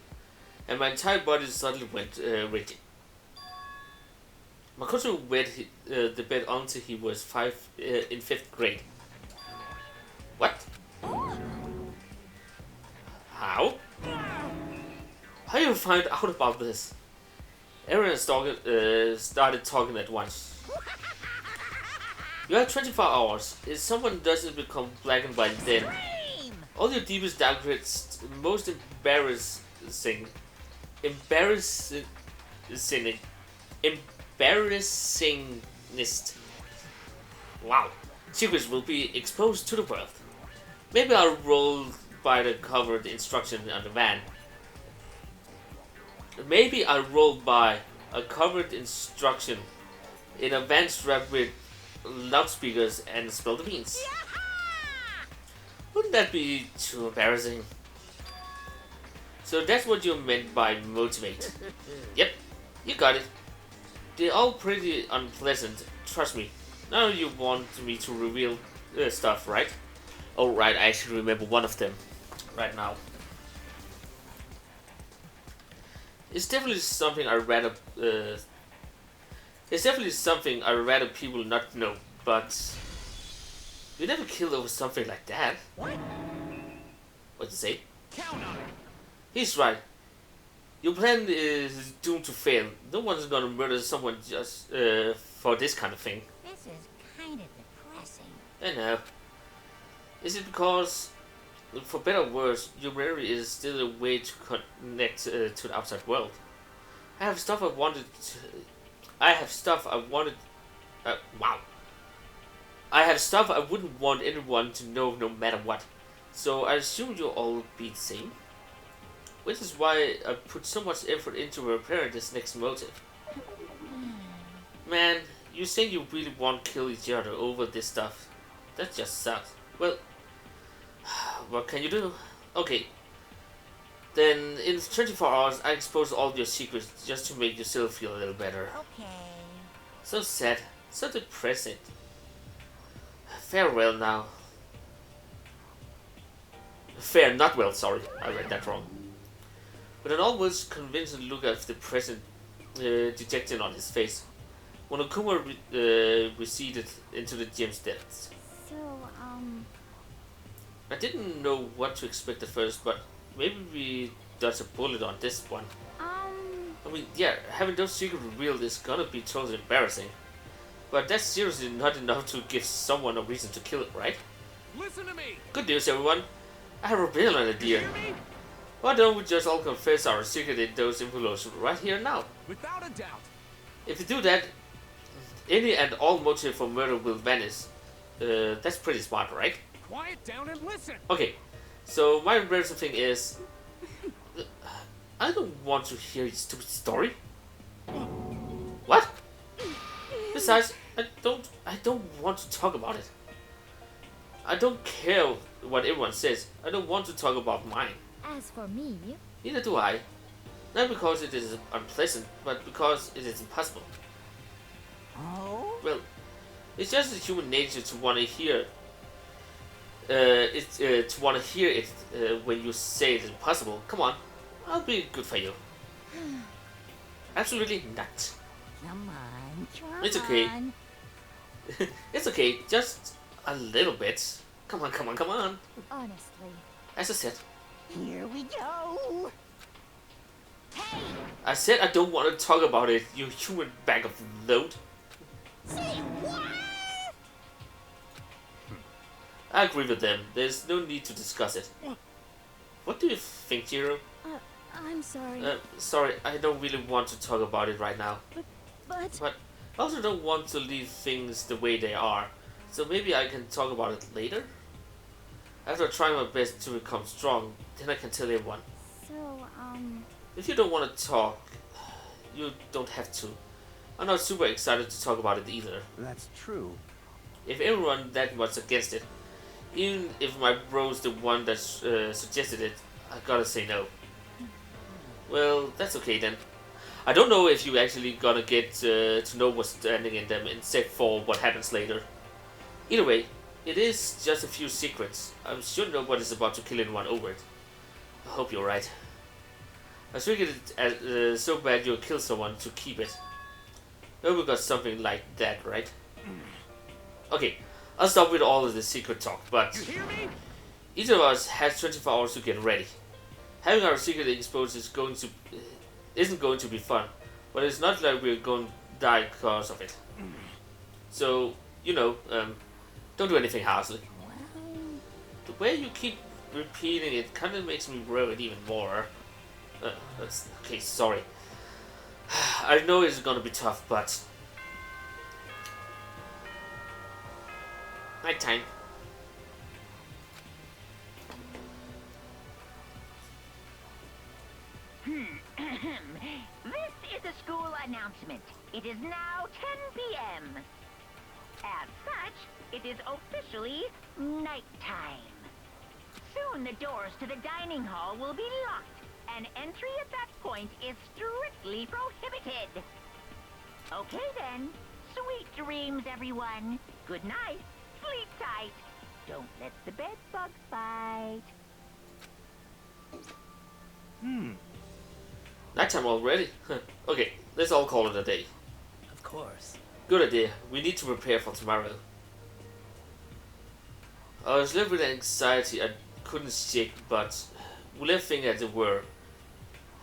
and my entire body suddenly went rigid. Makoto wet the bed until he was in 5th grade. What? How? How you find out about this? Aaron started talking at once. You have 24 hours. If someone doesn't become blackened by then, all your deepest, darkest, most embarrassingest, wow, secrets will be exposed to the world. Maybe I'll roll by the covered instruction on the van. Maybe I'll roll by a covered instruction in a van strapped with loudspeakers and spill the beans. Wouldn't that be too embarrassing? So that's what you meant by motivate. Yep, you got it. They're all pretty unpleasant, trust me. Now you want me to reveal stuff, right? Oh right, I actually remember one of them right now. It's definitely something I'd rather people not know, but you never kill over something like that. What'd you say? Count on it. He's right. Your plan is doomed to fail. No one's gonna murder someone just for this kind of thing. This is kind of depressing. I know. Is it because, for better or worse, your memory is still a way to connect to the outside world? I have stuff I wanted. I have stuff I wouldn't want anyone to know, no matter what. So I assume you'll all be the same. Which is why I put so much effort into repairing this next motive. Man, you say you really won't kill each other over this stuff. That just sucks. Well, what can you do? Okay. Then in 24 hours, I expose all your secrets just to make yourself feel a little better. Okay. So sad, so depressing. Farewell now. Fare not well, sorry, I read that wrong. With an almost convincing look of depression dejected on his face, Monokuma receded into the gym's depths. So, I didn't know what to expect at first, but maybe we dodged a bullet on this one. I mean, yeah, having those secrets revealed is gonna be totally embarrassing. But that's seriously not enough to give someone a reason to kill it, right? Listen to me! Good news, everyone. I have a brilliant idea. Hear me? Why don't we just all confess our secret in those envelopes right here now? Without a doubt. If we do that, any and all motive for murder will vanish. That's pretty smart, right? Quiet down and listen! Okay, so my embarrassing thing is... I don't want to hear your stupid story. What? Besides, I don't want to talk about it. I don't care what everyone says. I don't want to talk about mine. as for me, Neither do I. Not because it is unpleasant, but because it is impossible. Oh? Well, it's just human nature to want to hear. To want to hear it when you say it's impossible. Come on, I'll be good for you. Absolutely not. Come on, come It's okay. on. It's okay, just a little bit. Come on, come on, come on. honestly. As I said, Here we go. Hey, I said I don't want to talk about it, you human bag of load. say what? I agree with them. There's no need to discuss it. What do you think, Jiro? I'm sorry, Sorry, I don't really want to talk about it right now. but But I also don't want to leave things the way they are. So maybe I can talk about it later? After trying my best to become strong, then I can tell everyone. so, If you don't want to talk, you don't have to. I'm not super excited to talk about it either. That's true. If everyone that was against it, even if my bro's the one that suggested it, I gotta say no. Well, that's okay then. I don't know if you actually gonna get to know what's standing in them except for what happens later. Either way, it is just a few secrets. I'm sure nobody's about to kill anyone over it. I hope you're right. I figured it so bad you'll kill someone to keep it. Nobody got something like that, right? Okay, I'll stop with all of the secret talk, but You hear me? each of us has 24 hours to get ready. Having our secret exposed isn't going to be fun, but it's not like we're going to die because of it. So, don't do anything harshly. The way you keep repeating it kind of makes me worried even more. That's okay. Sorry. I know it's gonna be tough, but nighttime. This is a school announcement. It is now 10 p.m. As such, it is officially nighttime. Soon the doors to the dining hall will be locked, and entry at that point is strictly prohibited. Okay then. Sweet dreams, everyone. Good night. Sleep tight. Don't let the bed bugs bite. Nighttime already? Okay, let's all call it a day. Of course. Good idea. We need to prepare for tomorrow. I was living with anxiety I couldn't shake, but we left things as they were,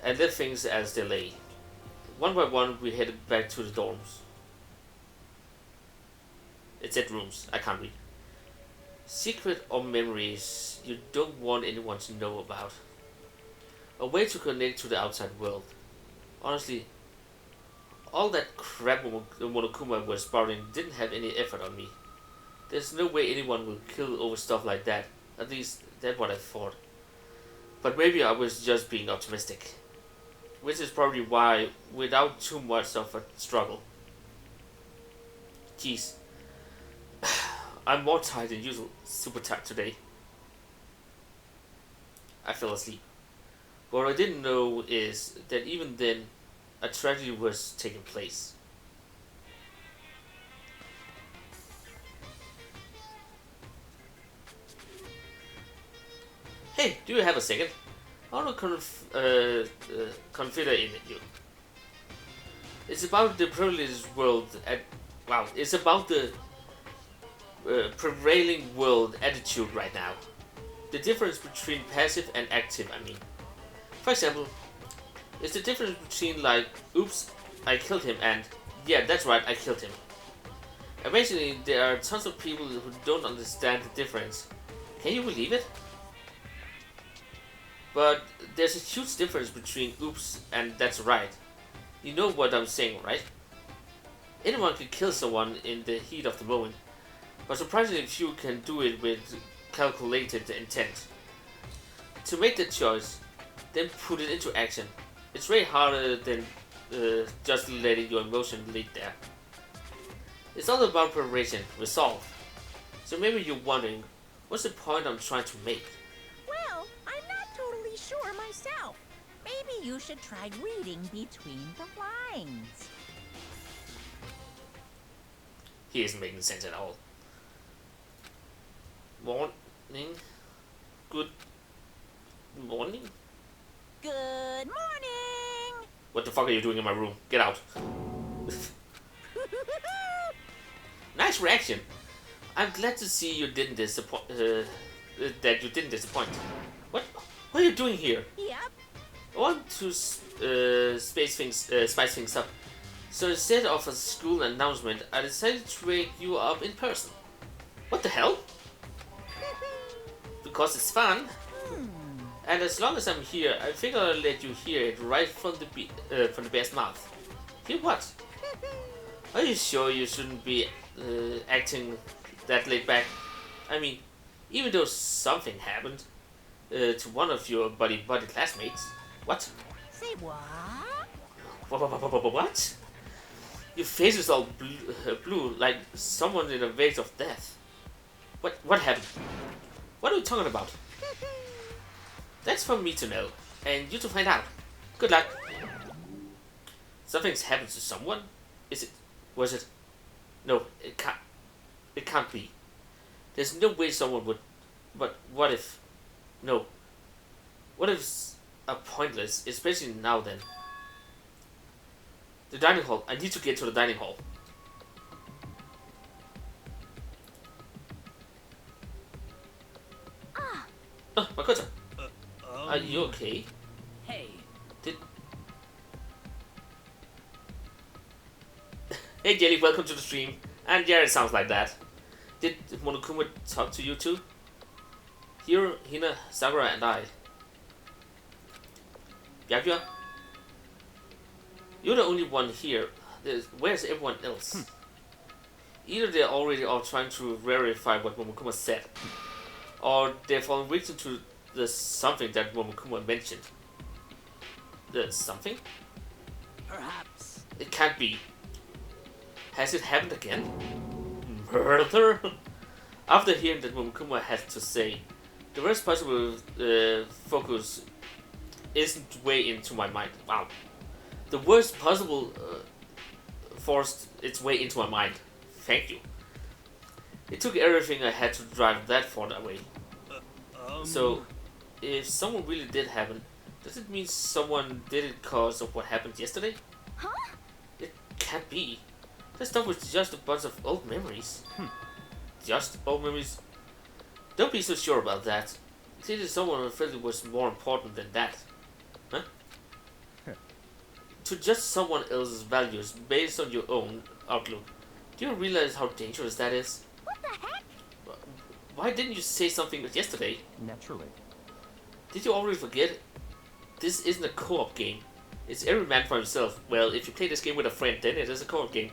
and left things as they lay. One by one, we headed back to the dorms. It said rooms. I can't read. Secret or memories you don't want anyone to know about. A way to connect to the outside world. Honestly, all that crap Monokuma was spouting didn't have any effort on me. There's no way anyone will kill over stuff like that. At least, that's what I thought. But maybe I was just being optimistic. Which is probably why, without too much of a struggle. Jeez. I'm more tired than usual. Super tired today. I fell asleep. What I didn't know is that even then, a tragedy was taking place. Hey, do you have a second? I want to confide in you. It's about the privileged world. It's about the prevailing world attitude right now. The difference between passive and active, I mean. For example, it's the difference between like, oops, I killed him, and yeah, that's right, I killed him. Amazingly, there are tons of people who don't understand the difference. Can you believe it? But there's a huge difference between oops and that's right. You know what I'm saying, right? Anyone can kill someone in the heat of the moment, but surprisingly few can do it with calculated intent. To make that choice, then put it into action. It's way harder than just letting your emotion lead there. It's all about preparation, resolve. So maybe you're wondering, what's the point I'm trying to make? Well, I'm not totally sure myself. Maybe you should try reading between the lines. He isn't making sense at all. Morning. Good morning? Good morning! What the fuck are you doing in my room? Get out. Nice reaction. I'm glad to see you didn't disappoint. That you didn't disappoint. What? What are you doing here? Yep. I want to spice things up. So instead of a school announcement, I decided to wake you up in person. What the hell? Because it's fun. And as long as I'm here, I figure I'll let you hear it right from the best mouth. Hear what? Are you sure you shouldn't be acting that laid back? I mean, even though something happened to one of your buddy classmates. What? Say what? What? Your face is all blue like someone in a vase of death. What happened? What are you talking about? That's for me to know, and you to find out. Good luck. Something's happened to someone? Is it? Was it? No, it can't. It can't be. There's no way someone would. But what if? No. What if it's pointless, especially now then? The dining hall. I need to get to the dining hall. Oh, Makoto. Are you okay? Hey. Hey Jelly, welcome to the stream. And yeah, it sounds like that. Did Monokuma talk to you too? Hiro, Hina, Sakura, and I. Byakuya? You're the only one here. Where's everyone else? Either they're already all trying to verify what Momokuma said, or they've fallen victim to the something that Momokuma mentioned. The something? Perhaps. It can't be. Has it happened again? Murder? After hearing that Momokuma had to say, the worst possible focus isn't way into my mind. Wow. The worst possible forced its way into my mind. Thank you. It took everything I had to drive that far away. So, if someone really did happen, does it mean someone did it because of what happened yesterday? Huh? It can't be. That stuff was just a bunch of old memories. Just old memories? Don't be so sure about that. Clearly someone felt it was more important than that. Huh? To judge someone else's values based on your own outlook, do you realize how dangerous that is? What the heck? Why didn't you say something yesterday? Naturally. Did you already forget? This isn't a co-op game. It's every man for himself. Well, if you play this game with a friend, then it is a co-op game.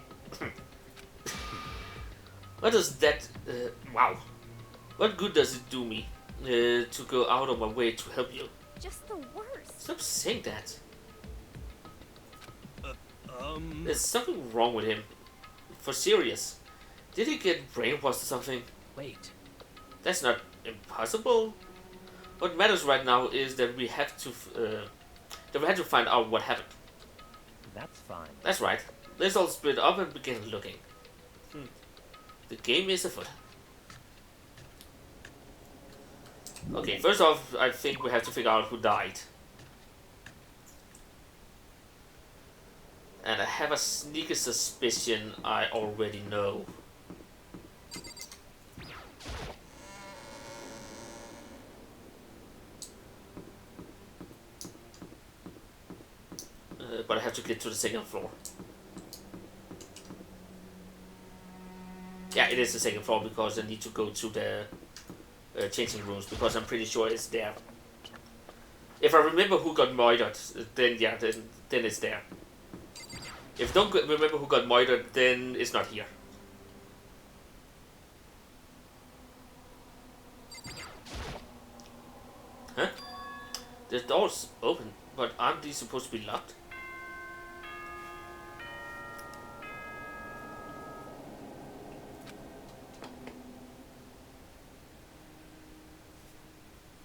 What does that... wow. What good does it do me to go out of my way to help you? Just the worst. Stop saying that. There's something wrong with him. For serious. Did he get brainwashed or something? Wait. That's not impossible. What matters right now is that we have to find out what happened. That's fine. That's right. Let's all split up and begin looking. The game is afoot. Okay, first off, I think we have to figure out who died. And I have a sneaky suspicion I already know. But I have to get to the second floor. Yeah, it is the second floor because I need to go to the changing rooms because I'm pretty sure it's there. If I remember who got murdered, then yeah, then it's there. If I don't remember who got murdered, then it's not here. Huh? The door's open, but aren't these supposed to be locked?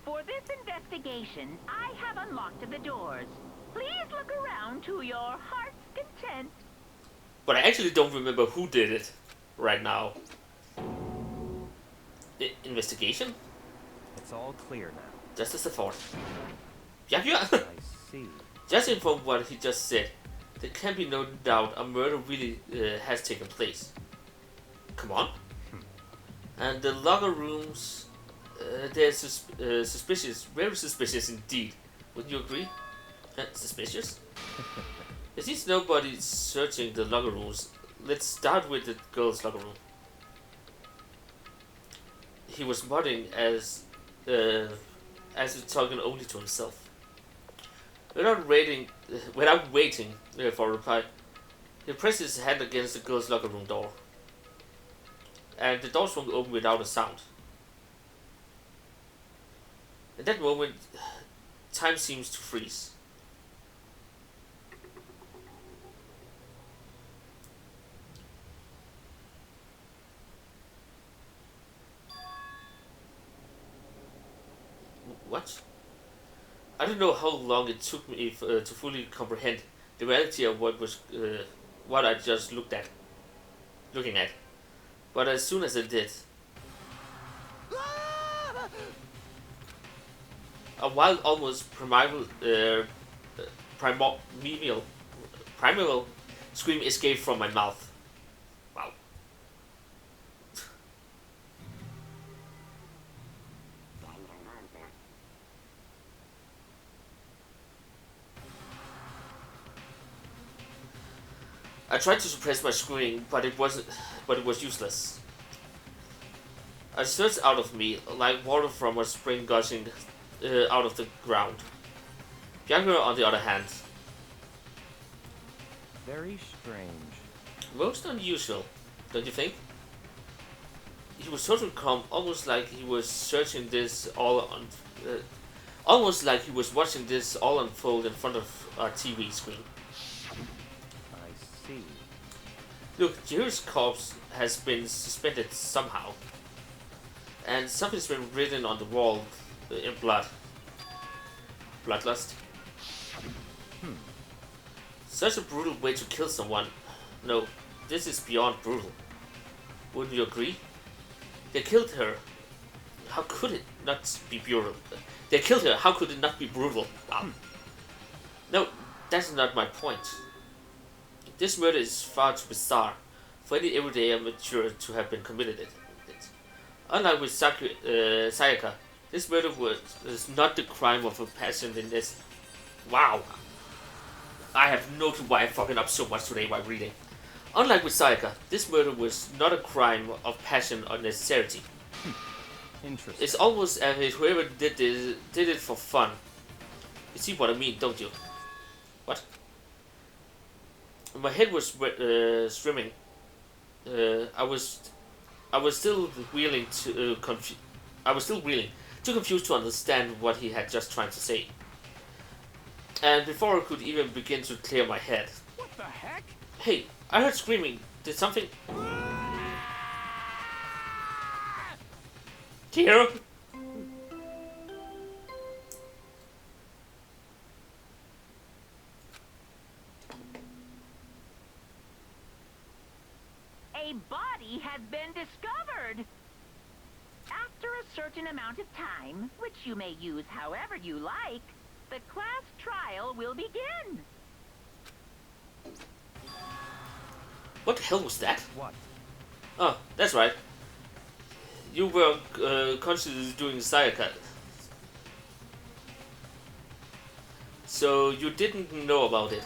For this investigation, I have unlocked the doors. Please look around to your heart's content. But I actually don't remember who did it right now. Investigation? It's all clear now. Just as a thought. Yeah, yeah. I see. Judging from what he just said, there can be no doubt a murder really has taken place. Come on. And the locker rooms, they're suspicious, very suspicious indeed. Wouldn't you agree? Suspicious? Since nobody's searching the locker rooms, let's start with the girls' locker room. He was muttering as if talking only to himself. Without waiting for a reply, he pressed his hand against the girls' locker room door, and the door swung open without a sound. At that moment, time seems to freeze. What? I don't know how long it took me to fully comprehend the reality of what I just looking at. But as soon as I did, a wild, almost primeval scream escaped from my mouth. Wow. I tried to suppress my screaming, but it was useless. I surged out of me like water from a spring gushing out of the ground. Bianca, on the other hand, Very strange. most unusual, don't you think? He was totally calm, almost like he was almost like he was watching this all unfold in front of a TV screen. I see. Look, Jerry's corpse has been suspended somehow, and something's been written on the wall in blood. Bloodlust. Such a brutal way to kill someone. No, this is beyond brutal. Wouldn't you agree? They killed her. How could it not be brutal? They killed her. How could it not be brutal? Wow. No, that's not my point. This murder is far too bizarre for any everyday amateur to have been committed it. Unlike with Sayaka, this murder was not the crime of a passion in this. Wow. I have no clue why I'm fucking up so much today while reading. Unlike with Sayaka, this murder was not a crime of passion or necessity. Interesting. It's almost as if whoever did it for fun. You see what I mean, don't you? What? My head was swimming. I was still reeling, too confused to understand what he had just tried to say. And before I could even begin to clear my head, What the heck? hey, I heard screaming. Did something? Chihiro? A body has been discovered. After a certain amount of time, which you may use however you like, the class trial will begin. What the hell was that? What? Oh, that's right. You were constantly doing Sayaka. So you didn't know about it.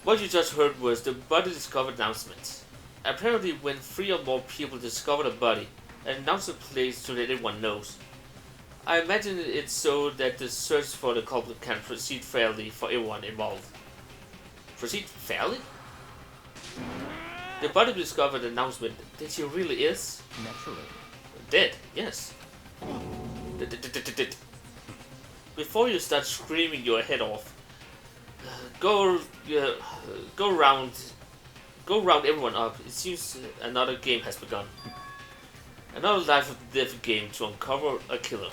What you just heard was the body discovered announcement. Apparently when 3 or more people discover a body, an announcement plays so that everyone knows. I imagine it's so that the search for the culprit can proceed fairly for everyone involved. Proceed fairly? The body discovered announcement that she really is Naturally. dead, yes. Before you start screaming your head off, go round everyone up. It seems another game has begun. Another life or death game to uncover a killer.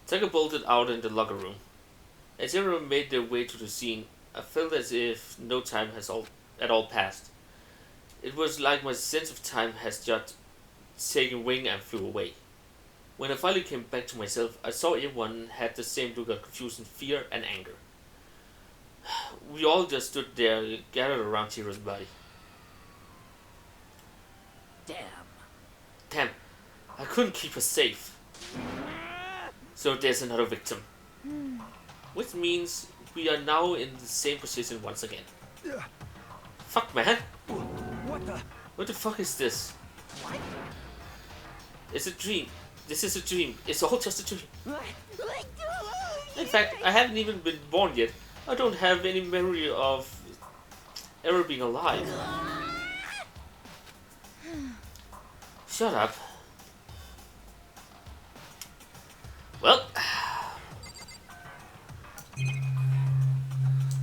Tucker bolted out in the locker room. As everyone made their way to the scene, I felt as if no time has at all passed. It was like my sense of time has just taken wing and flew away. When I finally came back to myself, I saw everyone had the same look of confusion, fear, and anger. We all just stood there, gathered around Chihiro's body. Damn, I couldn't keep her safe. So there's another victim. Which means we are now in the same position once again. Fuck, man. What the fuck is this? What? It's a dream. This is a dream. It's all just a dream. In fact, I haven't even been born yet. I don't have any memory of ever being alive. Shut up. Well,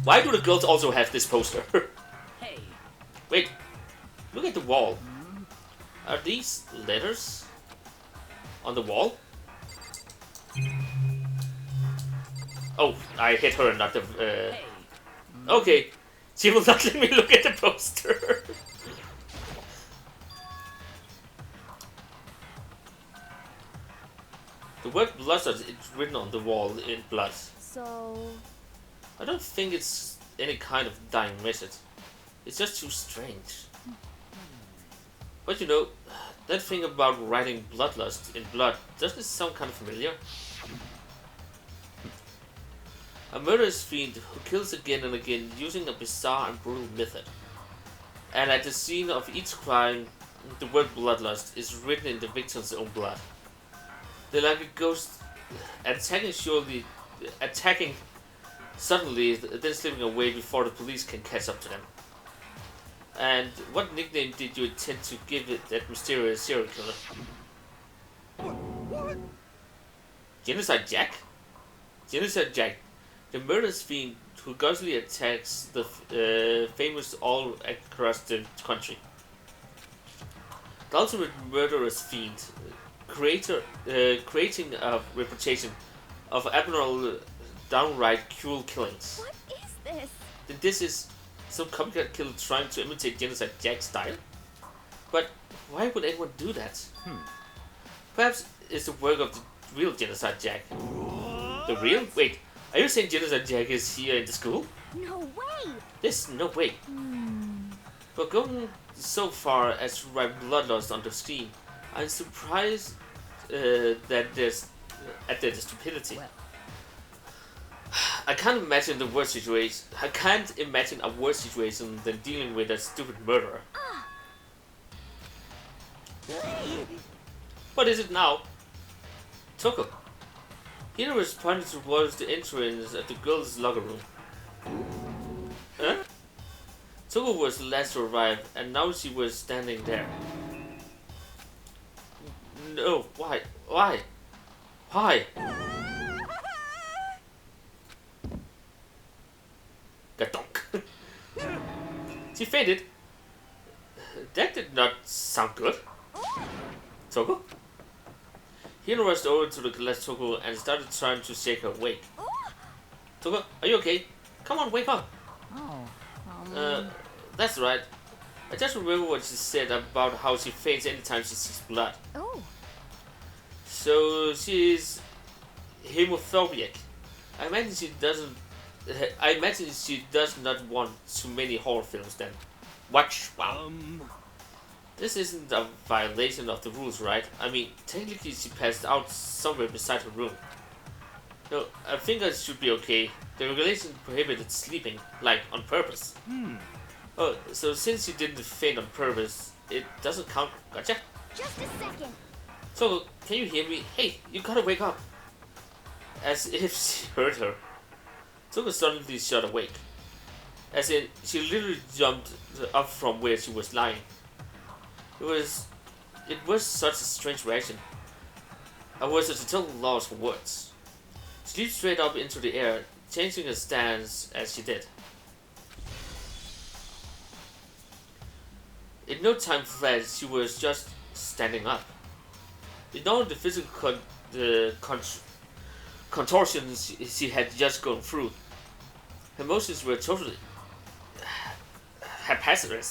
why do the girls also have this poster? Hey. Wait, look at the wall. Are these letters on the wall? Oh, I hit her, not the. Okay, she will not let me look at the poster. The word blood is written on the wall in blood. So... I don't think it's any kind of dying message. It's just too strange. But you know, that thing about writing bloodlust in blood, doesn't it sound kind of familiar? A murderous fiend who kills again and again using a bizarre and brutal method. And at the scene of each crime, the word bloodlust is written in the victim's own blood. They're like a ghost, attacking suddenly, then slipping away before the police can catch up to them. And what nickname did you intend to give it, that mysterious serial killer? What? Genocide Jack? Genocide Jack, the murderous fiend who ghostly attacks the famous all across the country. The ultimate murderous fiend, creating a reputation of abnormal, downright cruel killings. What is this? Then this is some copycat killer trying to imitate Genocide Jack's style? But why would anyone do that? Perhaps it's the work of the real Genocide Jack. The real? Wait, are you saying Genocide Jack is here in the school? No way! There's no way. But going so far as to write bloodlust on the screen, I'm surprised that there's at the stupidity. Well. I can't imagine a worse situation than dealing with a stupid murderer. What is it now? Toko. Hiro was pointing towards the entrance at the girls' locker room. Huh? Toko was the last to arrive, and now she was standing there. No, why? Why? Why? Gadonk. She fainted. That did not sound good. Toko? Hiro rushed over to the glass Toko and started trying to shake her awake. Toko, are you okay? Come on, wake up. Oh, That's right. I just remember what she said about how she faints anytime she sees blood. Oh, So she's hemophobic. I imagine she doesn't. I imagine she does not want too many horror films then. Watch. Wow. This isn't a violation of the rules, right? I mean, technically she passed out somewhere beside her room. No, I think that should be okay. The regulation prohibited sleeping, like on purpose. Oh, so since you didn't faint on purpose, it doesn't count. Gotcha. just a second. So, can you hear me? Hey, you gotta wake up. As if she heard her. Toga suddenly shot awake. As in, she literally jumped up from where she was lying. It was such a strange reaction. I was at a total loss for words. She leaped straight up into the air, changing her stance as she did. In no time flat, she was just standing up. Ignoring the physical contortions she had just gone through, her motions were totally haphazard.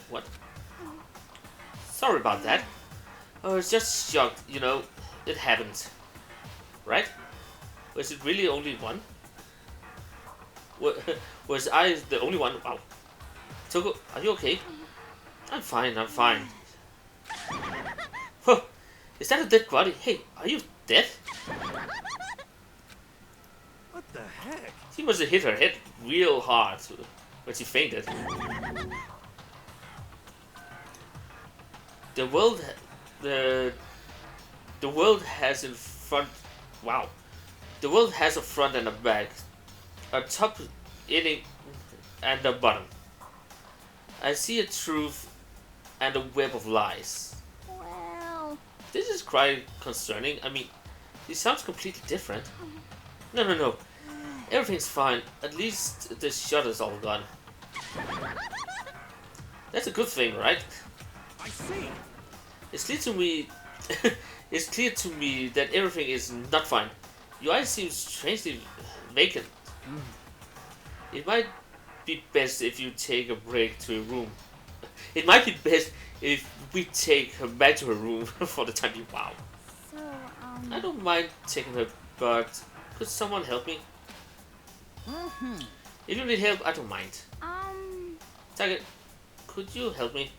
What? Sorry about that. I was just shocked, you know, it happened. Right? Was it really only one? Was I the only one? Wow. Toko, are you okay? I'm fine. Huh, is that a dead body? Hey, are you dead? What the heck? She must have hit her head real hard when she fainted. The world has in front. Wow. The world has a front and a back, a top, inning, and a bottom. I see a truth and a web of lies. Well, This is quite concerning. I mean, this sounds completely different. No. Everything's fine. At least the shutter's all gone. That's a good thing, right? I see. It's clear to me. It's clear to me that everything is not fine. Your eyes seem strangely vacant. It might be best if you take a break to your room. It might be best if we take her back to her room for the time being. Wow. so, I don't mind taking her, but could someone help me? If you need help, I don't mind. Tiger, could you help me?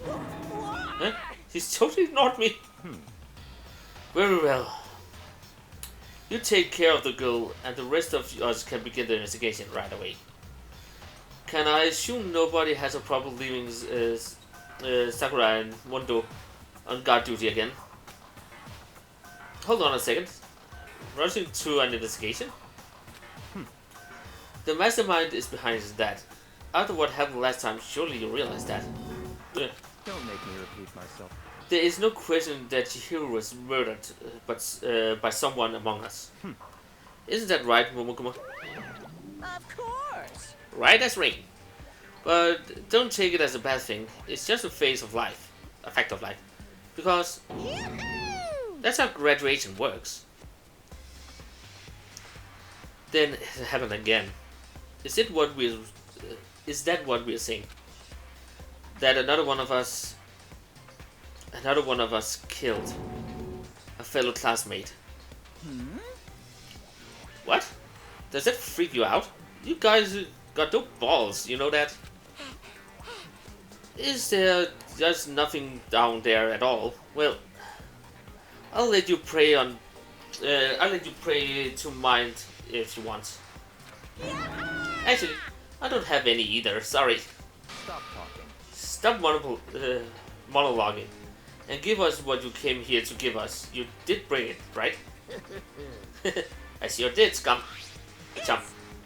Huh? She's totally ignored me. Very well. You take care of the girl, and the rest of us can begin the investigation right away. Can I assume nobody has a problem leaving Sakura and Mondo on guard duty again? Hold on a second. Rushing to an investigation? The mastermind is behind that. After what happened last time, surely you realize that. Don't make me repeat myself. There is no question that Chihiro was murdered by someone among us. Isn't that right, Momokuma? Of course. Right as rain. But don't take it as a bad thing. It's just a phase of life. A fact of life. Because that's how graduation works. Then it happened again. Is that what we're saying? That another one of us killed a fellow classmate. What? Does that freak you out? You guys got no balls, you know that? Is there just nothing down there at all? Well, I'll let you pray to mind if you want. Actually, I don't have any either. Sorry. Stop talking. Stop monologuing and give us what you came here to give us. You did bring it, right? I sure did, scum. Jump.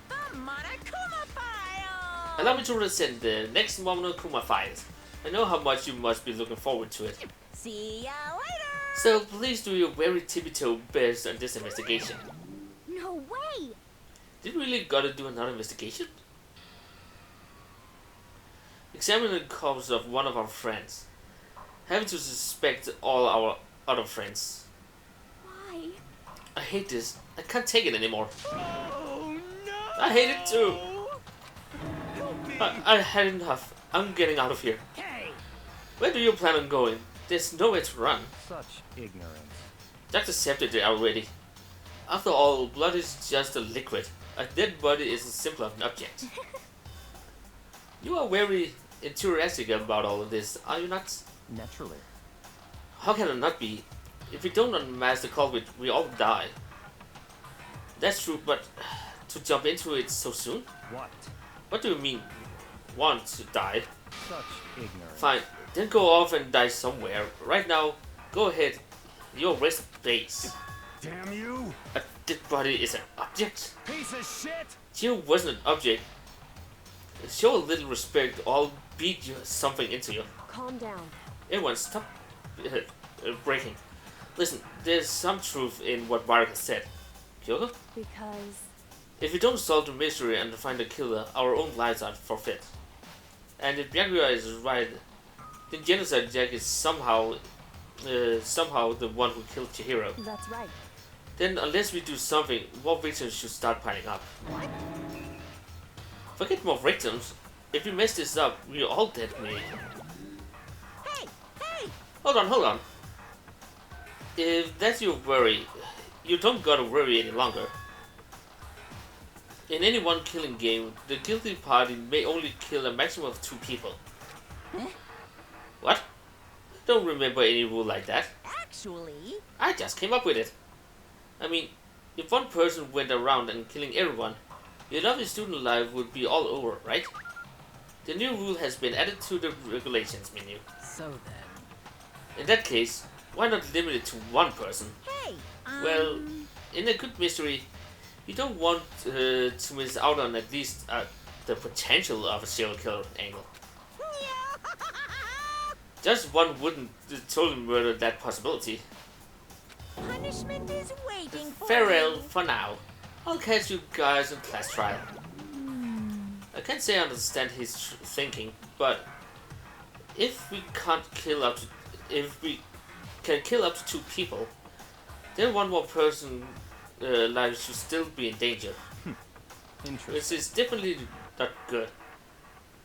The Monokuma Files. Allow me to resend the next Monokuma Files. I know how much you must be looking forward to it. See ya later. So please do your very tippy-toe best on this investigation. no way. Did we really gotta do another investigation? Examine the corpse of one of our friends. Having to suspect all our other friends. Why? I hate this. I can't take it anymore. Oh no! I hate it too. I had enough. I'm getting out of here. Hey! Where do you plan on going? There's nowhere to run. Such ignorance. Just accepted it already. After all, blood is just a liquid. A dead body is a simpler object. You are very enthusiastic about all of this, are you not? Naturally. How can it not be? If we don't unmask the culprit, we all die. That's true, but to jump into it so soon? What? What do you mean, want to die? Such ignorance. Fine, then go off and die somewhere. Right now, go ahead. Your rest base. Damn you! A dead body is an object? Piece of shit! You wasn't an object. Show a little respect or I'll beat you something into you. Calm down. Everyone, stop breaking. Listen, there's some truth in what Varga said. Kyoko? Because... If we don't solve the mystery and find the killer, our own lives are forfeit. And if Byakuya is right, then Genocide Jack is somehow the one who killed Chihiro. That's right. Then unless we do something, more victims should start piling up. What? Forget more victims. If we mess this up, we're all dead, maybe. Hey! Hey! Hold on. If that's your worry, you don't gotta worry any longer. In any one killing game, the guilty party may only kill a maximum of 2 people. Huh? What? I don't remember any rule like that. Actually... I just came up with it. I mean, if one person went around and killing everyone, your lovely student life would be all over, right? The new rule has been added to the regulations menu. So then... In that case, why not limit it to one person? Hey! Well, in a good mystery, you don't want to miss out on at least the potential of a serial killer angle. Just one wouldn't totally murder that possibility. Punishment is waiting for Farewell you. for now. I'll catch you guys in class trial. I can't say I understand his thinking, but if we can kill up to 2 people, then one more person life should still be in danger. Interesting. This is definitely not good.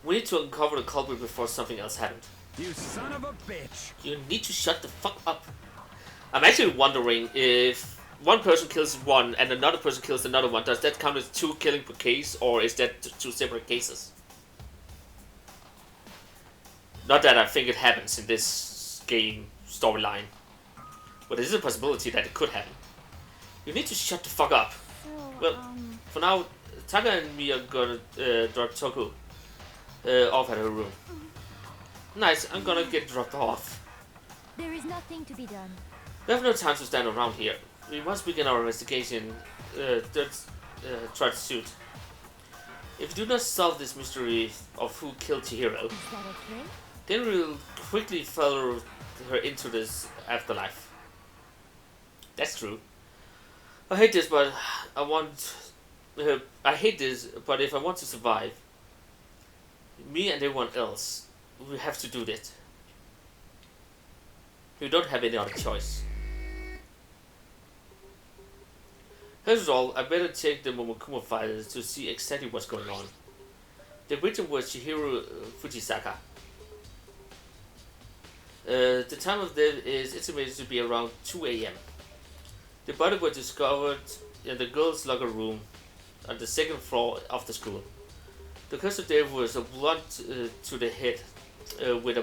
We need to uncover the culprit before something else happened. You son of a bitch! You need to shut the fuck up. I'm actually wondering if one person kills one and another person kills another one, does that count as 2 killing per case, or is that 2 separate cases? Not that I think it happens in this game storyline, but there is a possibility that it could happen. You need to shut the fuck up. So, Well, for now, Taka and me are gonna drop Toku off at her room. Nice, I'm gonna get dropped off. there is nothing to be done. We have no time to stand around here. We must begin our investigation. Try to suit. If we do not solve this mystery of who killed Chihiro, Is that okay? then we'll quickly follow her into this afterlife. That's true. I hate this, but I hate this, but if I want to survive, me and everyone else, we have to do this. We don't have any other choice. First of all, I better check the Momokuma files to see exactly what's going on. The victim was Chihiro Fujisaka. The time of death is estimated to be around 2 a.m. The body was discovered in the girls' locker room on the 2nd floor of the school. The cause of death was a blow to the head with a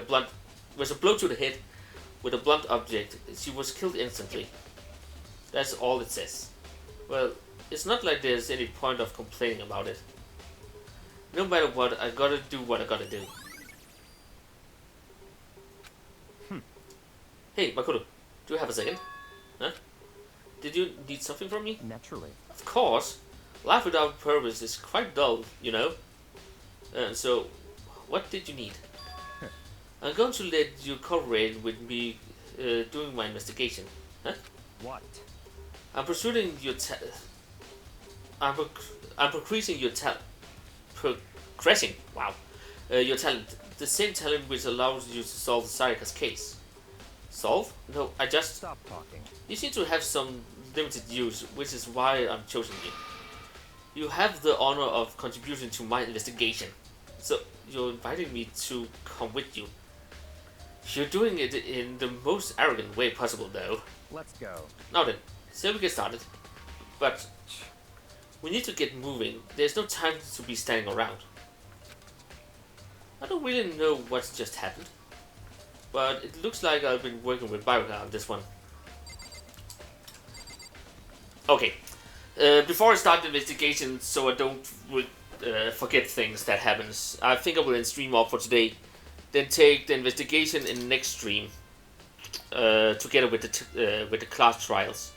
blunt object. She was killed instantly. That's all it says. Well, it's not like there's any point of complaining about it. No matter what, I gotta do what I gotta do. Hey, Makoto, do you have a second? Huh? Did you need something from me? Naturally. Of course. Life without purpose is quite dull, you know. So, what did you need? I'm going to let you cooperate with me doing my investigation. Huh? What? I'm pursuing your I'm progressing your talent. Progressing. Wow. Your talent. The same talent which allows you to solve the Sayaka's case. Solve? No, I just... Stop talking. You seem to have some limited use, which is why I'm choosing you. You have the honor of contributing to my investigation. So you're inviting me to come with you. You're doing it in the most arrogant way possible, though. Let's go. Now then, so we get started. But we need to get moving. There's no time to be standing around. I don't really know what's just happened, but it looks like I've been working with Biogar on this one. Okay, before I start the investigation, so I don't forget things that happens, I think I will end stream off for today. Then take the investigation in the next stream, together with the class trials.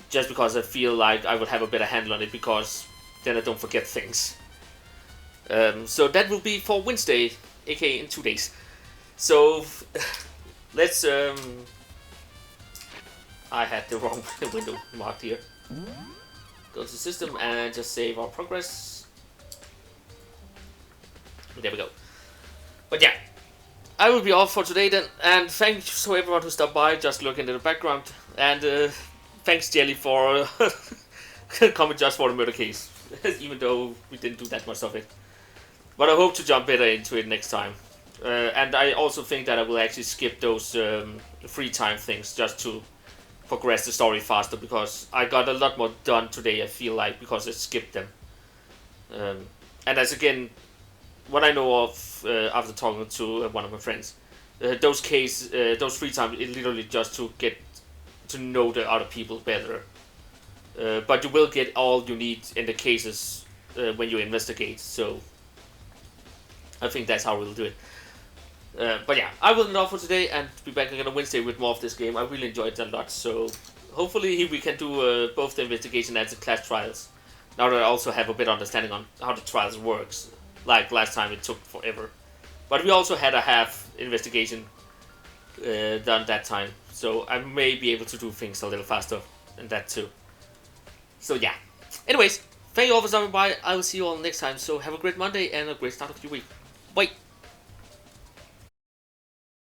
Just because I feel like I will have a better handle on it, because then I don't forget things. So that will be for Wednesday, aka in 2 days. So let's I had the wrong window marked here. Go to system and just save our progress. There we go. But yeah, I will be off for today then, and thanks to everyone who stopped by, just looking in the background, and thanks Jelly for coming just for the murder case, even though we didn't do that much of it. But I hope to jump better into it next time. And I also think that I will actually skip those free time things just to progress the story faster, because I got a lot more done today, I feel like, because I skipped them. And as again, what I know of after talking to one of my friends, those free time is literally just to get to know the other people better. But you will get all you need in the cases when you investigate, so I think that's how we'll do it. But yeah, I will end off for today and be back again on Wednesday with more of this game. I really enjoyed it a lot, so hopefully we can do both the investigation and the class trials. Now that I also have a bit of understanding on how the trials works. Like last time it took forever. But we also had a half investigation done that time, so I may be able to do things a little faster in that too. So yeah. Anyways, thank you all for stopping by. I will see you all next time, so have a great Monday and a great start of your week. Bye!